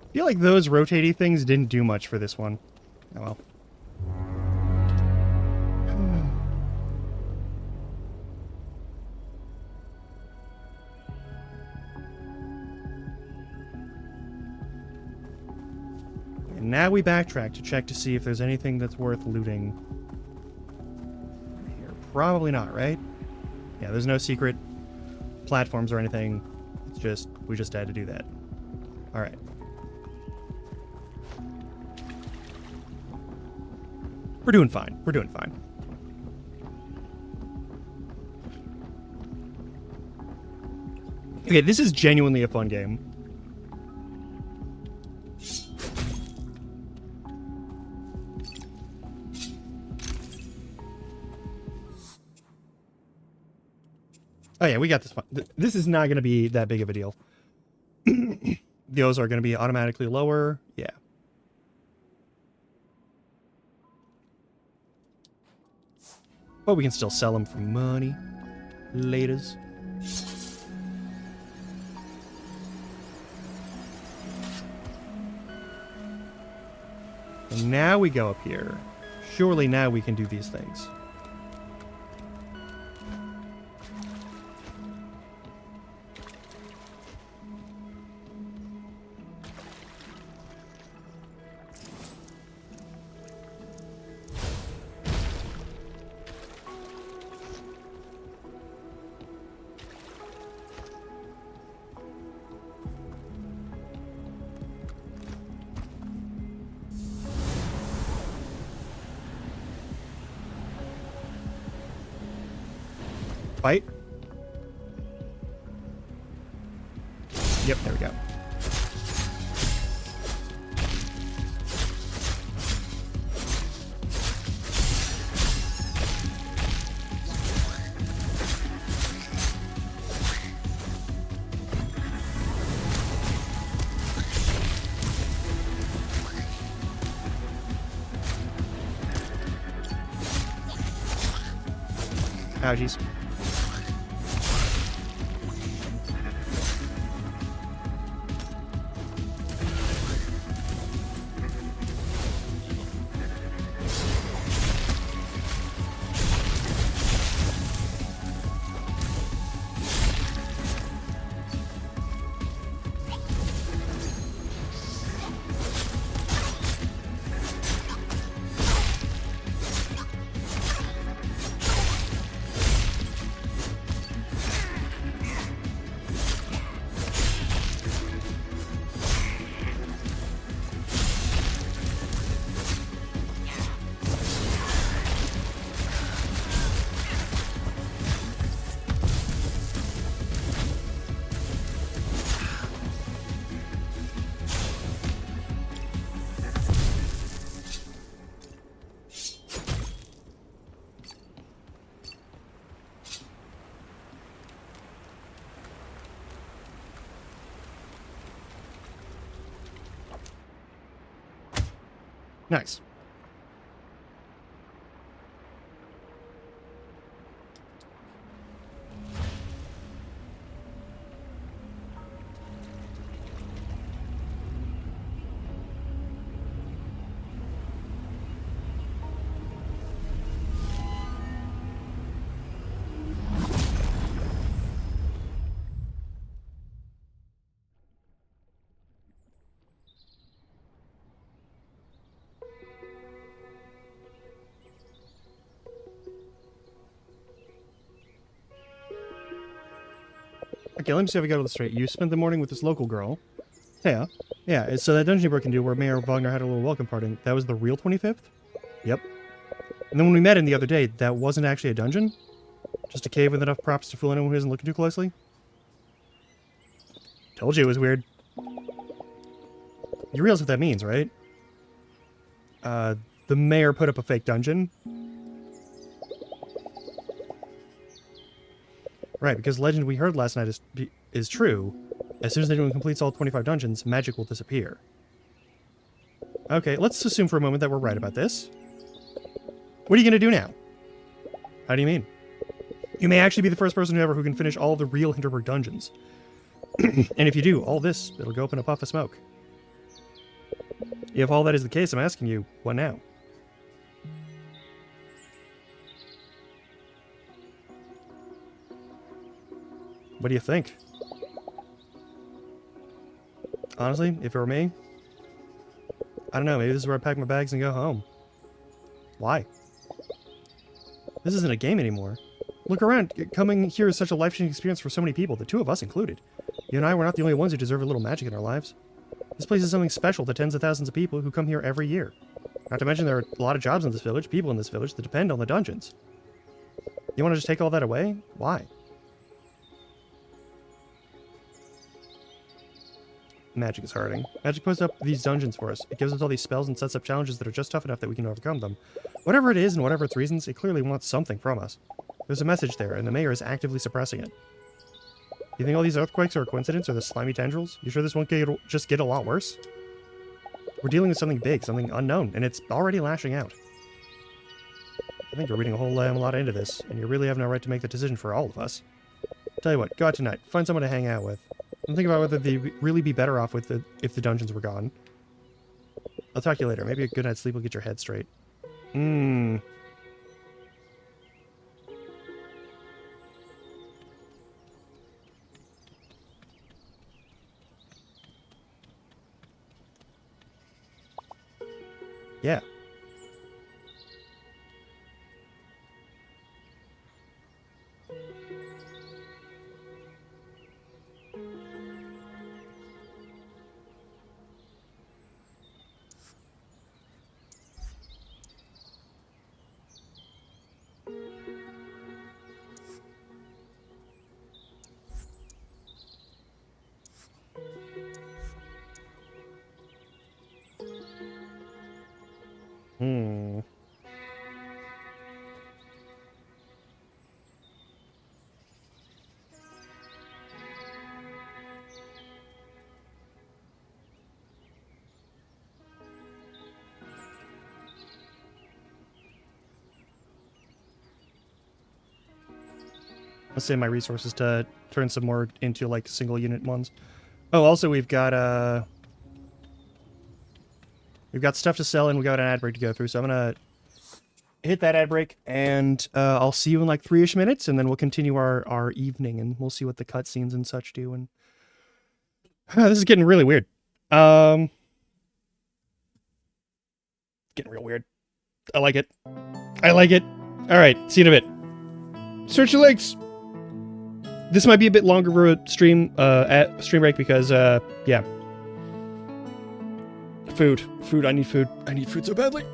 I feel like those rotating things didn't do much for this one. Oh well. And now we backtrack to check to see if there's anything that's worth looting. Here, probably not, right? Yeah, there's no secret platforms or anything. It's just, we just had to do that. Alright. We're doing fine. We're doing fine. Okay, this is genuinely a fun game. Oh yeah, we got this fun. This is not going to be that big of a deal. Those are going to be automatically lower. Yeah. But we can still sell them for money. Laters. And now we go up here. Surely now we can do these things. Fight. Yep, there we go. Ouchies. Nice. Okay, let me see if I got all this straight. You spent the morning with this local girl. Yeah. Yeah, so that dungeon you broke into where Mayor Wagner had a little welcome party, that was the real 25th? Yep. And then when we met him the other day, that wasn't actually a dungeon? Just a cave with enough props to fool anyone who isn't looking too closely? Told you it was weird. You realize what that means, right? The mayor put up a fake dungeon. Right, because the legend we heard last night is true. As soon as anyone completes all 25 dungeons, magic will disappear. Okay, let's assume for a moment that we're right about this. What are you going to do now? How do you mean? You may actually be the first person ever who can finish all of the real Hinterberg dungeons. And if you do, all this, it'll go up in a puff of smoke. If all that is the case, I'm asking you, what now? What do you think? Honestly, if it were me, I don't know, maybe this is where I pack my bags and go home. Why? This isn't a game anymore. Look around. Coming here is such a life-changing experience for so many people, the two of us included. You and I were not the only ones who deserve a little magic in our lives. This place is something special to tens of thousands of people who come here every year. Not to mention there are a lot of jobs in this village, people in this village, that depend on the dungeons. You want to just take all that away? Why? Magic is hurting. Magic puts up these dungeons for us. It gives us all these spells and sets up challenges that are just tough enough that we can overcome them. Whatever it is and whatever its reasons, it clearly wants something from us. There's a message there, and the mayor is actively suppressing it. You think all these earthquakes are a coincidence, or the slimy tendrils? You sure this won't just get a lot worse? We're dealing with something big, something unknown, and it's already lashing out. I think you're reading a whole lot into this, and you really have no right to make the decision for all of us. Tell you what, go out tonight. Find someone to hang out with. And think about whether they'd really be better off with if the dungeons were gone. I'll talk to you later. Maybe a good night's sleep will get your head straight. Yeah. I'll save my resources to turn some more into, like, single unit ones. Oh, also we've got stuff to sell and we got an ad break to go through, so I'm gonna hit that ad break and I'll see you in like 3-ish minutes, and then we'll continue our evening and we'll see what the cutscenes and such do. And this is getting really weird. Getting real weird. I like it. I like it. All right, see you in a bit. Search the links. This might be a bit longer for a stream break because yeah. Food. I need food. I need food so badly.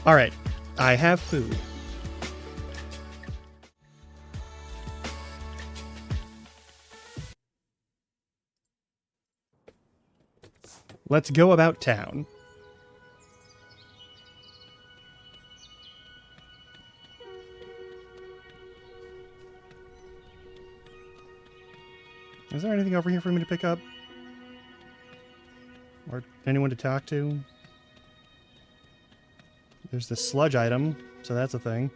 All right, I have food. Let's go about town. Is there anything over here for me to pick up? Or anyone to talk to? There's the sludge item, so that's a thing.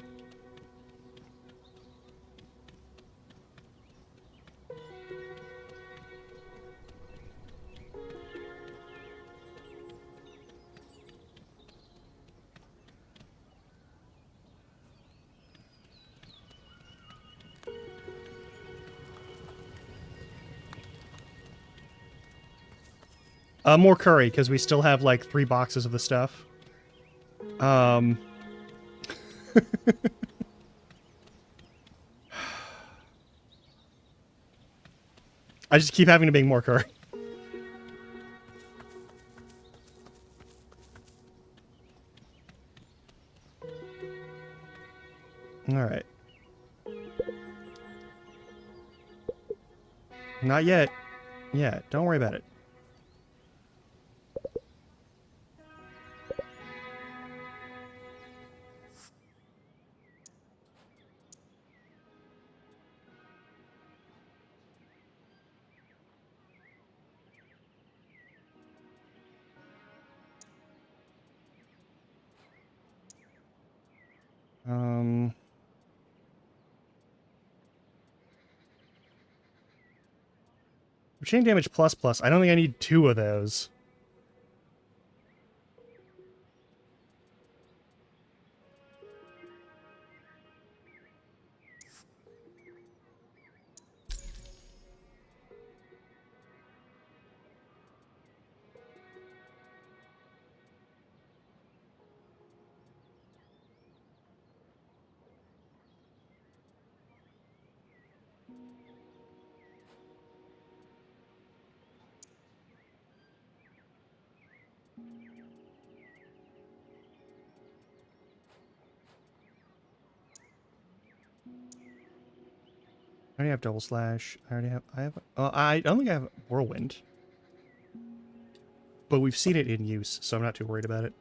More curry, because we still have like 3 boxes of the stuff. I just keep having to make more curry. Alright. Not yet. Yeah, don't worry about it. Chain damage plus plus. I don't think I need 2 of those. I already have double slash. I don't think I have whirlwind. But we've seen it in use, so I'm not too worried about it.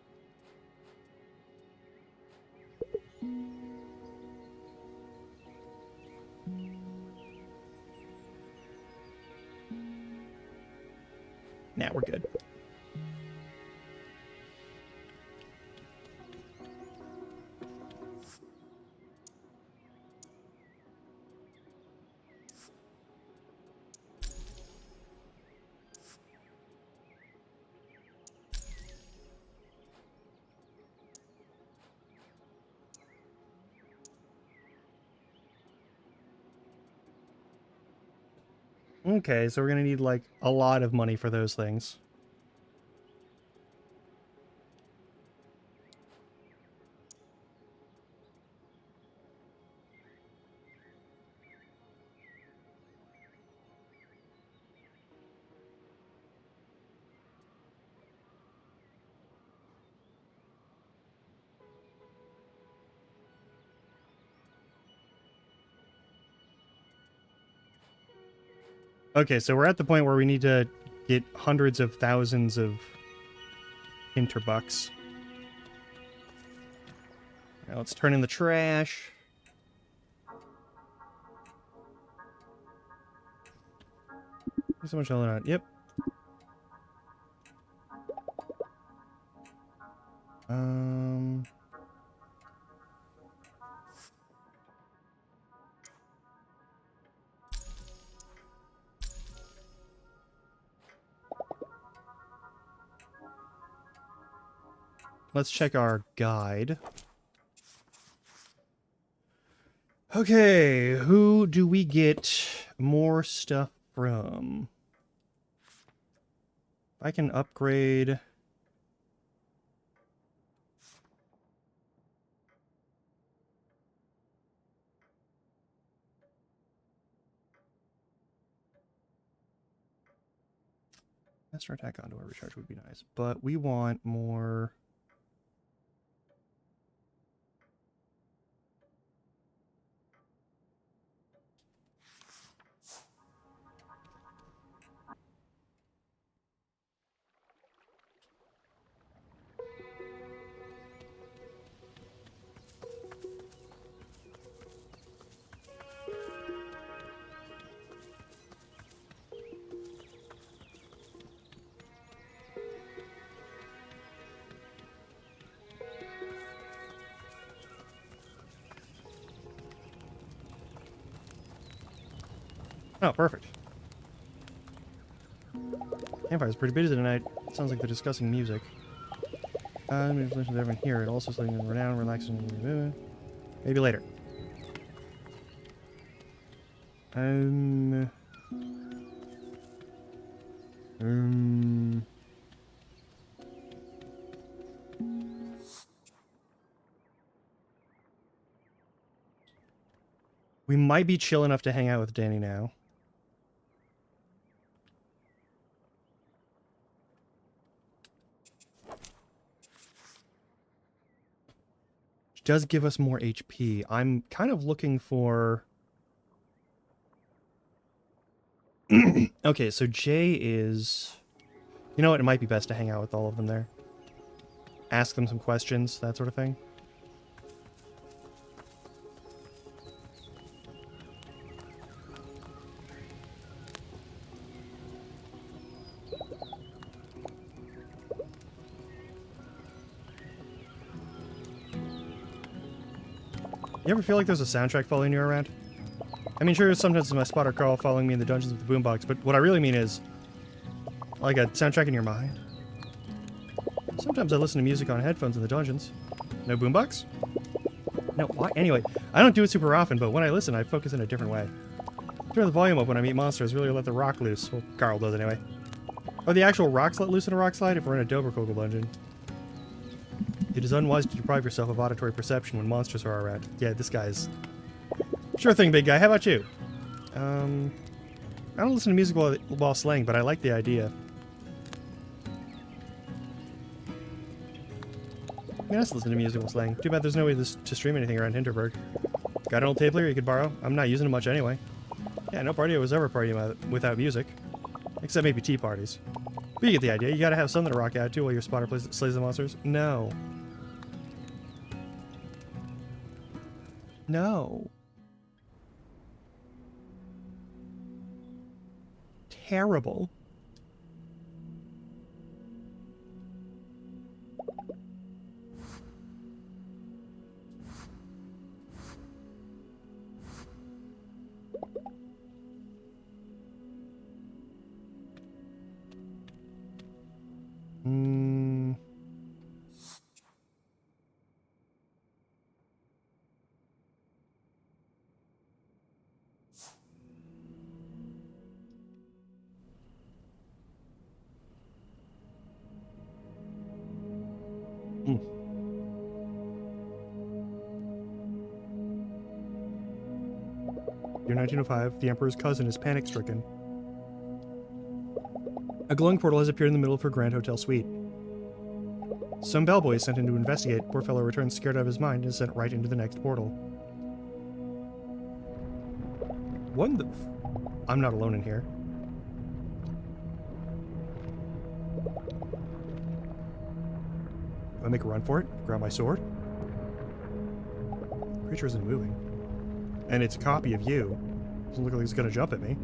Nah, we're good. Okay, so we're gonna need, like, a lot of money for those things. Okay, so we're at the point where we need to get hundreds of thousands of Hinterbucks. Now let's turn in the trash. There's so much going on. Yep. Let's check our guide. Okay, who do we get more stuff from? I can upgrade... Master attack onto a recharge would be nice, but we want more... Oh, perfect. Campfire's pretty busy tonight. Sounds like they're discussing music. Maybe listen to everyone here. It also something renowned, relaxing. Maybe later. We might be chill enough to hang out with Danny now. Which does give us more HP. I'm kind of looking for... Okay, so Jay is... You know what? It might be best to hang out with all of them there. Ask them some questions, that sort of thing. You ever feel like there's a soundtrack following you around? I mean, sure, sometimes it's my spotter Carl following me in the dungeons with the boombox, but what I really mean is, like a soundtrack in your mind. Sometimes I listen to music on headphones in the dungeons. No boombox? No, why? Anyway, I don't do it super often, but when I listen, I focus in a different way. Turn the volume up when I meet monsters, really let the rock loose. Well, Carl does anyway. Are the actual rocks let loose in a rock slide if we're in a Doberkogel dungeon? It is unwise to deprive yourself of auditory perception when monsters are around. Yeah, this guy's... Sure thing, big guy. How about you? I don't listen to music while slaying, but I like the idea. Yeah, let's listen to music while slaying. Too bad there's no way to stream anything around Hinterberg. Got an old tape player you could borrow? I'm not using it much anyway. Yeah, no party was ever a party without music. Except maybe tea parties. But you get the idea. You gotta have something to rock out to while your spotter slays the monsters. No. No. Terrible. Year 1905, the Emperor's cousin is panic-stricken. A glowing portal has appeared in the middle of her Grand Hotel suite. Some bellboy is sent in to investigate. Poor fellow returns scared out of his mind and is sent right into the next portal. What the... I'm not alone in here. Do I make a run for it? Grab my sword? The creature isn't moving. And it's a copy of you. Doesn't look like it's gonna jump at me.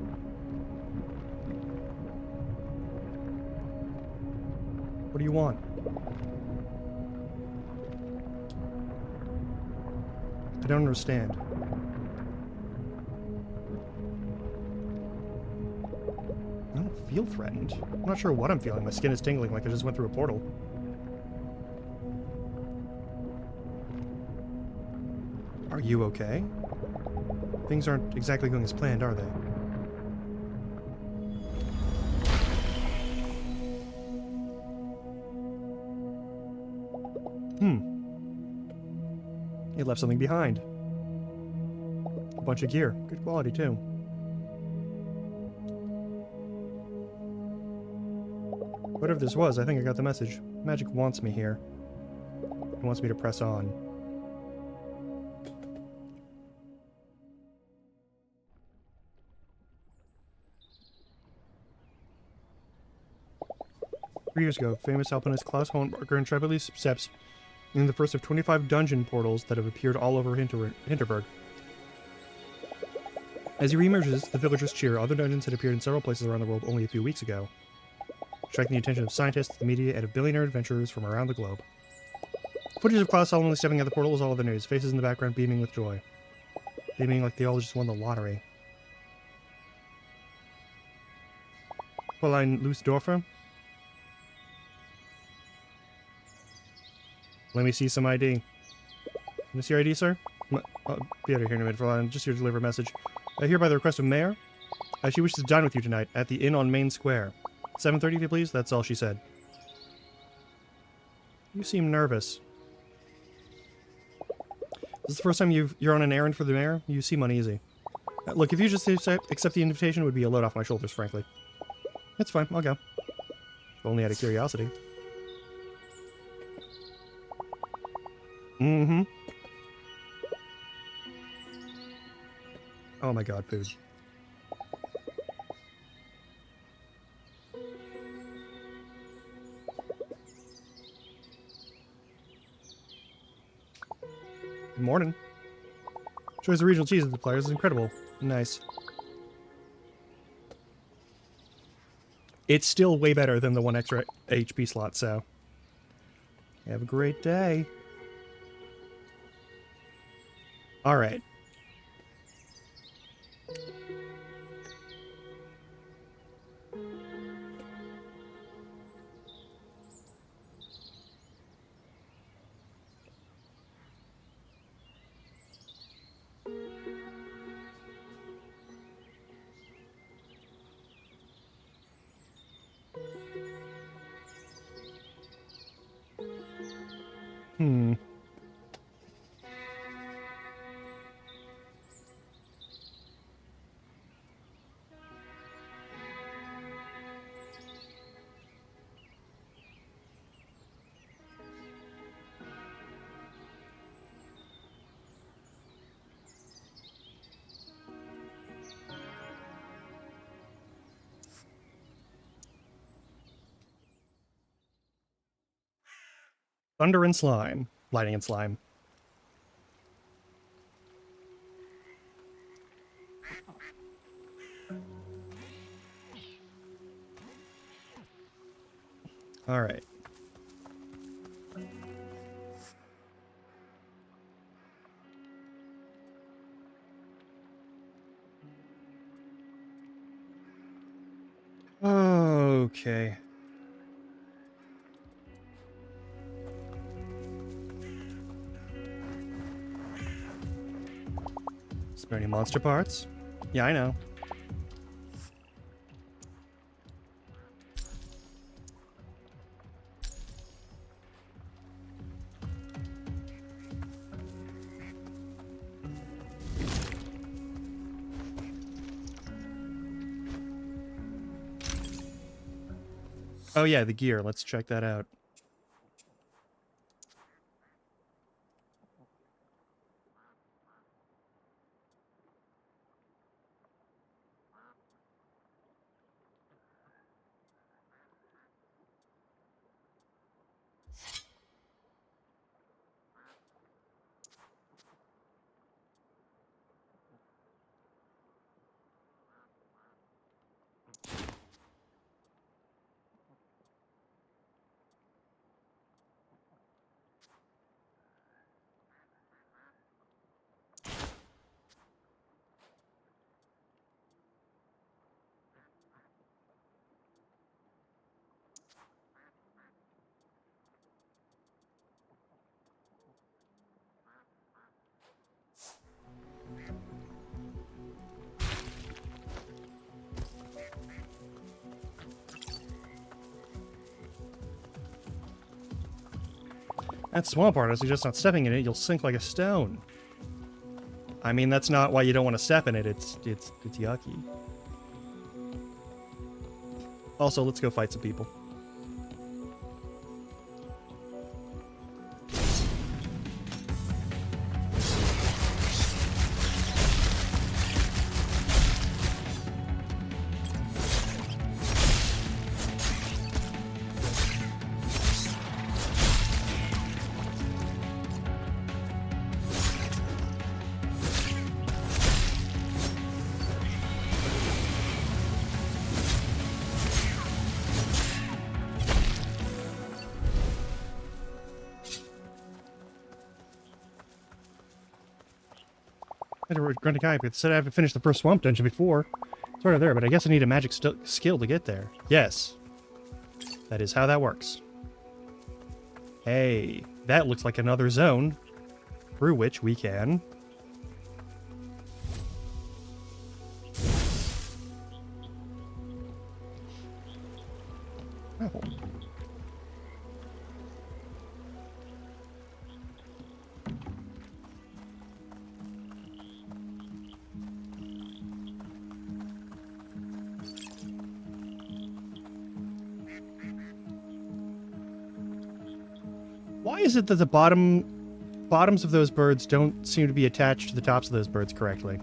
What do you want? I don't understand. I don't feel threatened. I'm not sure what I'm feeling. My skin is tingling like I just went through a portal. Are you okay? Things aren't exactly going as planned, are they? It left something behind. A bunch of gear. Good quality, too. Whatever this was, I think I got the message. Magic wants me here. It wants me to press on. Years ago, famous alpinist Klaus Hohenbarger intrepidly steps in the first of 25 dungeon portals that have appeared all over Hinterberg. As he reemerges, the villagers cheer. Other dungeons had appeared in several places around the world only a few weeks ago, striking the attention of scientists, the media, and of billionaire adventurers from around the globe. Footage of Klaus solemnly stepping out the portal is all over the news, faces in the background beaming with joy. Beaming like they all just won the lottery. Fräulein Luisdorfer? Let me see some ID. Can I see your ID, sir? Be out of here in a minute, Fräulein. Just here to deliver a message. Hereby the request of Mayor. She wishes to dine with you tonight at the inn on Main Square. 7:30, if you please. That's all she said. You seem nervous. Is this the first time you're on an errand for the mayor? You seem uneasy. Look, if you just accept the invitation, it would be a load off my shoulders, frankly. It's fine. I'll go. Only out of curiosity. Mm-hmm. Oh my god, food. Good morning. Choice of regional cheese at the players is incredible. Nice. It's still way better than the 1 extra HP slot, so... Have a great day. Alright. Thunder and slime. Lightning and slime. Alright. Okay. Spare any monster parts? Yeah, I know. Oh yeah, the gear. Let's check that out. That swamp art, I suggest not stepping in it, you'll sink like a stone. I mean, that's not why you don't want to step in it, it's yucky. Also, let's go fight some people. I had to run a guy, but said I haven't finished the first swamp dungeon before. Sort of there, but I guess I need a magic skill to get there. Yes. That is how that works. Hey, that looks like another zone through which we can... Oh. Why is it that the bottoms of those birds don't seem to be attached to the tops of those birds correctly?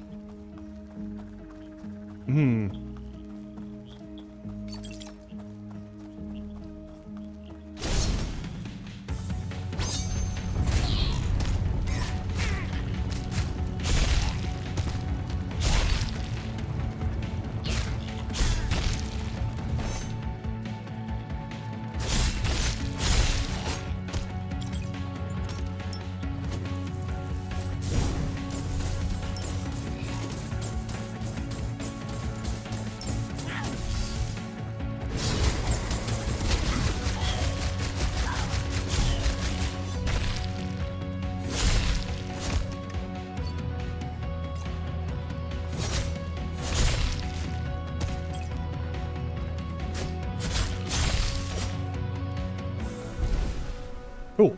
Cool.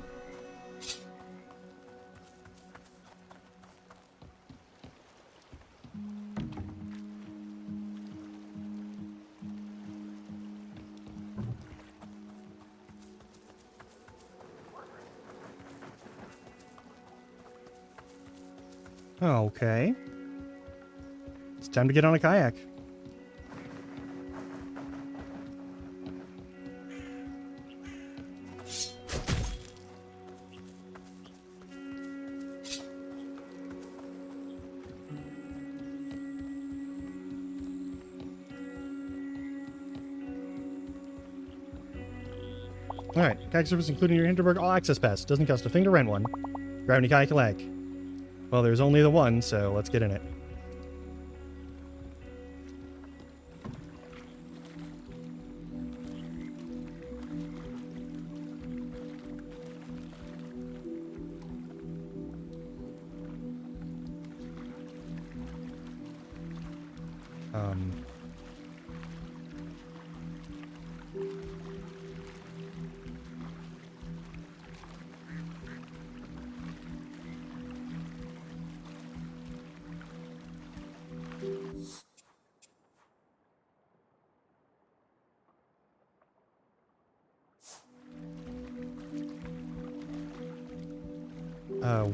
Okay. It's time to get on a kayak. Alright, kayak service including your Hinterberg all access pass. Doesn't cost a thing to rent one. Grab any kayak you like. Well, there's only the one, so let's get in it.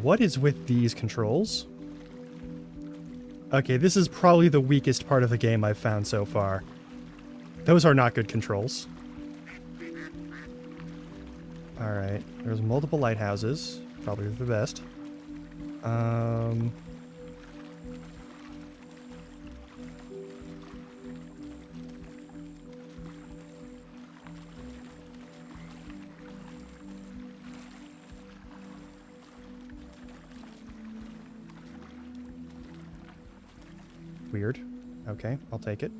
What is with these controls? Okay, this is probably the weakest part of the game I've found so far. Those are not good controls. Alright, there's multiple lighthouses. Probably the best. Weird. Okay, I'll take it.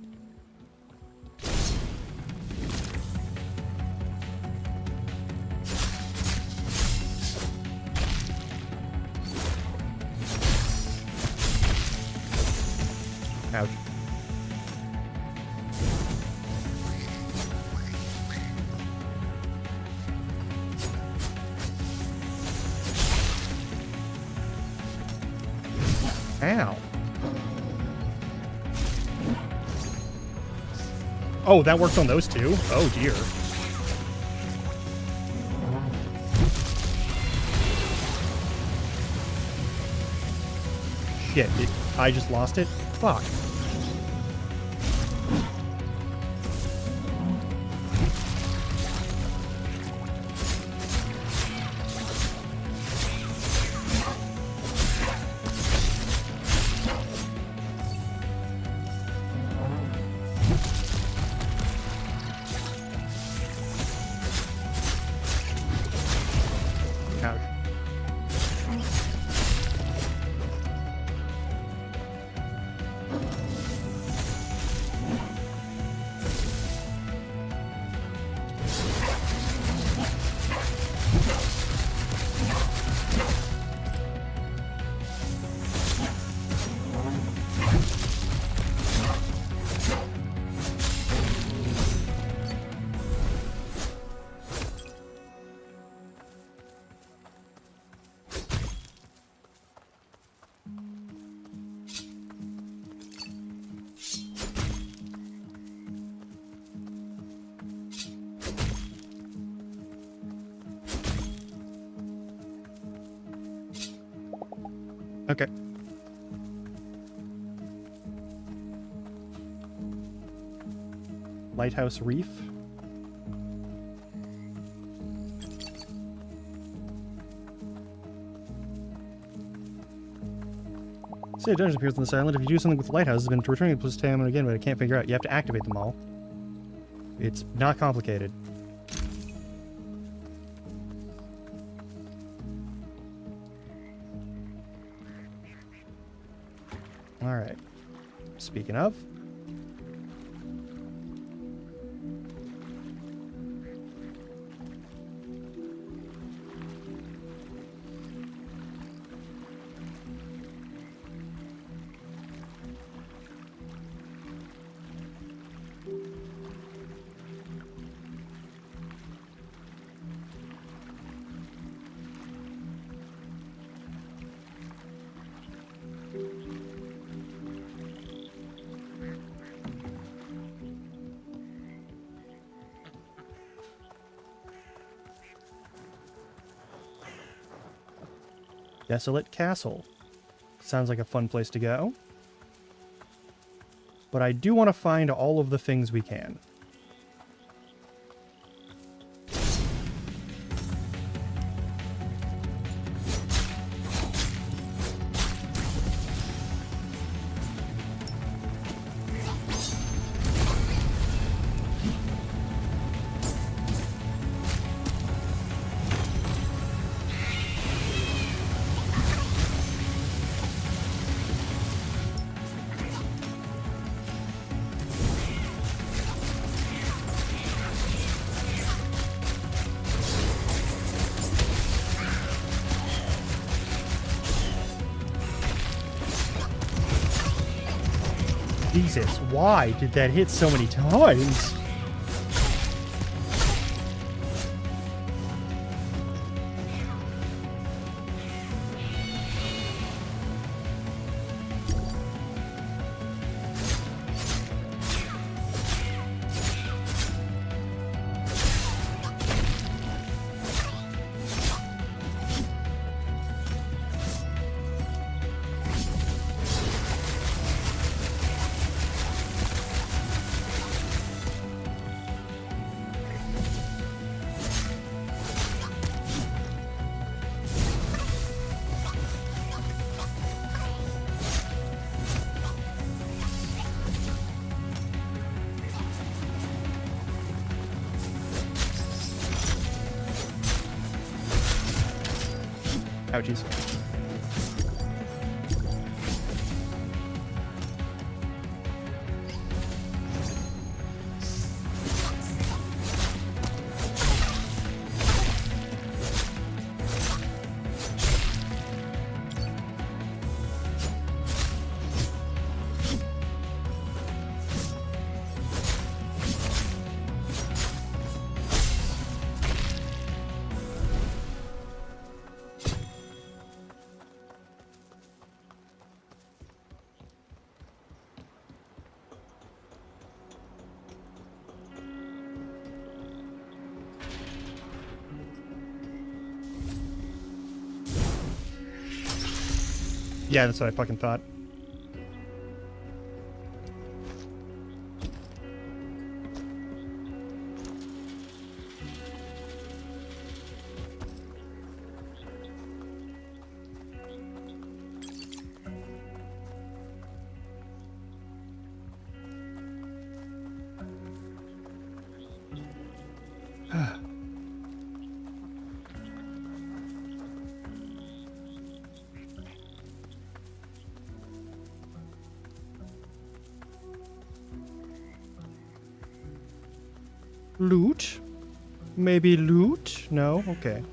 Ouch. Ow. Oh, that worked on those two? Oh, dear. Shit, I just lost it? Fuck. Okay. Lighthouse Reef. Say a dungeon appears on this island. If you do something with the lighthouse, it's been returning to time and again, but I can't figure out. You have to activate them all. It's not complicated. Alright. Speaking of. Desolate Castle. Sounds like a fun place to go. But I do want to find all of the things we can. Jesus, why did that hit so many times? Ouchies. Yeah, that's what I fucking thought. Loot? Maybe loot? No? Okay.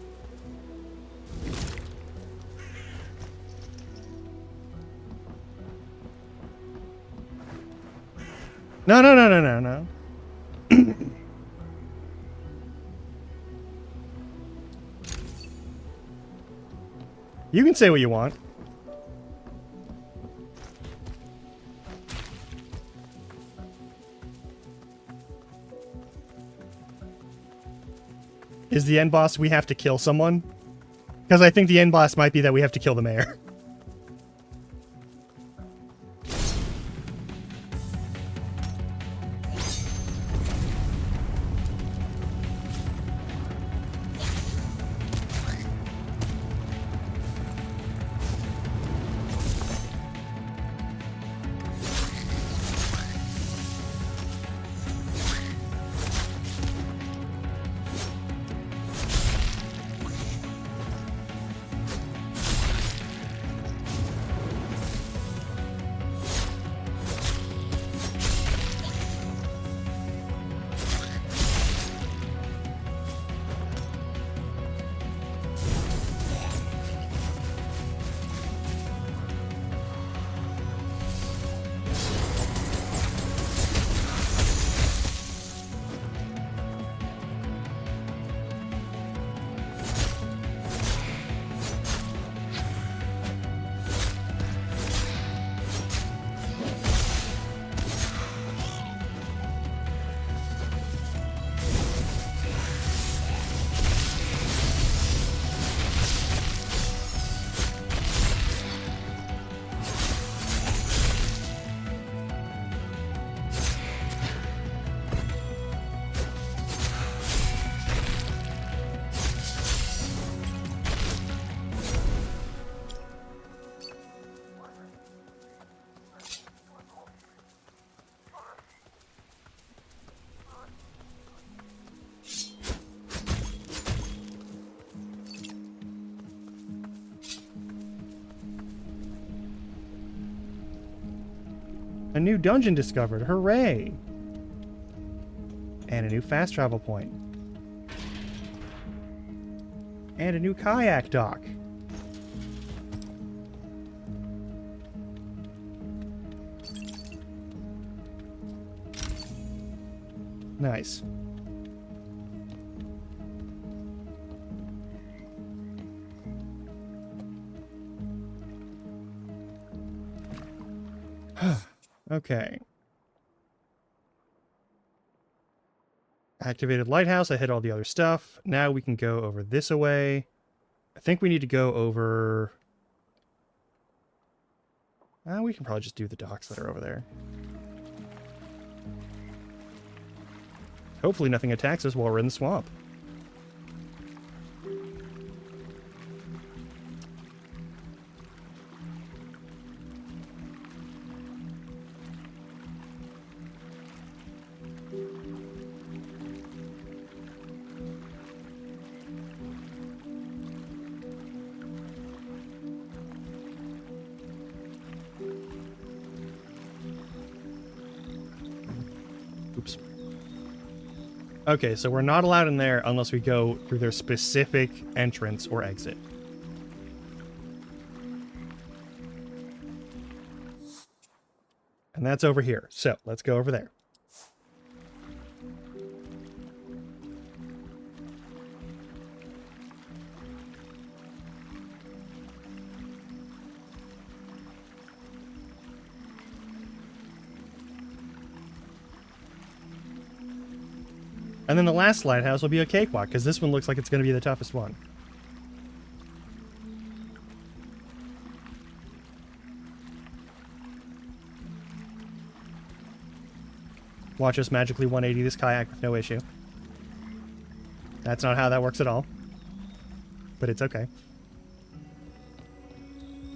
No, no, no, no, no, no. You can say what you want. Is the end boss we have to kill someone? Because I think the end boss might be that we have to kill the mayor. A new dungeon discovered. Hooray! And a new fast travel point. And a new kayak dock. Nice. Okay. Activated lighthouse. I hit all the other stuff. Now we can go over this away. I think we need to go over... we can probably just do the docks that are over there. Hopefully nothing attacks us while we're in the swamp. Oops. Okay, so we're not allowed in there unless we go through their specific entrance or exit. And that's over here. So, let's go over there. And then the last lighthouse will be a cakewalk, because this one looks like it's going to be the toughest one. Watch us magically 180 this kayak with no issue. That's not how that works at all. But it's okay.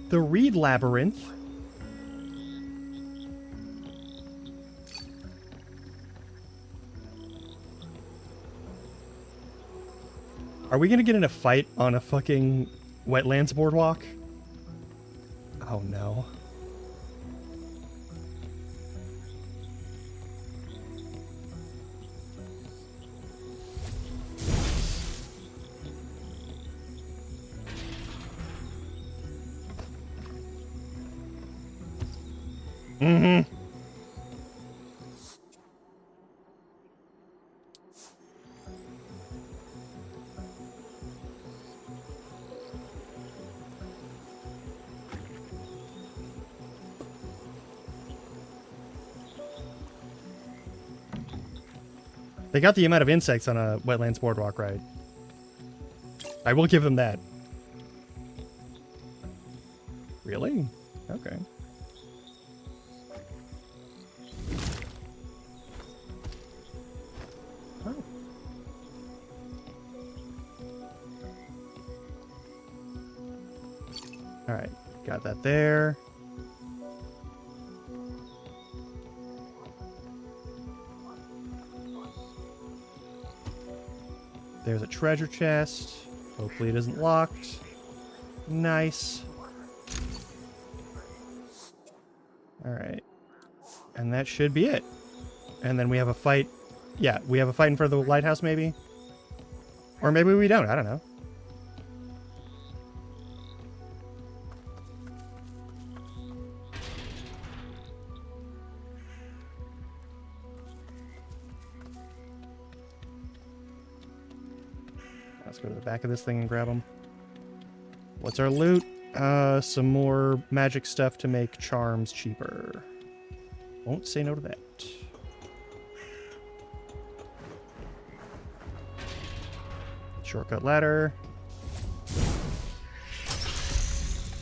The Reed Labyrinth. Are we gonna get in a fight on a fucking wetlands boardwalk? Oh no. Mm-hmm. They got the amount of insects on a wetlands boardwalk right. I will give them that. Really? Okay. Oh. Alright, got that there. There's a treasure chest. Hopefully it isn't locked. Nice. Alright. And that should be it. And then we have a fight. Yeah, we have a fight in front of the lighthouse maybe? Or maybe we don't, I don't know. Let's go to the back of this thing and grab them. What's our loot? Some more magic stuff to make charms cheaper. Won't say no to that. Shortcut ladder.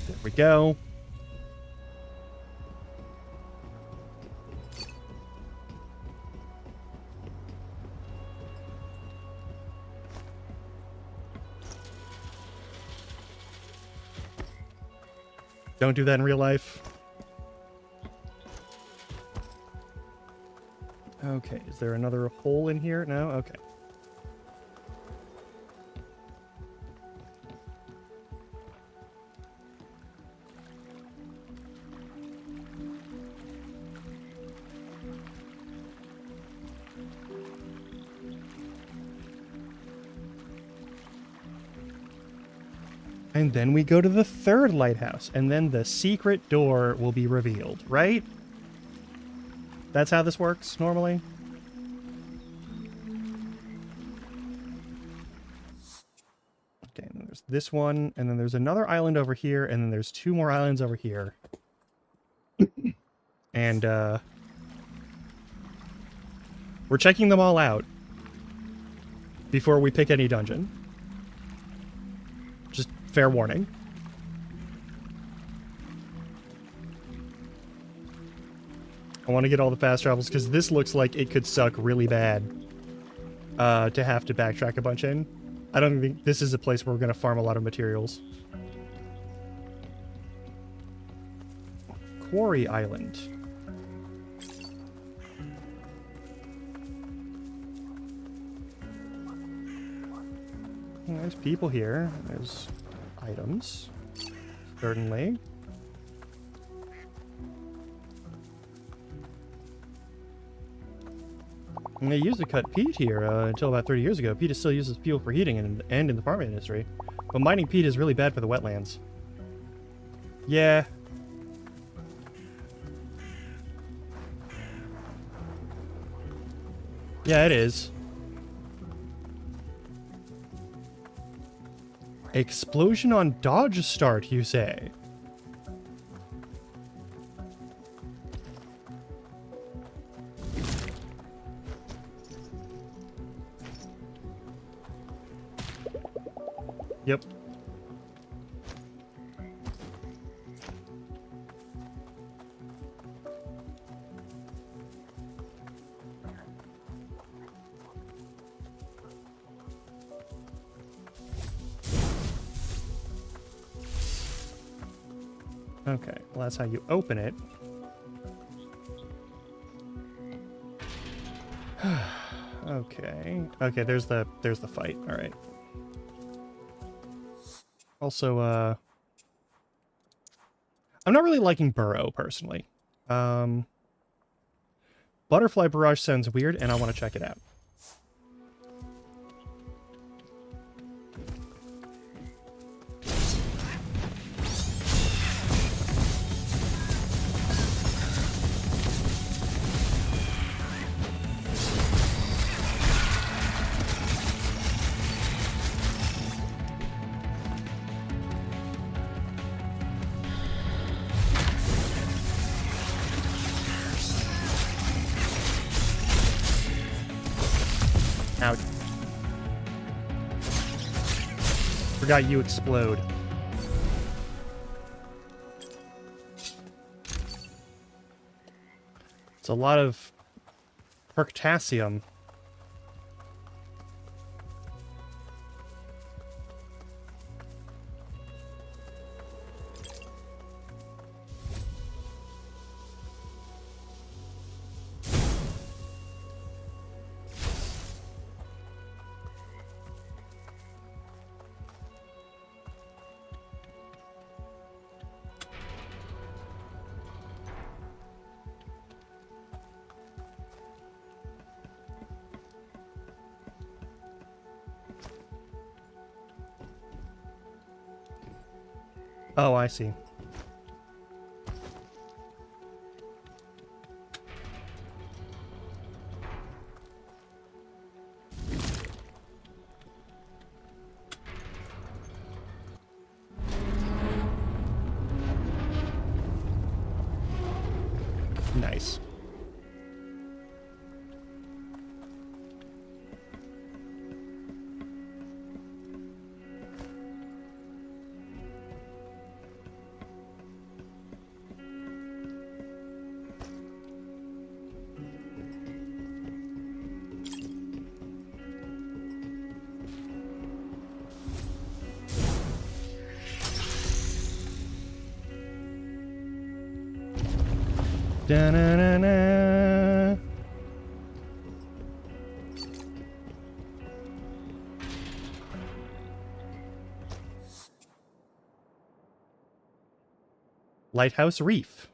There we go. Don't do that in real life. Okay, is there another hole in here? No? Okay. And then we go to the third lighthouse, and then the secret door will be revealed, right? That's how this works normally? Okay, and then there's this one, and then there's another island over here, and then there's 2 more islands over here. And, we're checking them all out before we pick any dungeon. Just fair warning. I want to get all the fast travels, because this looks like it could suck really bad to have to backtrack a bunch in. I don't think this is a place where we're going to farm a lot of materials. Quarry Island. There's people here. There's items. Certainly. And they used to cut peat here until about 30 years ago. Peat is still used as fuel for heating and in the farming industry. But mining peat is really bad for the wetlands. Yeah. Yeah, it is. Explosion on dodge start, you say? Yep. Okay, well that's how you open it. Okay. Okay, there's the fight. All right. Also, I'm not really liking Burrow personally. Butterfly Barrage sounds weird, and I want to check it out. Ouch. Forgot you explode. It's a lot of potassium. Oh, I see. Nice. Da-na-na-na. Lighthouse Reef.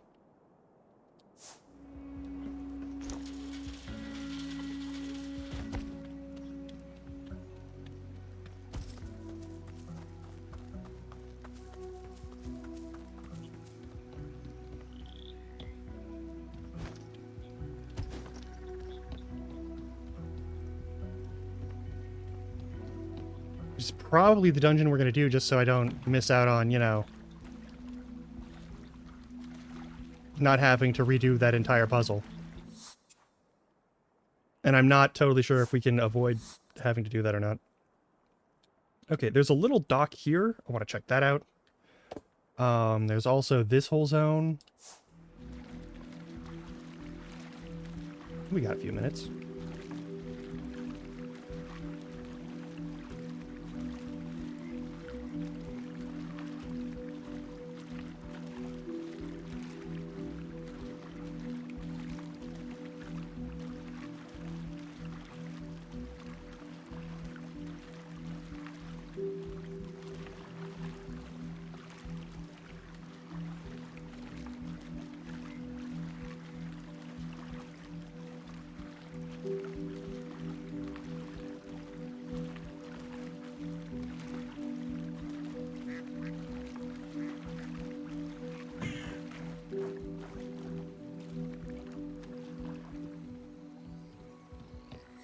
Which is probably the dungeon we're going to do just so I don't miss out on, you know, not having to redo that entire puzzle. And I'm not totally sure if we can avoid having to do that or not. Okay, there's a little dock here. I want to check that out. There's also this whole zone. We got a few minutes.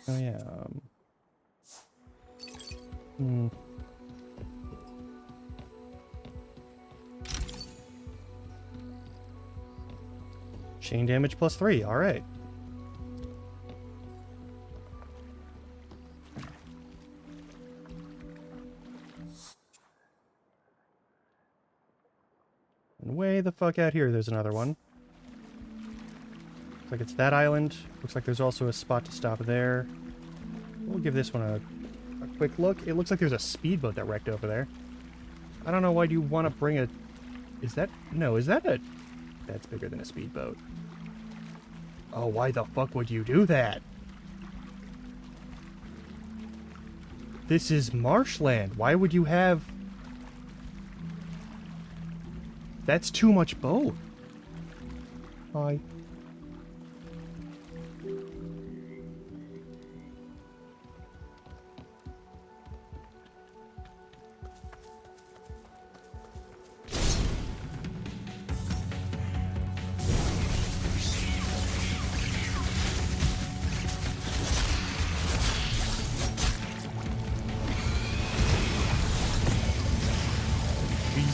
Oh yeah. Chain damage +3. All right. And way the fuck out here, there's another one. Looks like it's that island. Looks like there's also a spot to stop there. We'll give this one a quick look. It looks like there's a speedboat that wrecked over there. I don't know why you want to bring a... Is that... No, is that a... That's bigger than a speedboat. Oh, why the fuck would you do that? This is marshland. Why would you have... That's too much boat. Hi.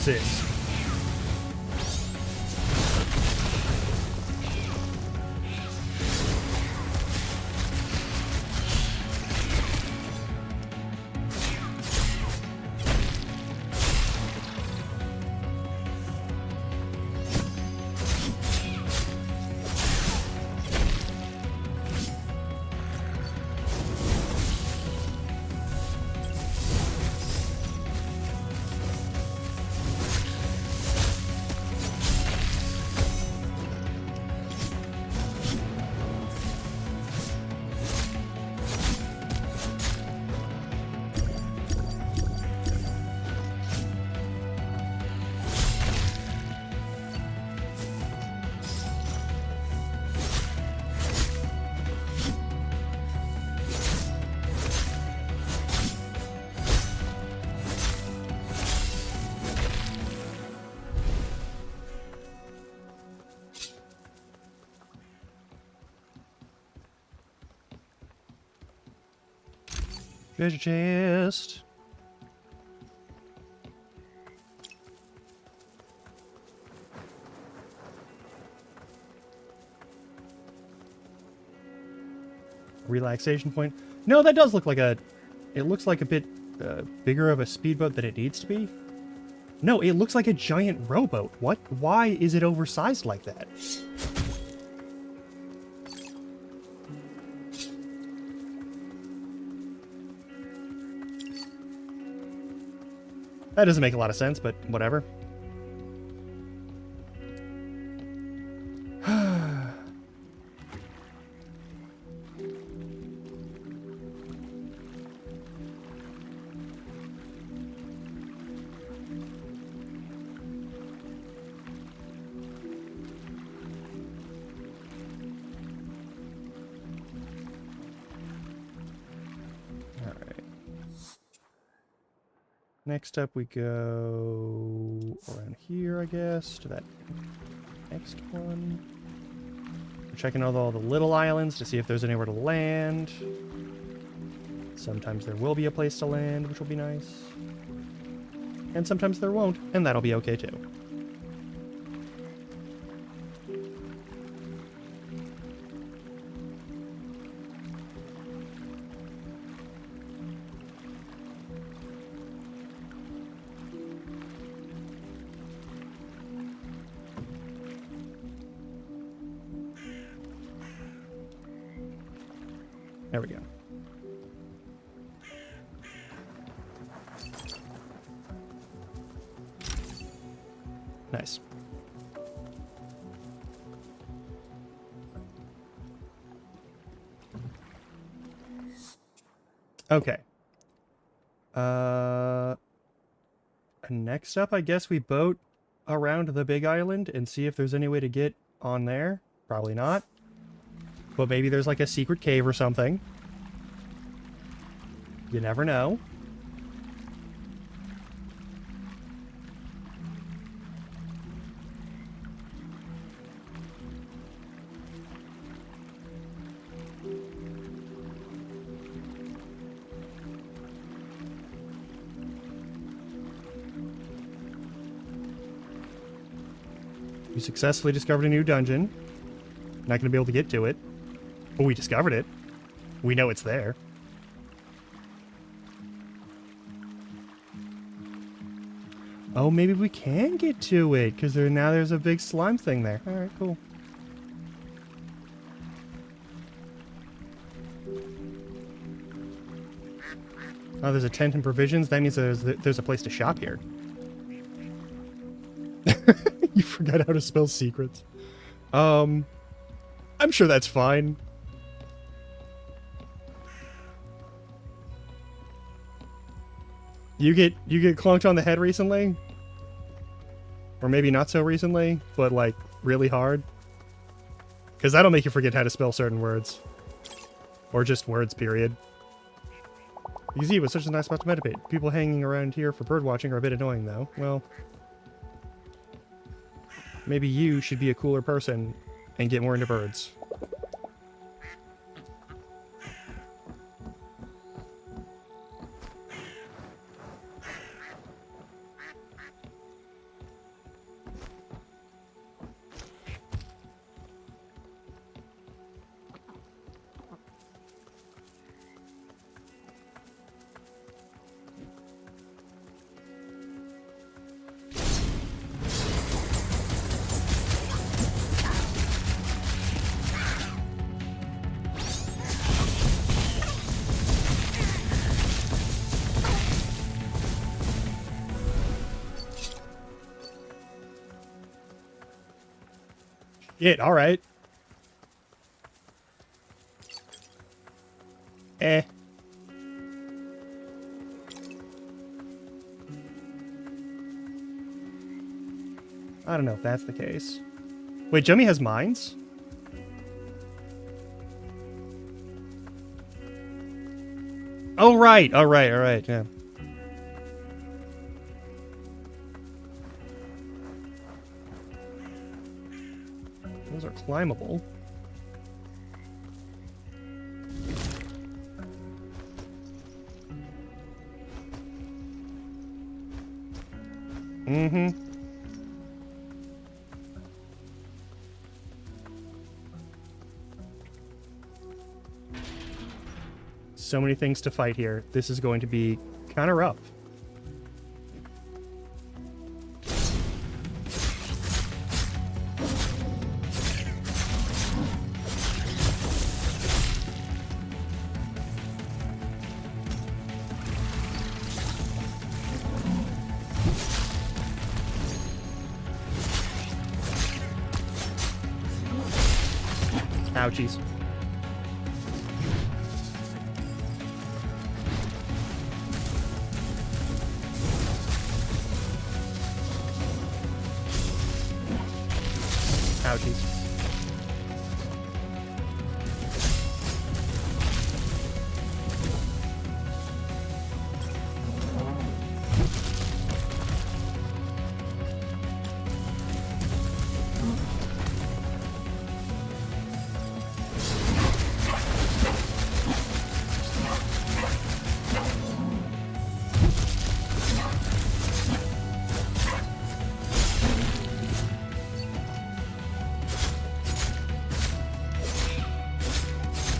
Jesus. Treasure chest. Relaxation point. No, that does look like a... It looks like a bit bigger of a speedboat than it needs to be. No, it looks like a giant rowboat. What? Why is it oversized like that? That doesn't make a lot of sense, but whatever. Next up we go around here, I guess, to that next one. We're checking out all the little islands to see if there's anywhere to land. Sometimes there will be a place to land, which will be nice. And sometimes there won't, and that'll be okay too. There we go. Nice. Okay. Next up, I guess we boat around the big island and see if there's any way to get on there. Probably not. But maybe there's like a secret cave or something. You never know. We successfully discovered a new dungeon. Not going to be able to get to it. But we discovered it. We know it's there. Oh, maybe we can get to it, because now there's a big slime thing there. Alright, cool. Oh, there's a tent and provisions? That means there's a place to shop here. You forgot how to spell secrets. I'm sure that's fine. You get clunked on the head recently? Or maybe not so recently, but like really hard? Because that'll make you forget how to spell certain words. Or just words, period. You see, it was such a nice spot to meditate. People hanging around here for bird watching are a bit annoying though. Well, maybe you should be a cooler person and get more into birds. All right. Eh. I don't know if that's the case. Wait, Jummy has mines? Oh, right. All right, yeah. Those are climbable. Mm-hmm. So many things to fight here. This is going to be kind of rough. Ouchies. Ouchies.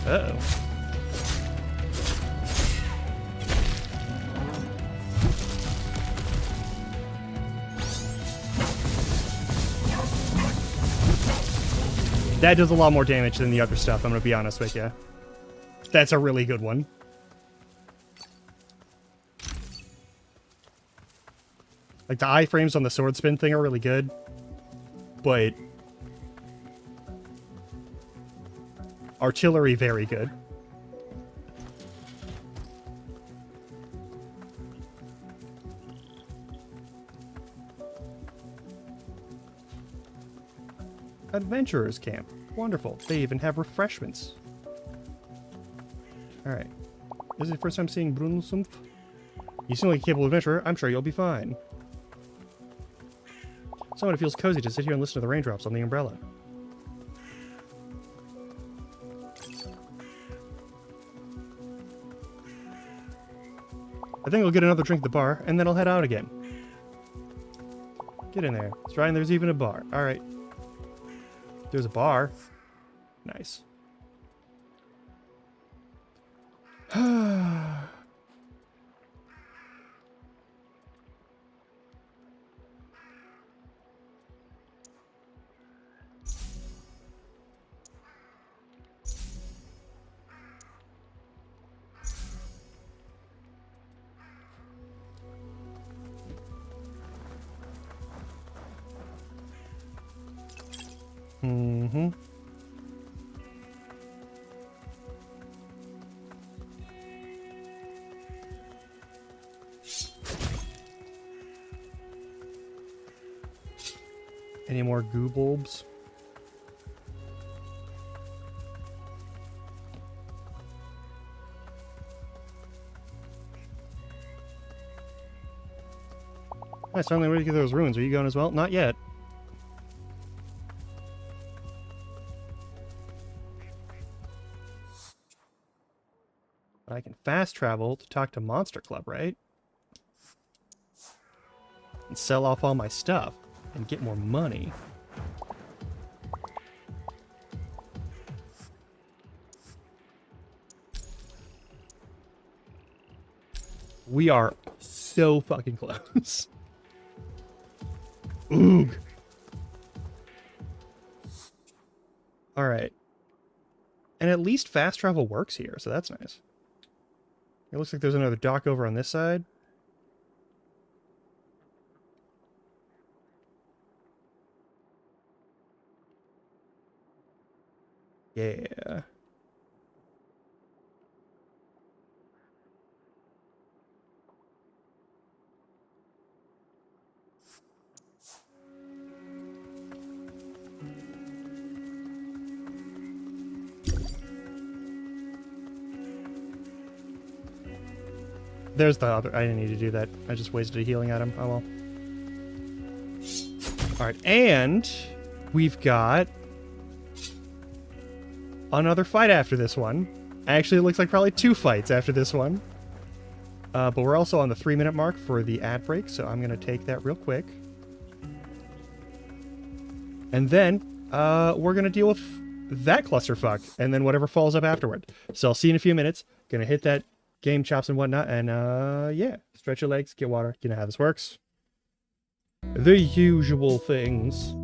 Uh-oh. That does a lot more damage than the other stuff, I'm gonna be honest with you. That's a really good one. Like, the iframes on the sword spin thing are really good, but artillery, very good. Adventurers camp. Wonderful. They even have refreshments. Alright. This is the first time seeing Brunsumpf. You seem like a capable adventurer. I'm sure you'll be fine. Someone, it feels cozy to sit here and listen to the raindrops on the umbrella. I think I'll get another drink at the bar, and then I'll head out again. Get in there. It's dry and there's even a bar. Alright. There's a bar. Nice. Mm-hmm. Any more goo bulbs? Nice, finally ready to get those ruins. Are you going as well? Not yet. I can fast travel to talk to Monster Club, right? And sell off all my stuff and get more money. We are so fucking close. Oog. All right. And at least fast travel works here, so that's nice. It looks like there's another dock over on this side. Yeah. There's the other. I didn't need to do that. I just wasted a healing item. Oh well. Alright, and we've got another fight after this one. Actually, it looks like probably 2 fights after this one. But we're also on the 3-minute mark for the ad break, so I'm going to take that real quick. And then we're going to deal with that clusterfuck, and then whatever falls up afterward. So I'll see you in a few minutes. Going to hit that game chops and whatnot, and yeah, stretch your legs, get water. You know how this works. The usual things.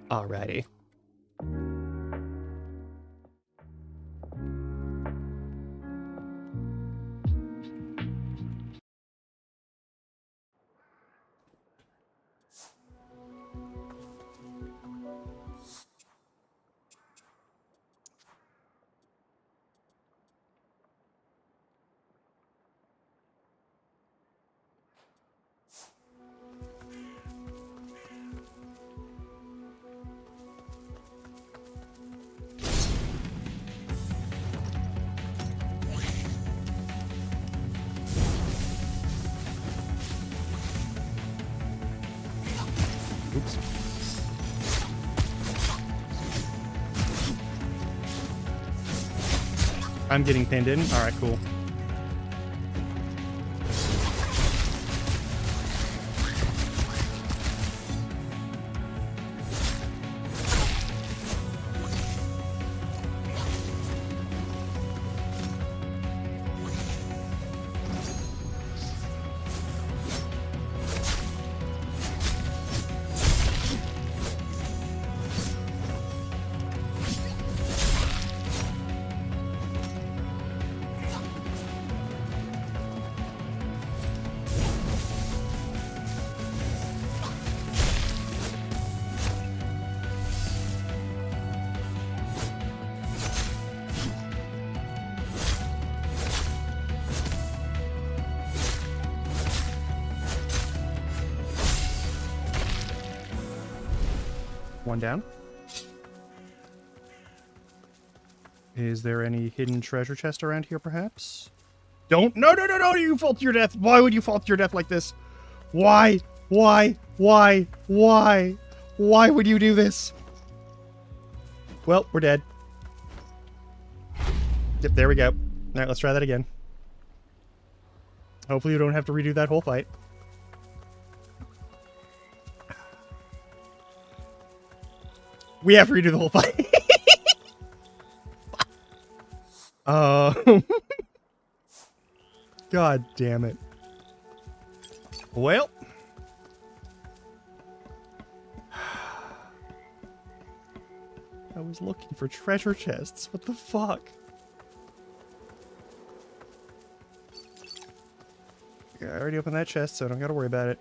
Alrighty. Oops. I'm getting pinned in. All right, cool. One down. Is there any hidden treasure chest around here, perhaps? Don't. No, no, no, no. You fall to your death. Why would you fall to your death like this? Why? Why? Why? Why? Why would you do this? Well, we're dead. Yep, there we go. All right, let's try that again. Hopefully you don't have to redo that whole fight. We have to redo the whole fight. God damn it. Well. I was looking for treasure chests. What the fuck? Yeah, I already opened that chest, so I don't gotta worry about it.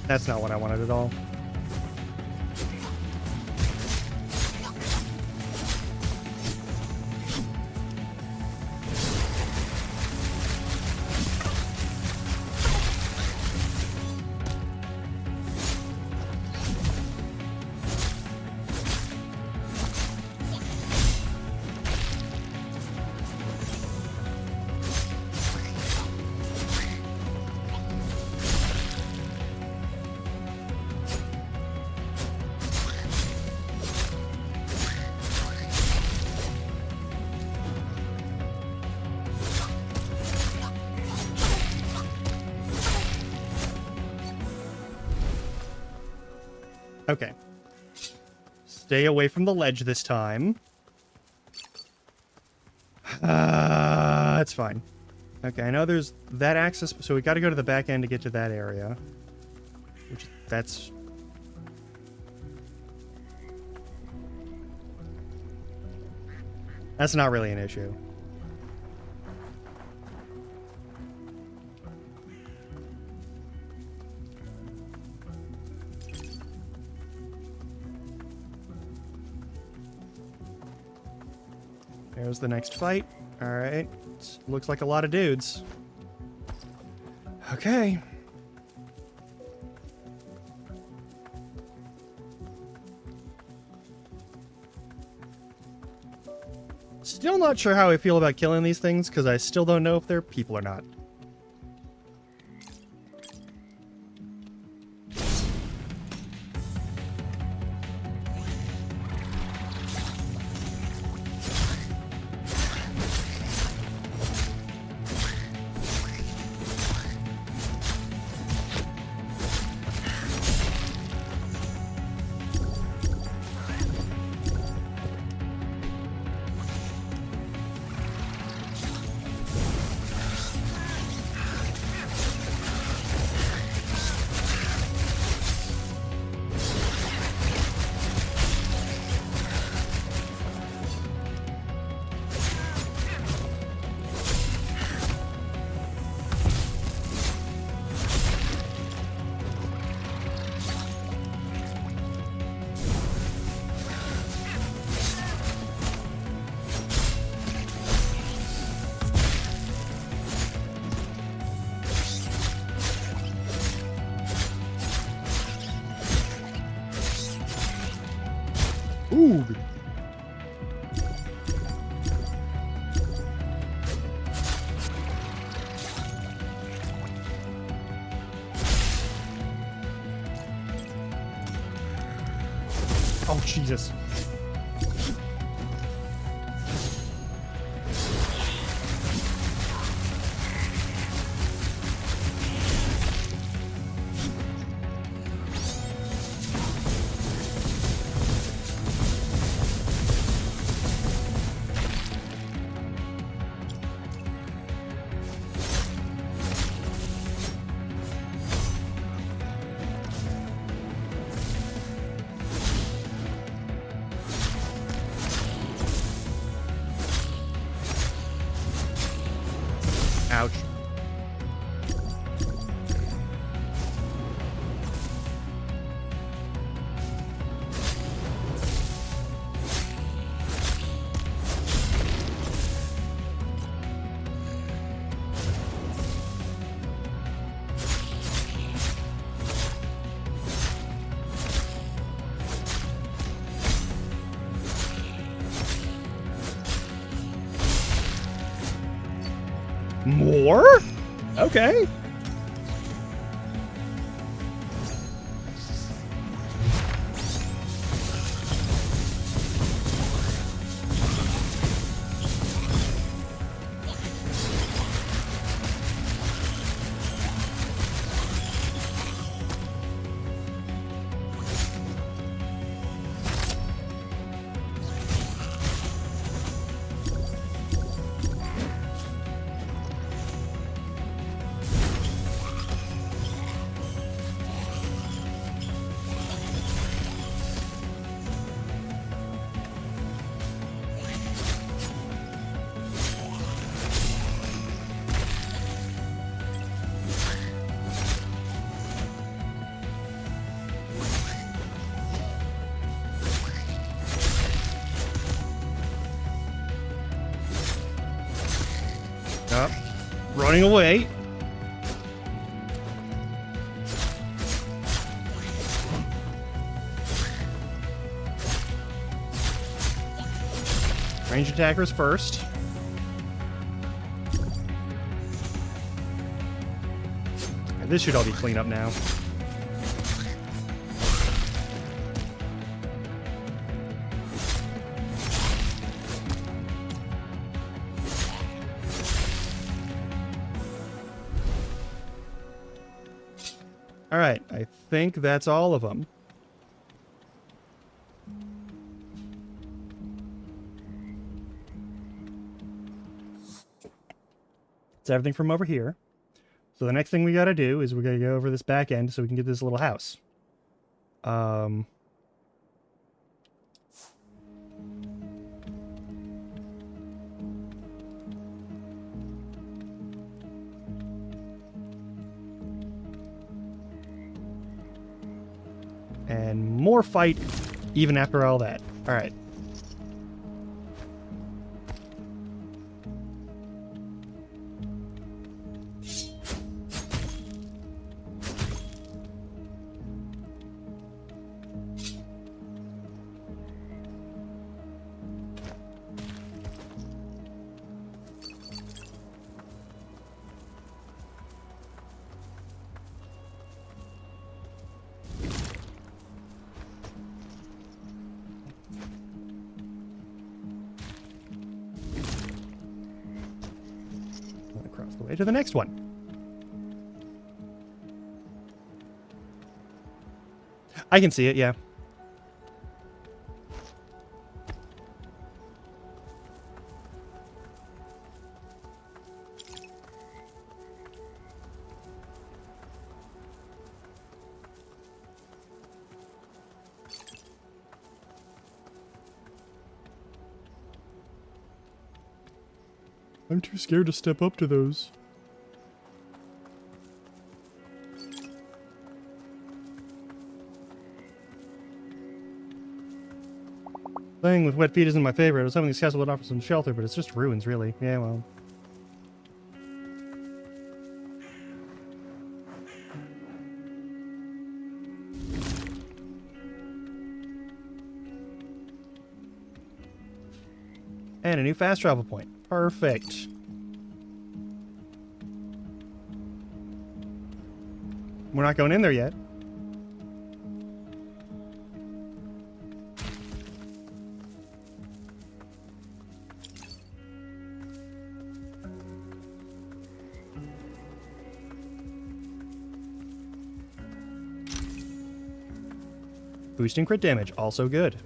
That's not what I wanted at all. Okay. Stay away from the ledge this time. It's fine. Okay, I know there's that access, so we got to go to the back end to get to that area. Which, that's... That's not really an issue. There's the next fight. Alright. Looks like a lot of dudes. Okay. Still not sure how I feel about killing these things, because I still don't know if they're people or not. Ooh. Oh, Jesus. Ouch. More? Okay. Up. Running away. Range attackers first. And this should all be cleaned up now. All right, I think that's all of them. It's everything from over here. So the next thing we gotta do is we gotta go over this back end so we can get this little house. And more fight even after all that. All right. Across the way to the next one. I can see it, yeah. I'm too scared to step up to those. Playing with wet feet isn't my favorite. I was hoping these castles would offer some shelter, but it's just ruins, really. Yeah, well. And a new fast travel point. Perfect. We're not going in there yet. Boosting crit damage, also good.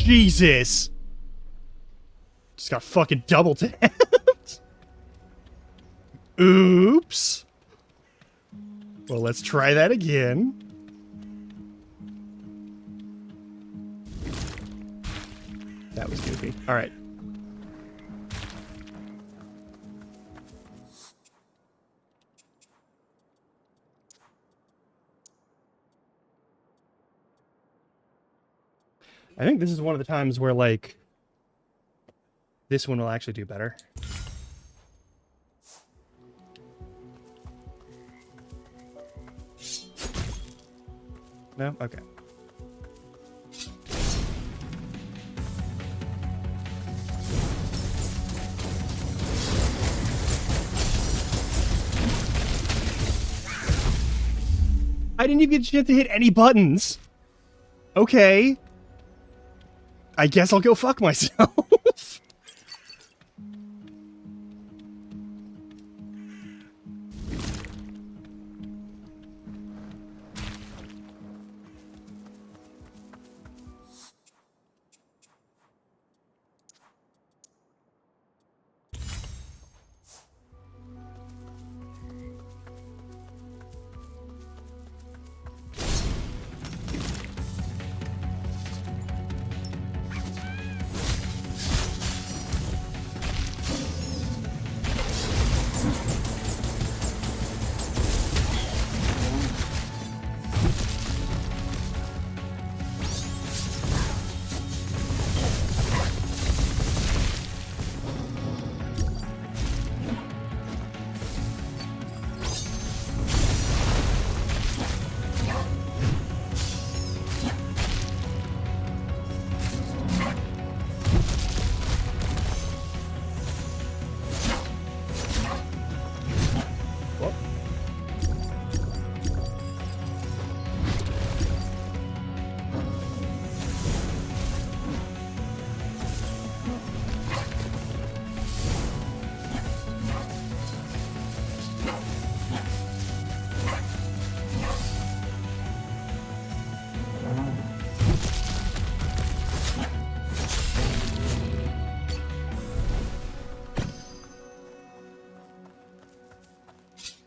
Jesus! Just got fucking double tapped. Oops. Well, let's try that again. That was goofy. All right. I think this is one of the times where, like, this one will actually do better. No? Okay. I didn't even get a chance to hit any buttons. Okay. I guess I'll go fuck myself.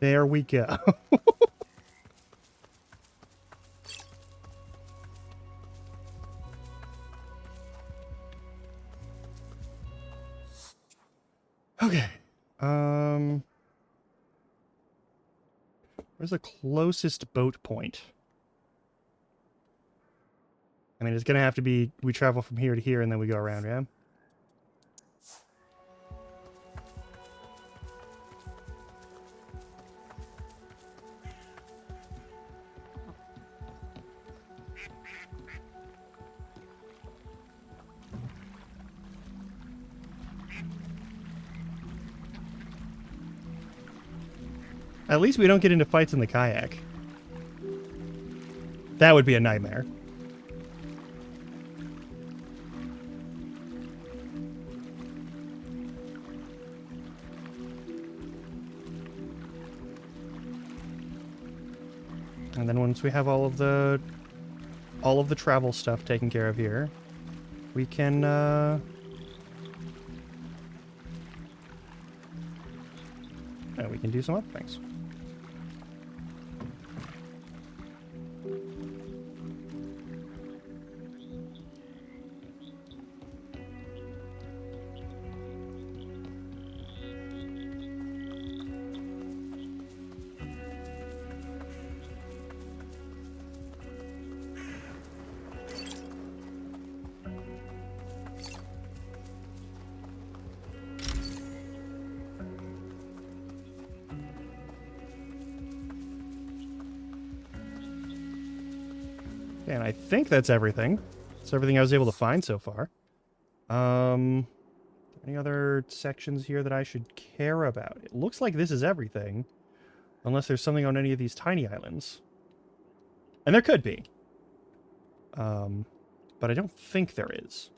There we go. Okay. Where's the closest boat point? I mean, it's gonna have to be, we travel from here to here and then we go around, yeah? At least we don't get into fights in the kayak. That would be a nightmare. And then once we have all of the travel stuff taken care of here, we can we can do some other things. And I think that's everything. That's everything I was able to find so far. Any other sections here that I should care about? It looks like this is everything. Unless there's something on any of these tiny islands. And there could be. But I don't think there is.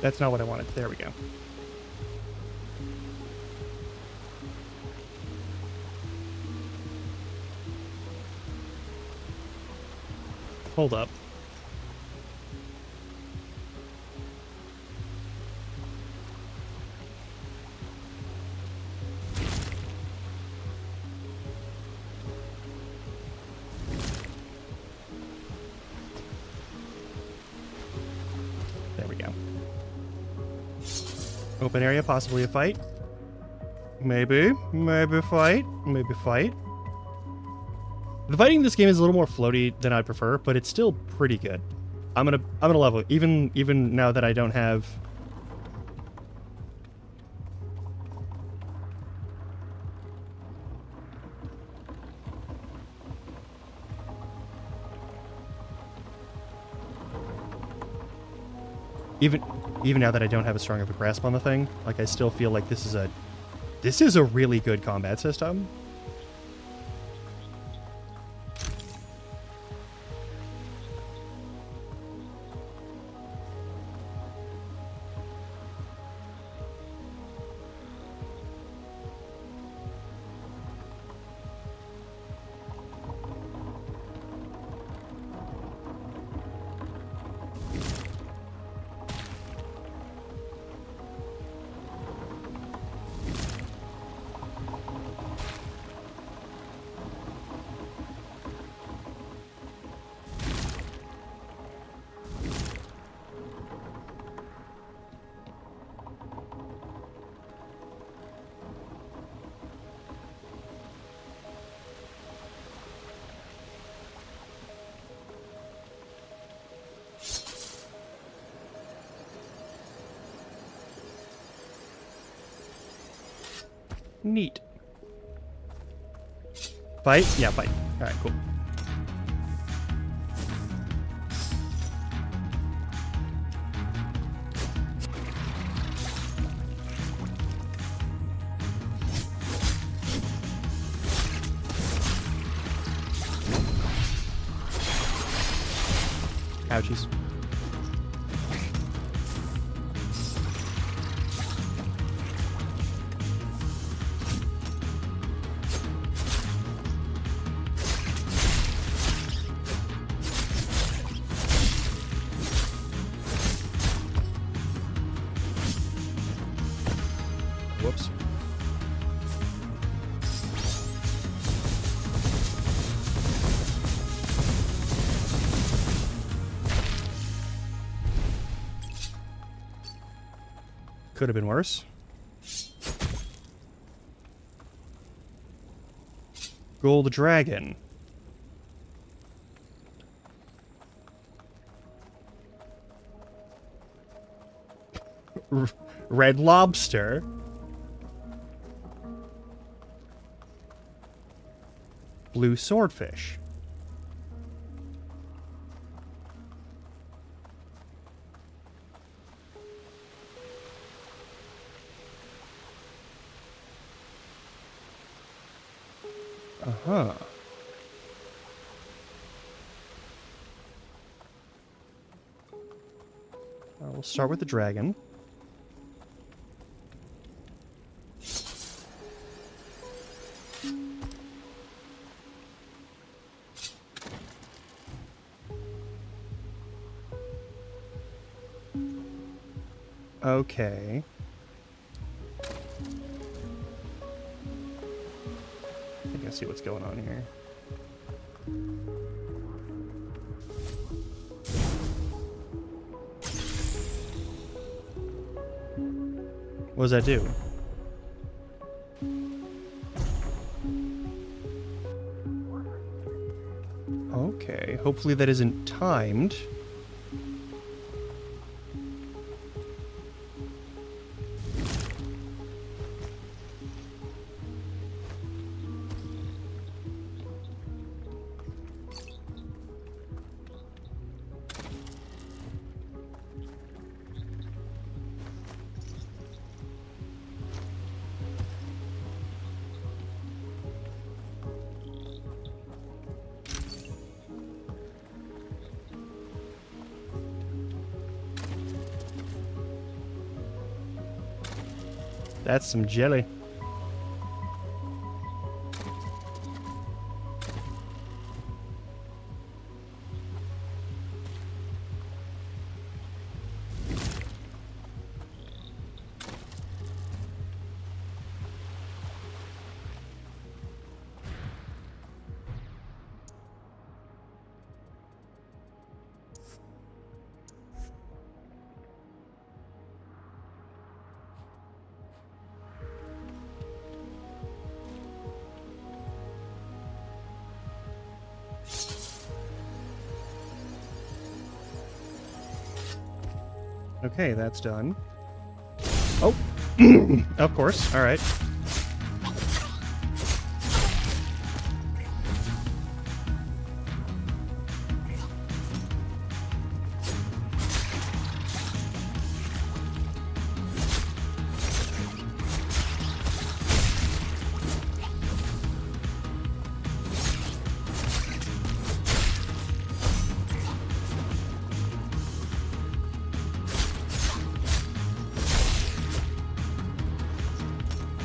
That's not what I wanted. There we go. Hold up. There we go. Open area, possibly a fight. Maybe fight. Maybe fight. The fighting in this game is a little more floaty than I'd prefer, but it's still pretty good. I'm gonna level it, even now that I don't have. Even now that I don't have as strong of a grasp on the thing, like I still feel like this is a really good combat system. Neat. Fight? Yeah, fight. Alright, cool. Ouchies. Whoops. Could have been worse. Gold dragon. Red lobster. Blue swordfish. Uh-huh. We'll start with the dragon. Okay. I think I see what's going on here. What does that do? Okay, hopefully that isn't timed. That's some jelly. Okay, that's done. Oh! Of course, alright.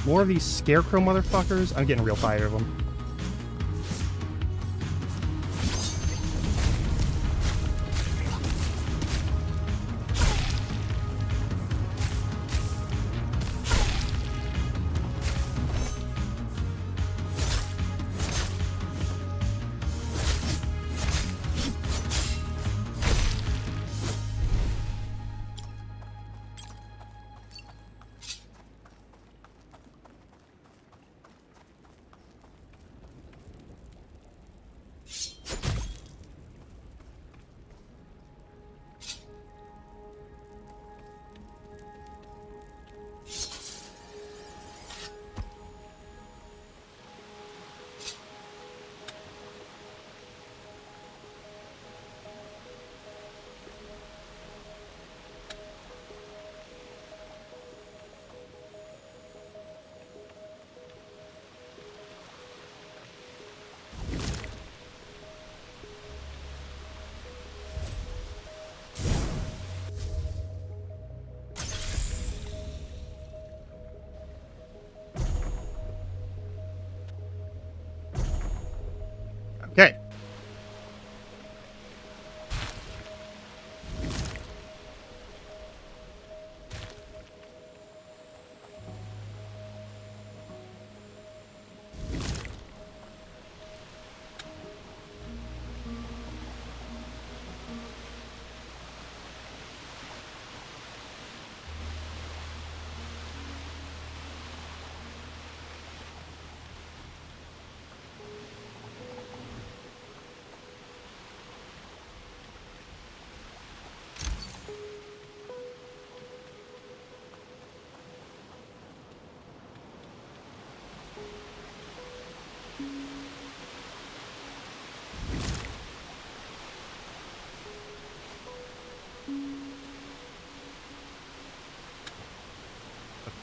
More of these scarecrow motherfuckers. I'm getting real tired of them.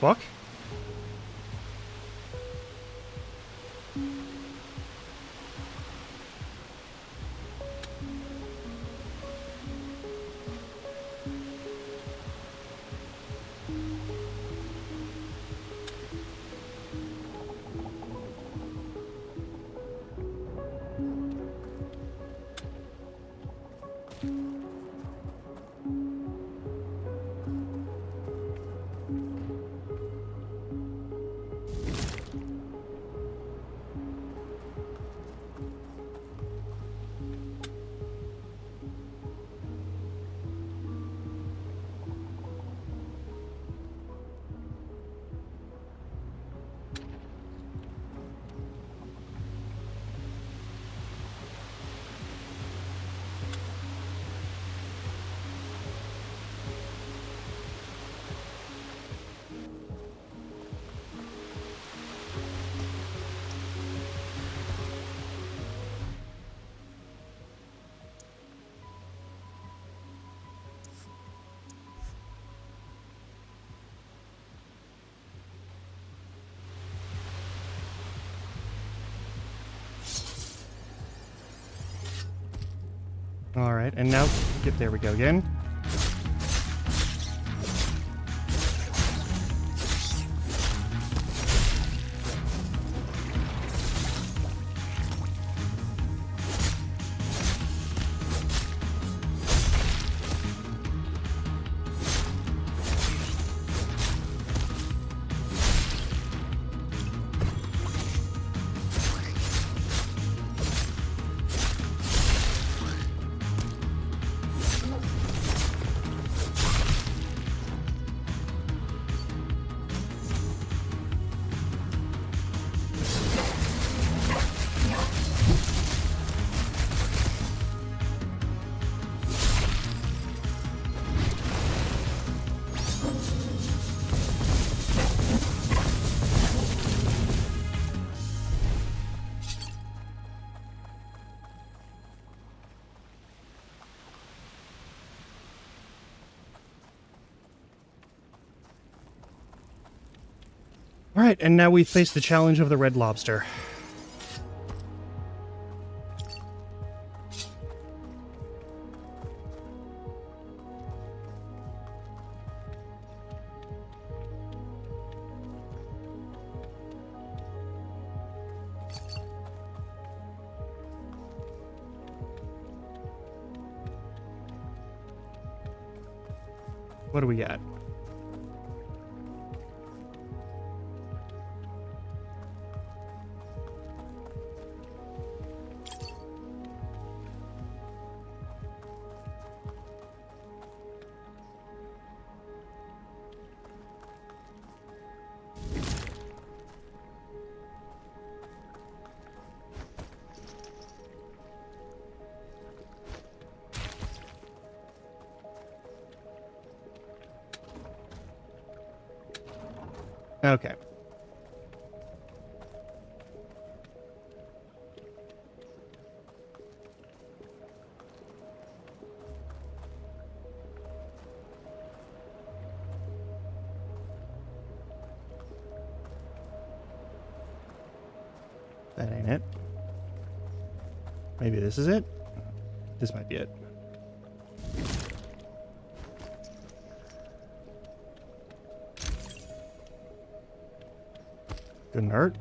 book. All right, and now there we go again. All right, and now we face the challenge of the red lobster. What do we got? Okay. That ain't it. Maybe this is it? This might be it. Couldn't hurt.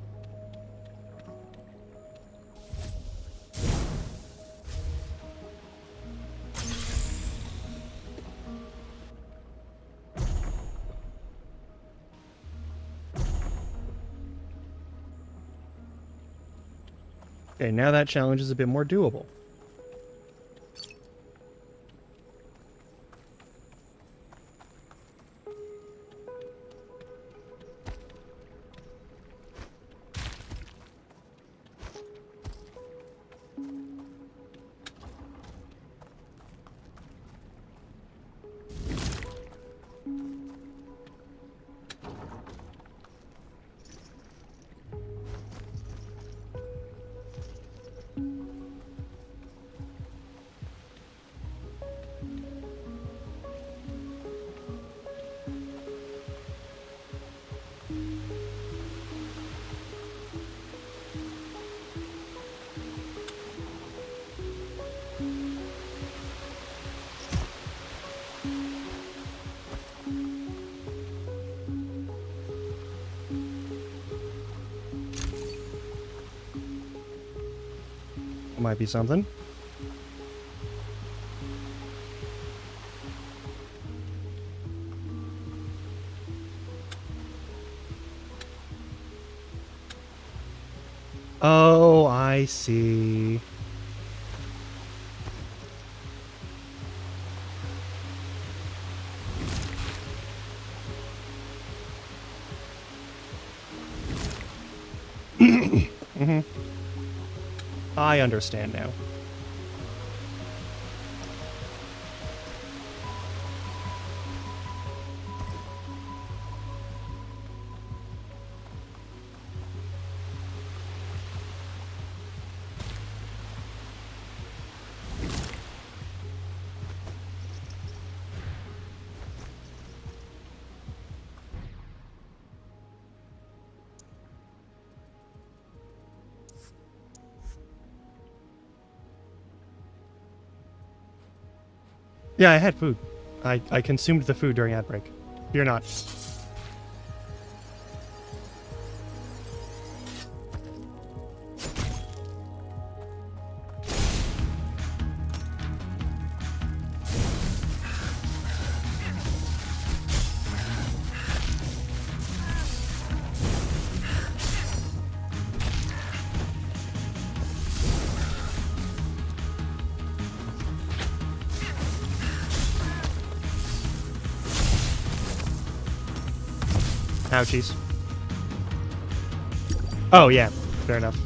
Okay, now that challenge is a bit more doable. might be something. Oh, I see. Mm-hmm. I understand now. Yeah, I had food. I consumed the food during ad break. Fear not. Ouchies. Oh, yeah. Fair enough.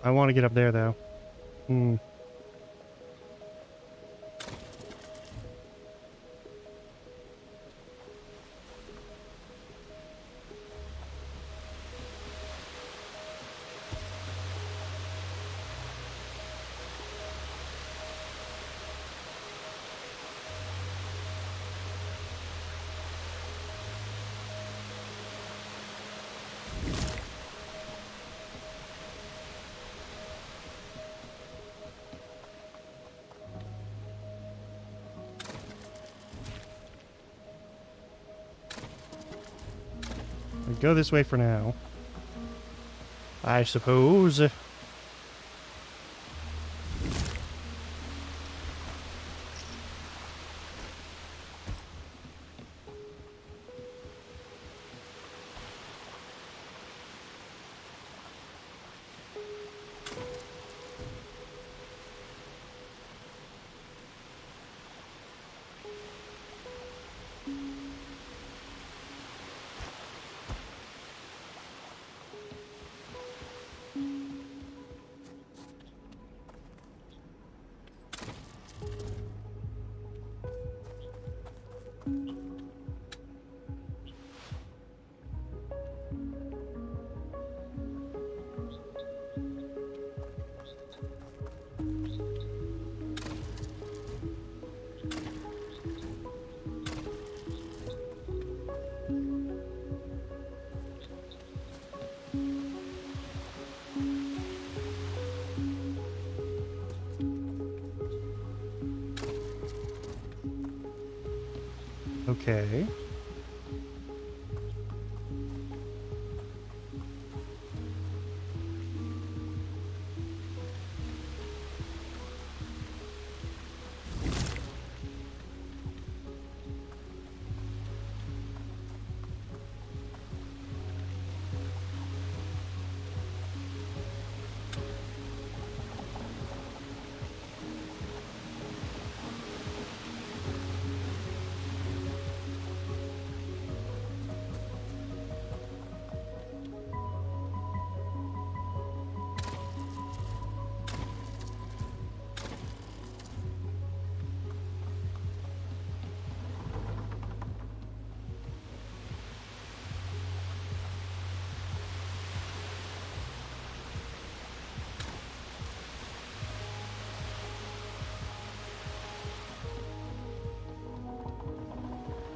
I want to get up there, though. Hmm. We go this way for now. I suppose. Okay.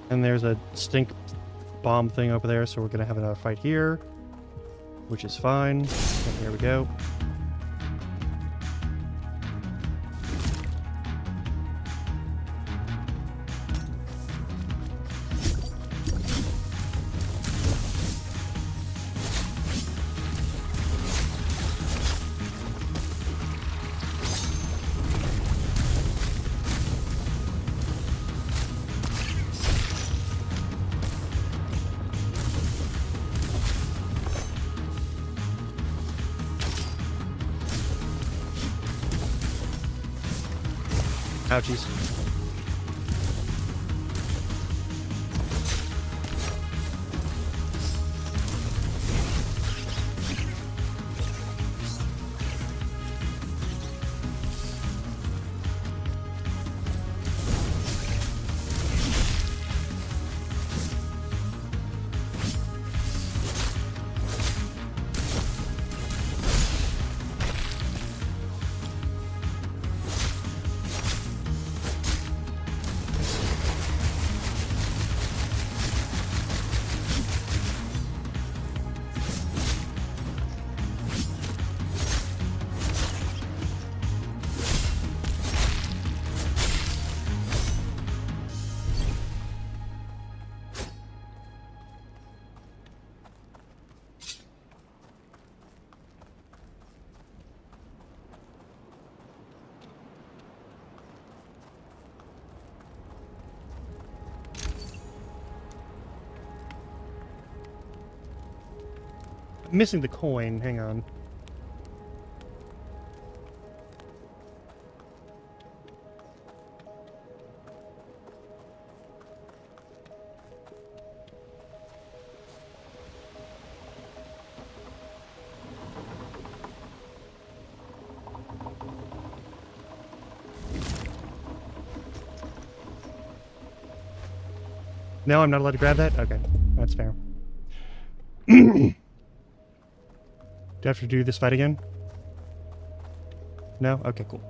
And there's a stink bomb thing over there, so we're gonna have another fight here, which is fine. And here we go. Ouchies. I'm missing the coin. Hang on. No, I'm not allowed to grab that? Okay, that's fair. Do I have to do this fight again? No? Okay, cool.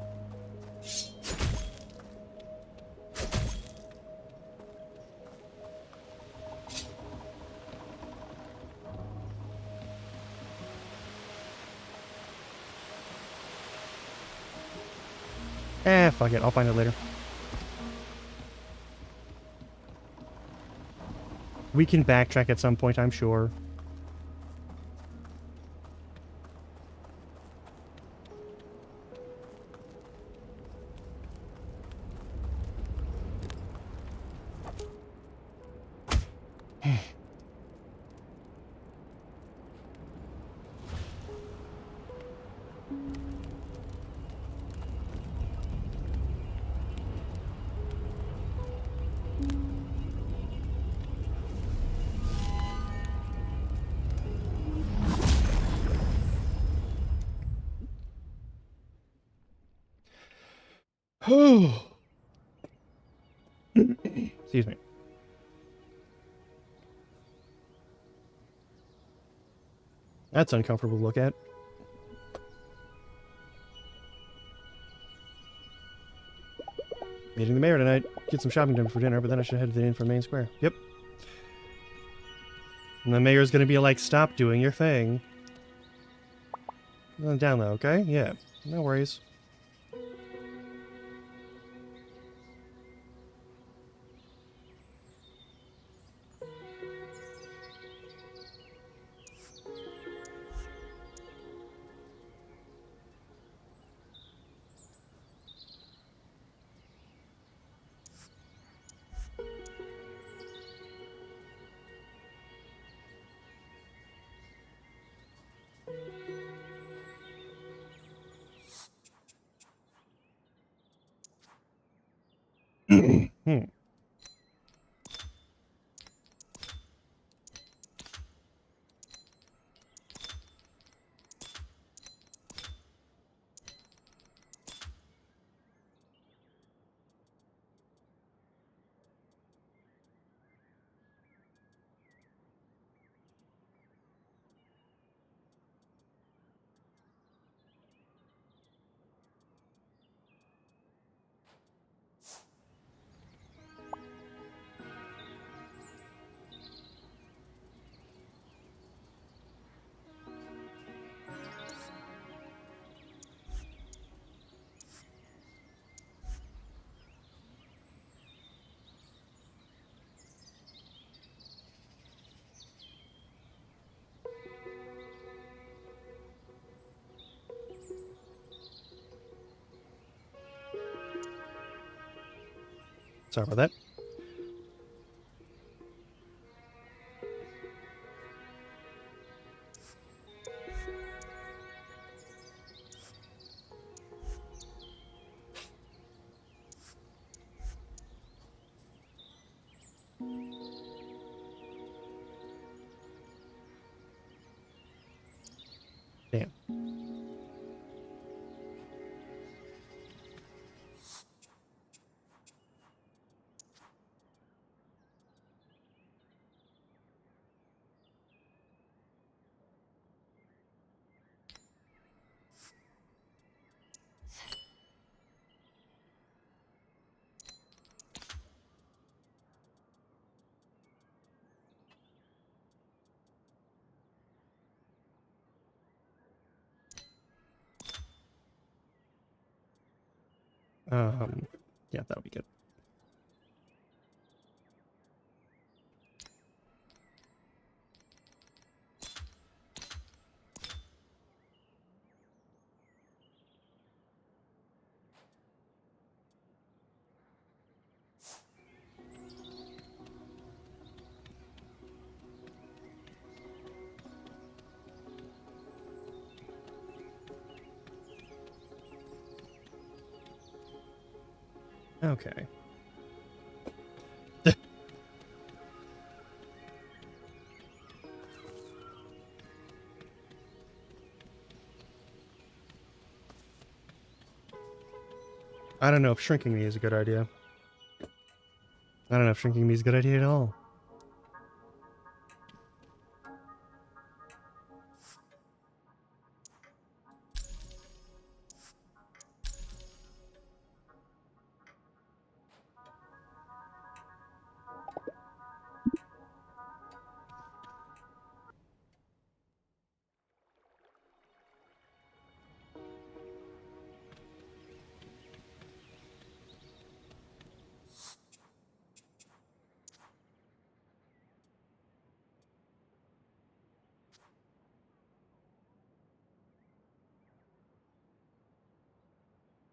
Fuck it. I'll find it later. We can backtrack at some point, I'm sure. Excuse me. That's uncomfortable to look at. Meeting the mayor tonight. Get some shopping done for dinner, but then I should head to the inn for main square. Yep. And the mayor's gonna be like, stop doing your thing. Down low, okay? Yeah. No worries. Hmm. Sorry about that. Damn. Yeah, that'll be good. Okay. I don't know if shrinking me is a good idea. I don't know if shrinking me is a good idea at all.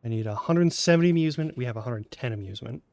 I need 170 amusement. We have 110 amusement.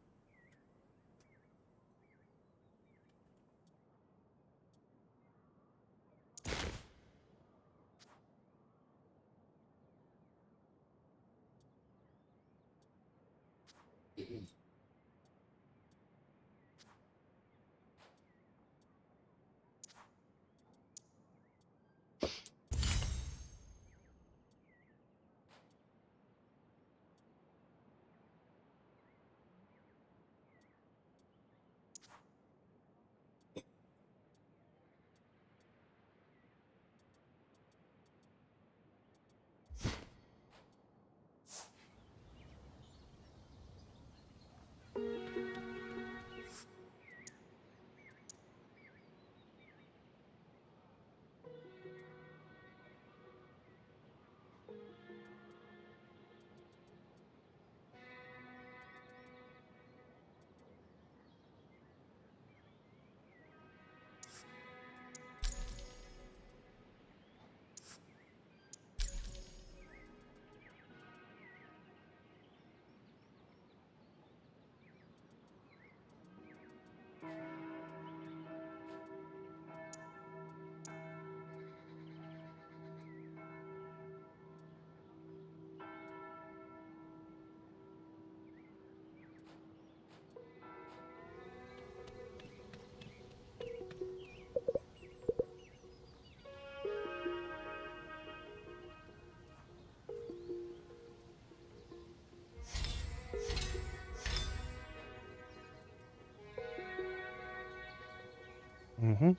Mm-hmm.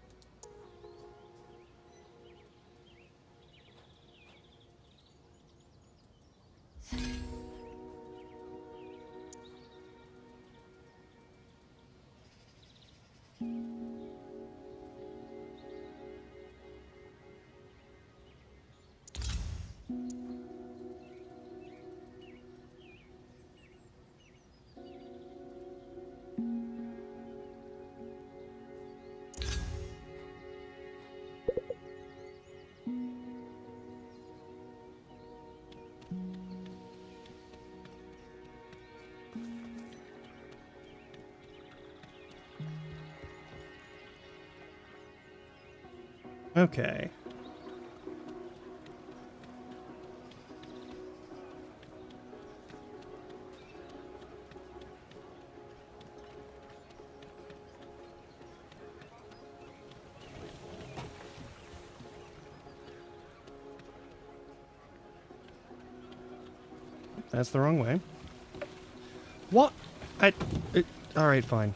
Okay. That's the wrong way. What? Alright, fine.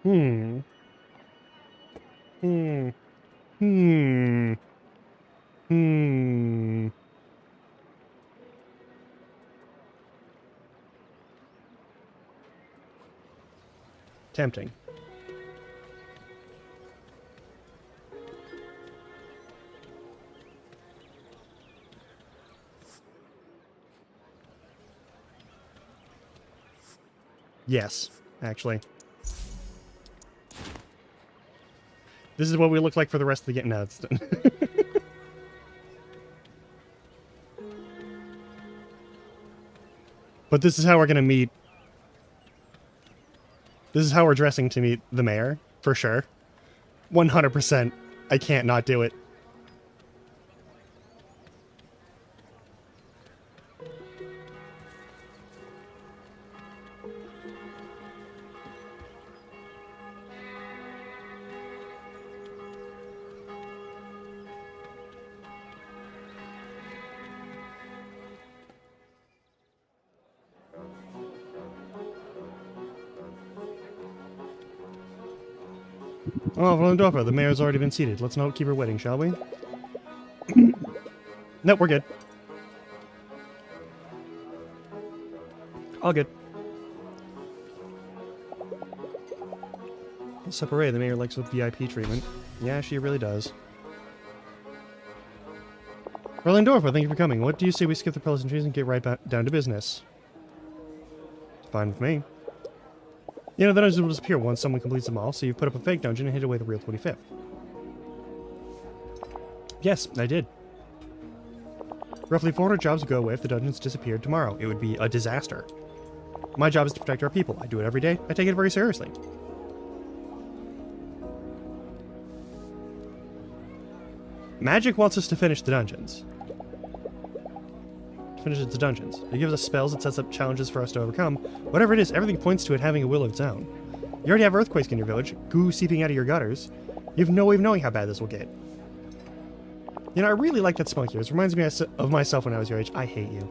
Hmm. Hmm. Hmm. Hmm. Tempting. Yes, actually. This is what we look like for the rest of the game. No, it's done. But this is how we're gonna meet. This is how we're dressing to meet the mayor, for sure. 100%. I can't not do it. Oh, Volendorfa, the mayor's already been seated. Let's not keep her waiting, shall we? Nope, we're good. All good. Separate, the mayor likes with VIP treatment. Yeah, she really does. Volendorfa, thank you for coming. What do you say we skip the pleasantries and get right back down to business? Fine with me. You know, the dungeons will disappear once someone completes them all, so you've put up a fake dungeon and hid away the real 25th. Yes, I did. Roughly 400 jobs would go away if the dungeons disappeared tomorrow. It would be a disaster. My job is to protect our people. I do it every day. I take it very seriously. Magic wants us to finish the dungeons. Finishes the dungeons. It gives us spells, it sets up challenges for us to overcome. Whatever it is, everything points to it having a will of its own. You already have earthquakes in your village, goo seeping out of your gutters. You have no way of knowing how bad this will get. You know, I really like that smell here. It reminds me of myself when I was your age. I hate you.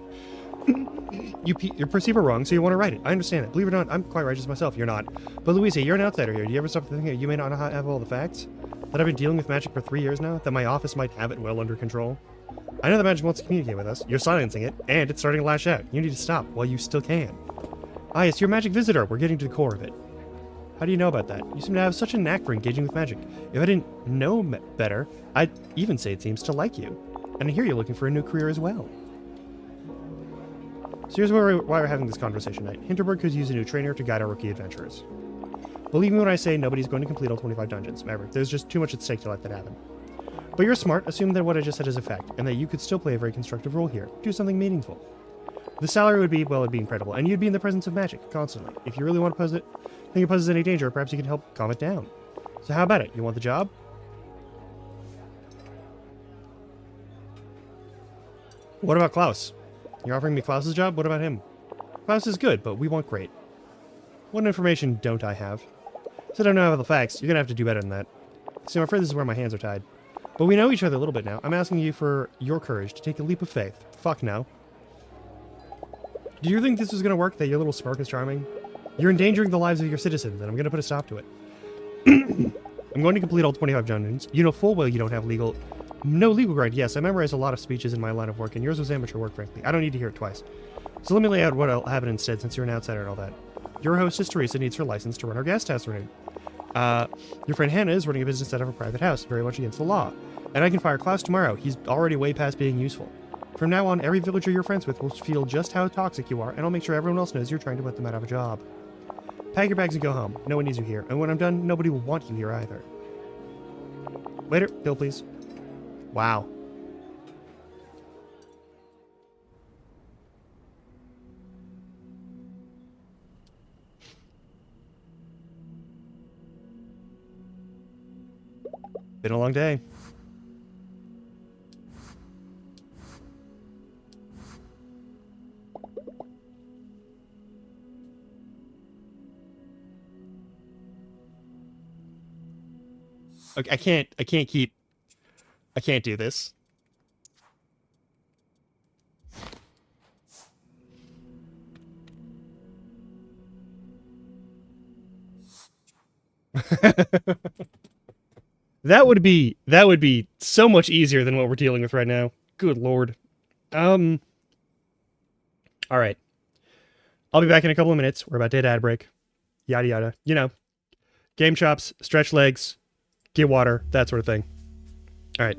You perceive it wrong, so you want to write it. I understand it. Believe it or not, I'm quite righteous myself. You're not. But Louisa, you're an outsider here. Do you ever stop thinking that you may not have all the facts? That I've been dealing with magic for 3 years now? That my office might have it well under control? I know the magic wants to communicate with us. You're silencing it, and it's starting to lash out. You need to stop while you still can. Ah, yes, you're a magic visitor. We're getting to the core of it. How do you know about that? You seem to have such a knack for engaging with magic. If I didn't know better, I'd even say it seems to like you. And I hear you're looking for a new career as well. So here's why we're having this conversation tonight. Hinterberg could use a new trainer to guide our rookie adventurers. Believe me when I say nobody's going to complete all 25 dungeons. Remember, there's just too much at stake to let that happen. But you're smart, assume that what I just said is a fact, and that you could still play a very constructive role here. Do something meaningful. The salary would be, well, it'd be incredible, and you'd be in the presence of magic, constantly. If you really want to think it poses any danger, perhaps you can help calm it down. So how about it? You want the job? What about Klaus? You're offering me Klaus's job? What about him? Klaus is good, but we want great. What information don't I have? Since I don't know all the facts, you're gonna have to do better than that. See, I'm afraid this is where my hands are tied. But we know each other a little bit now. I'm asking you for your courage to take a leap of faith. Fuck no. Do you think this is gonna work, that your little smirk is charming? You're endangering the lives of your citizens, and I'm gonna put a stop to it. I'm going to complete all 25 dungeons. You know full well you don't have no legal grind. Yes, I memorized a lot of speeches in my line of work, and yours was amateur work, frankly. I don't need to hear it twice. So let me lay out what'll happen instead, since you're an outsider and all that. Your hostess, Teresa, needs her license to run our guest house renewed. Your friend Hannah is running a business out of a private house, very much against the law. And I can fire Klaus tomorrow. He's already way past being useful. From now on, every villager you're friends with will feel just how toxic you are, and I'll make sure everyone else knows you're trying to put them out of a job. Pack your bags and go home. No one needs you here. And when I'm done, nobody will want you here either. Later. Bill, please. Wow. Been a long day. Okay, I can't do this. That would be so much easier than what we're dealing with right now. Good lord. All right. I'll be back in a couple of minutes. We're about to hit ad break. Yada yada. You know, game chops, stretch legs, get water, that sort of thing. All right.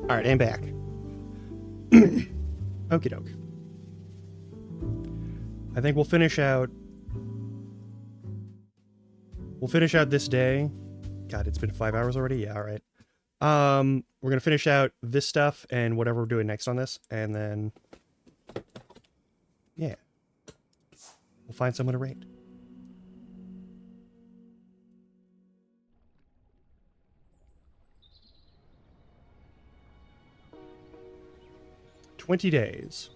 Alright, and back. Okie doke. I think we'll finish out... We'll finish out this day. God, it's been 5 hours already? Yeah, alright. We're gonna finish out this stuff and whatever we're doing next on this, and then... Yeah. We'll find someone to raid. $20 days.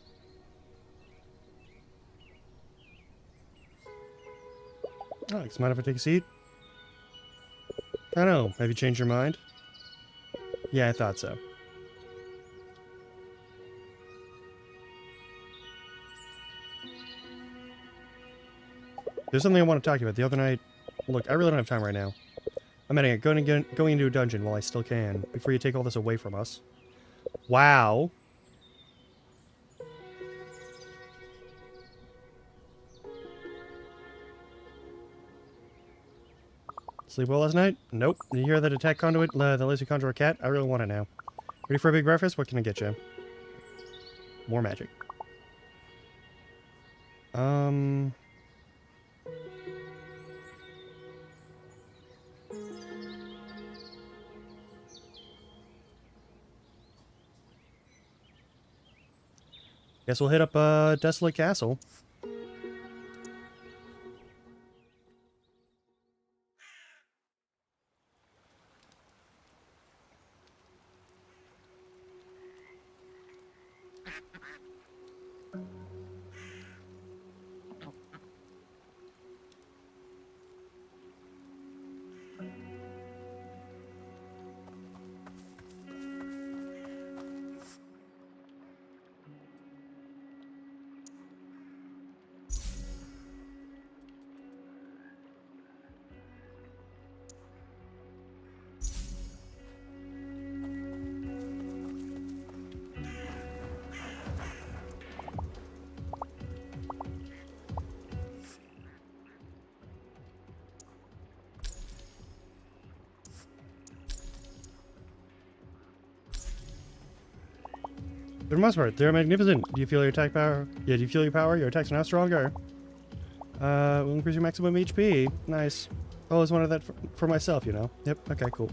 Alex, mind if I take a seat? I don't know. Have you changed your mind? Yeah, I thought so. There's something I want to talk to you about. The other night... Look, I really don't have time right now. I'm heading out, going into a dungeon while I still can, before you take all this away from us. Wow. Sleep well last night? Nope. You hear that attack conduit that lets you conjure a cat? I really want it now. Ready for a big breakfast? What can I get you? More magic. Guess we'll hit up Desolate Castle. For the most part, they're magnificent. Do you feel your attack power? Yeah, do you feel your power? Your attacks are now stronger. Will increase your maximum HP. Nice. Oh, I always wanted that for myself, you know? Yep, okay, cool.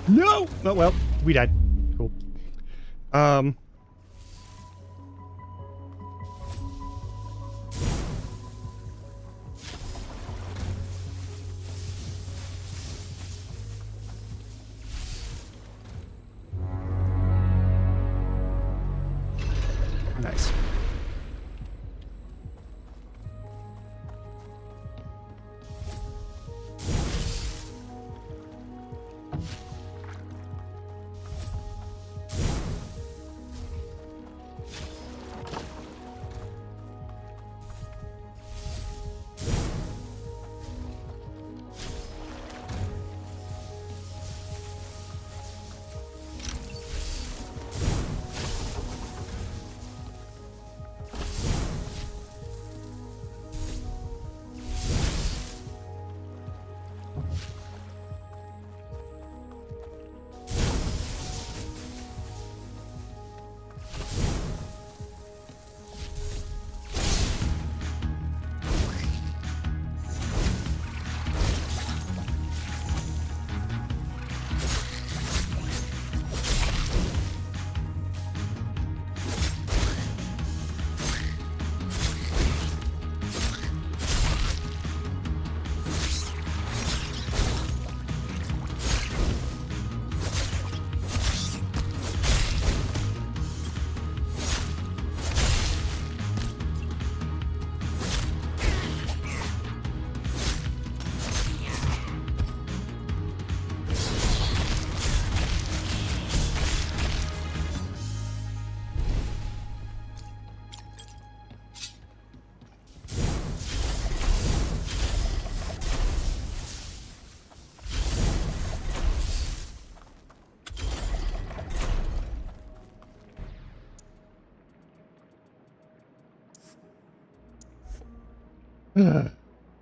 No! Oh, well, we died. Cool. Nice.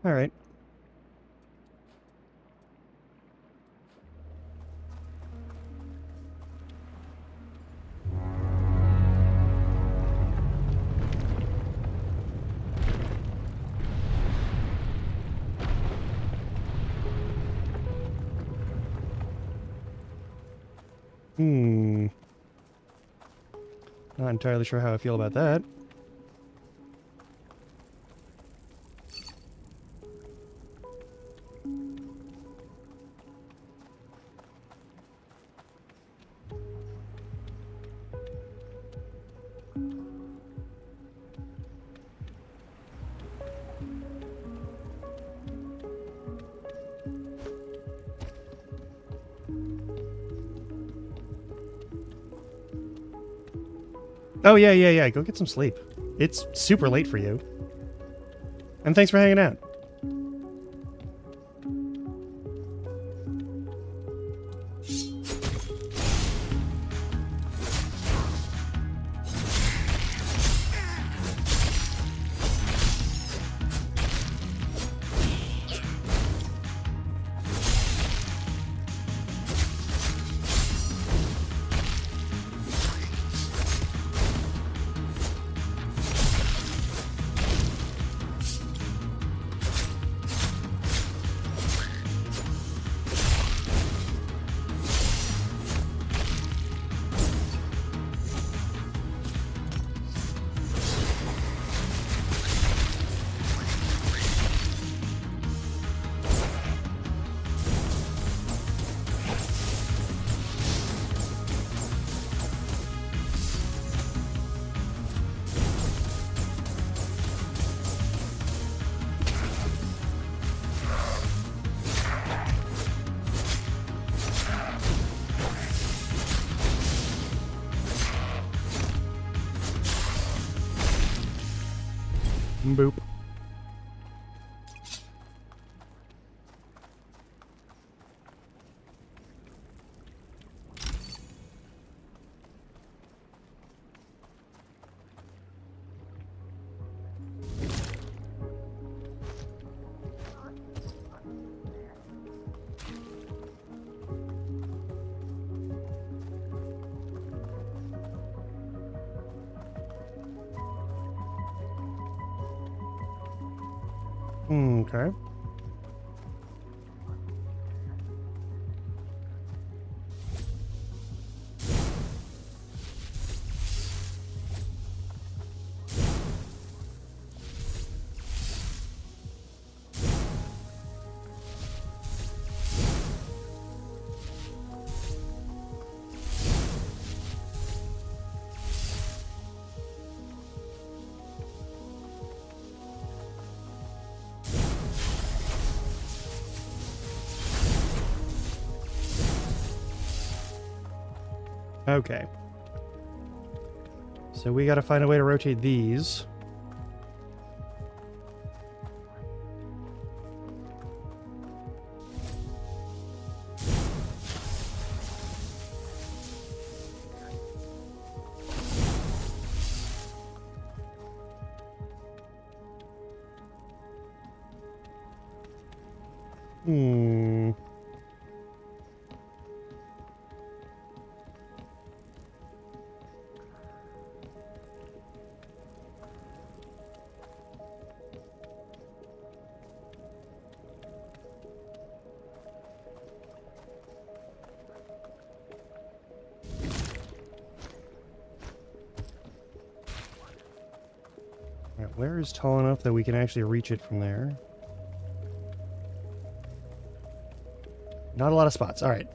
All right. Not entirely sure how I feel about that. Oh, yeah. Go get some sleep. It's super late for you. And thanks for hanging out. Boop. Okay. Okay. So we got to find a way to rotate these. Alright, where is tall enough that we can actually reach it from there? Not a lot of spots. Alright.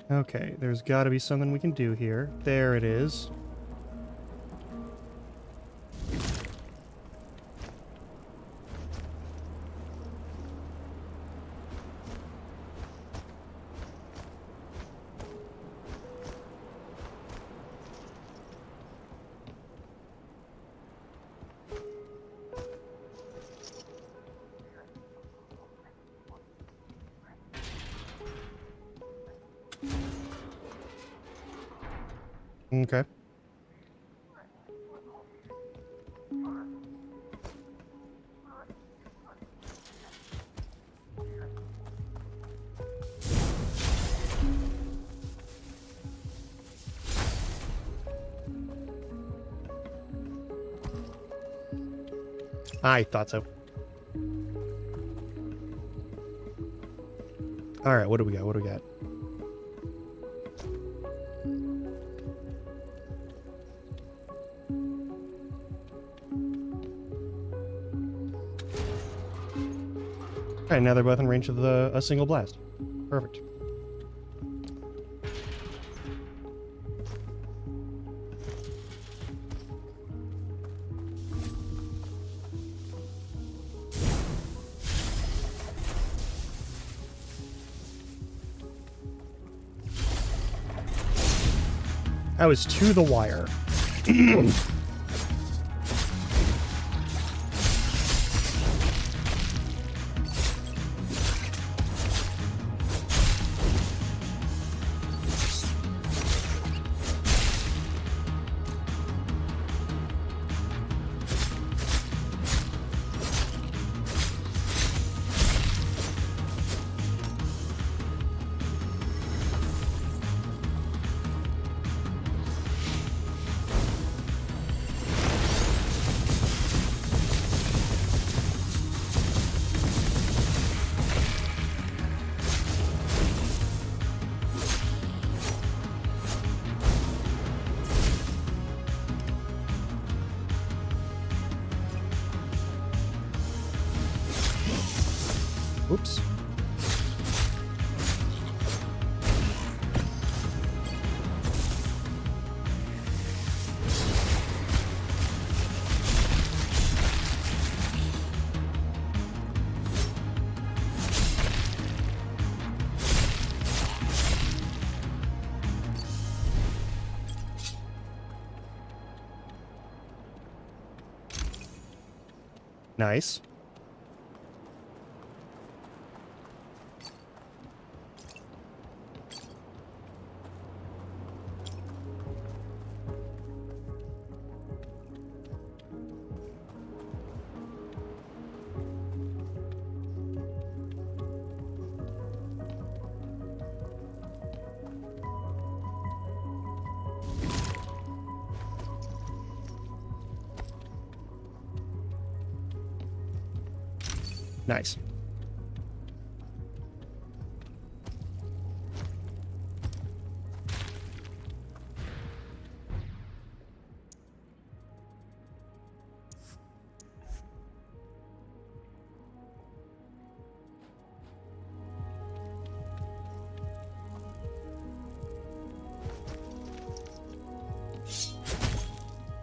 Okay, there's got to be something we can do here. There it is. Okay. I thought so. Alright, what do we got? What do we got? Alright, now they're both in range of a single blast. Perfect. I was to the wire. Oops. Nice. Nice.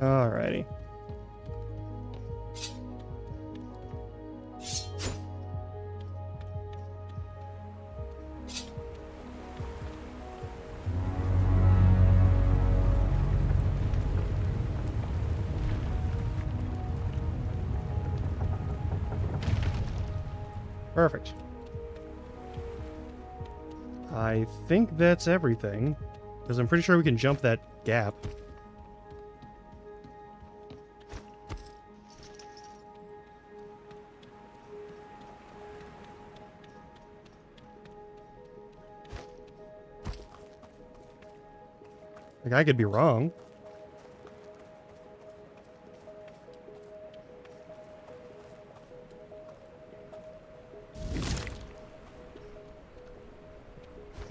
Alrighty. Perfect. I think that's everything, because I'm pretty sure we can jump that gap. Like, I could be wrong.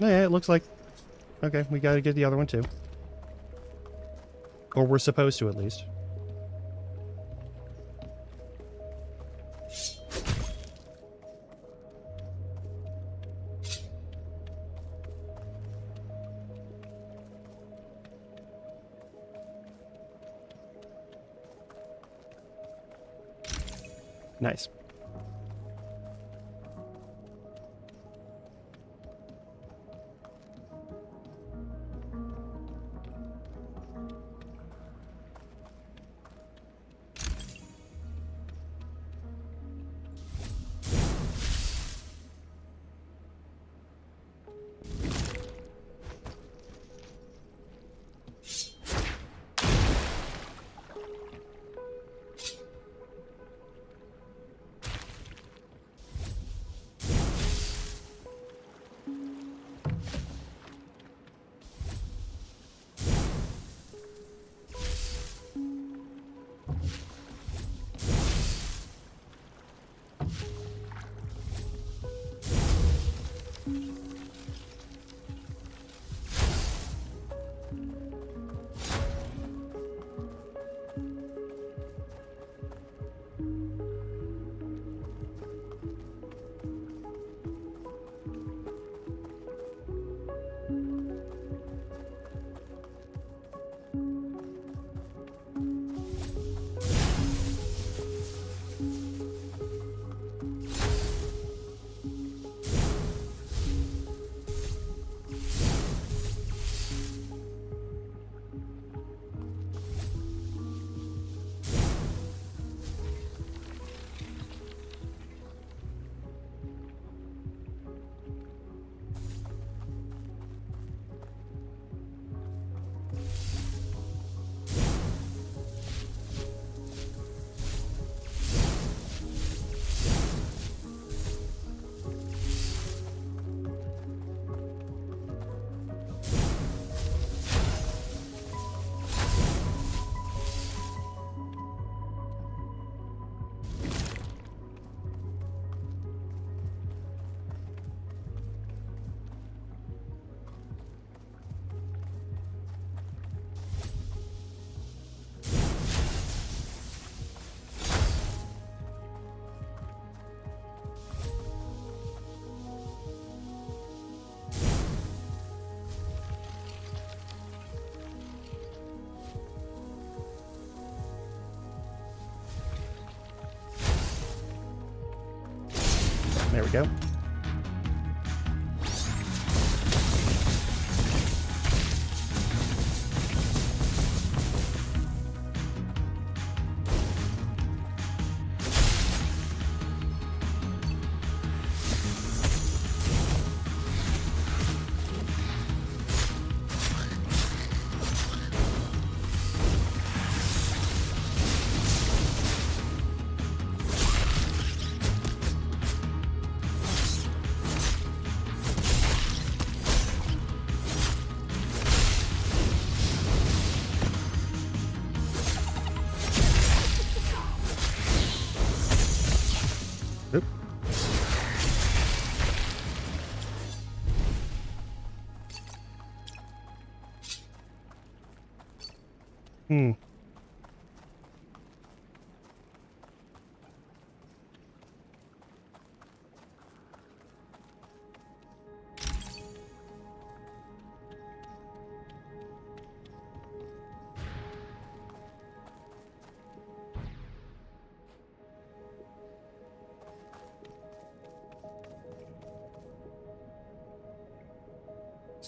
Yeah, it looks like... Okay, we gotta get the other one too. Or we're supposed to, at least. Nice. There we go. Oop. Hmm.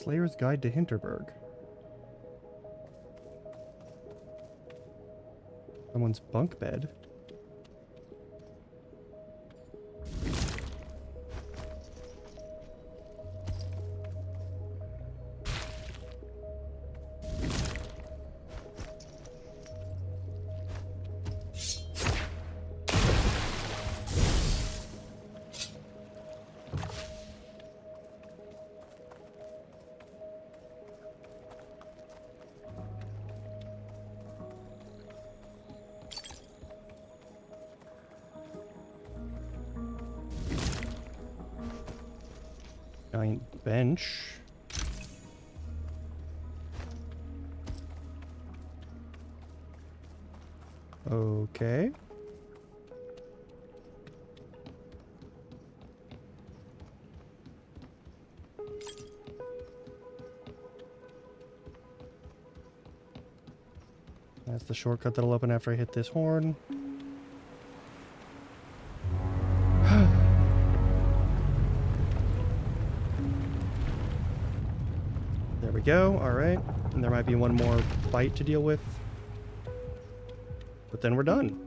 Slayer's Guide to Hinterberg. Someone's bunk bed. Giant bench. Okay. That's the shortcut that'll open after I hit this horn. There we go. All right. And there might be one more fight to deal with. But then we're done.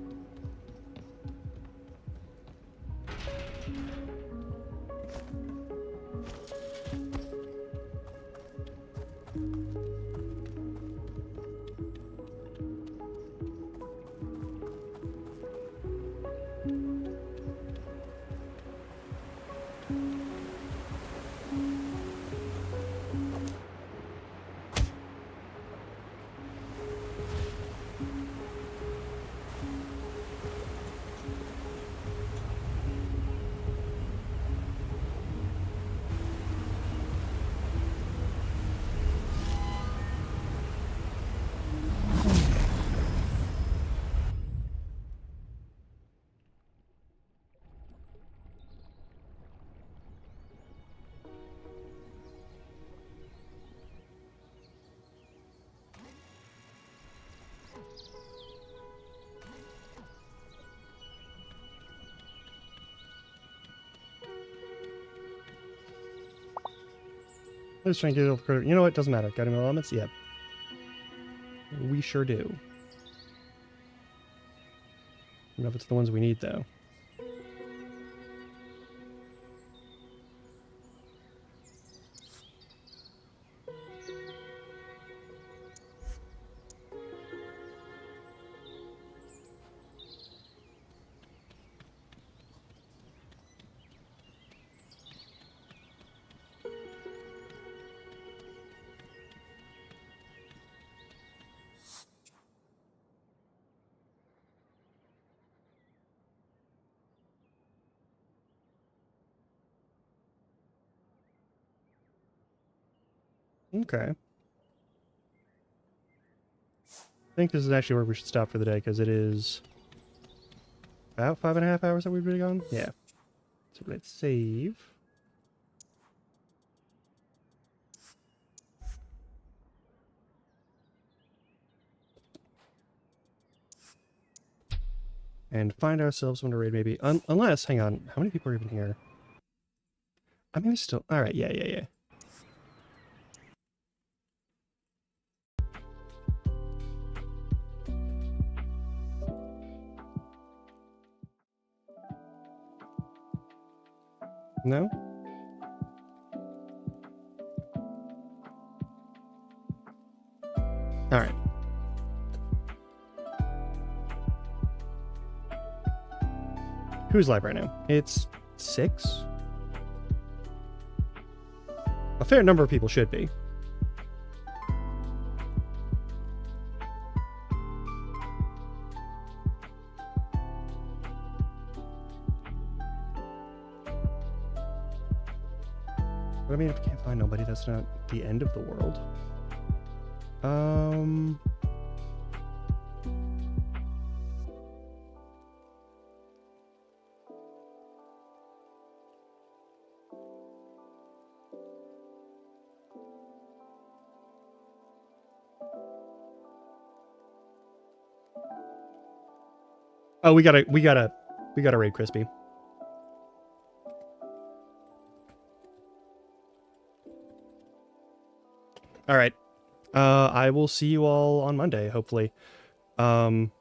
Let's try and get it over critter. You know what? Doesn't matter. Got any more elements? Yep. We sure do. I don't know if it's the ones we need, though. Okay. I think this is actually where we should stop for the day, because it is about 5.5 hours that we've been gone. Yeah. So let's save. And find ourselves someone to raid, maybe. Unless, hang on, how many people are even here? I mean, there's still... Alright, yeah. No? Alright. Who's live right now? It's 6? A fair number of people should be. But I mean, if I can't find nobody, that's not the end of the world. Oh, we gotta raid Crispy. All right. I will see you all on Monday, hopefully. If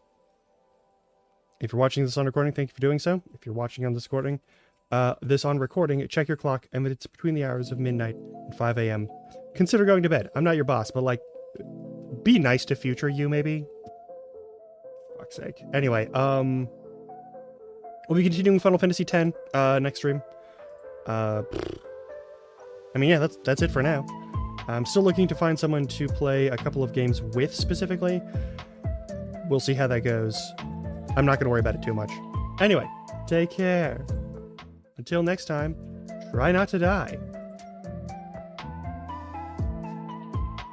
you're watching this on recording, thank you for doing so. If you're watching on this recording, check your clock, and it's between the hours of midnight and 5 a.m. Consider going to bed. I'm not your boss, but, like, be nice to future you, maybe. Fuck's sake. Anyway, we'll be continuing Final Fantasy X next stream. I mean, yeah, that's it for now. I'm still looking to find someone to play a couple of games with specifically. We'll see how that goes. I'm not going to worry about it too much. Anyway, take care. Until next time, try not to die.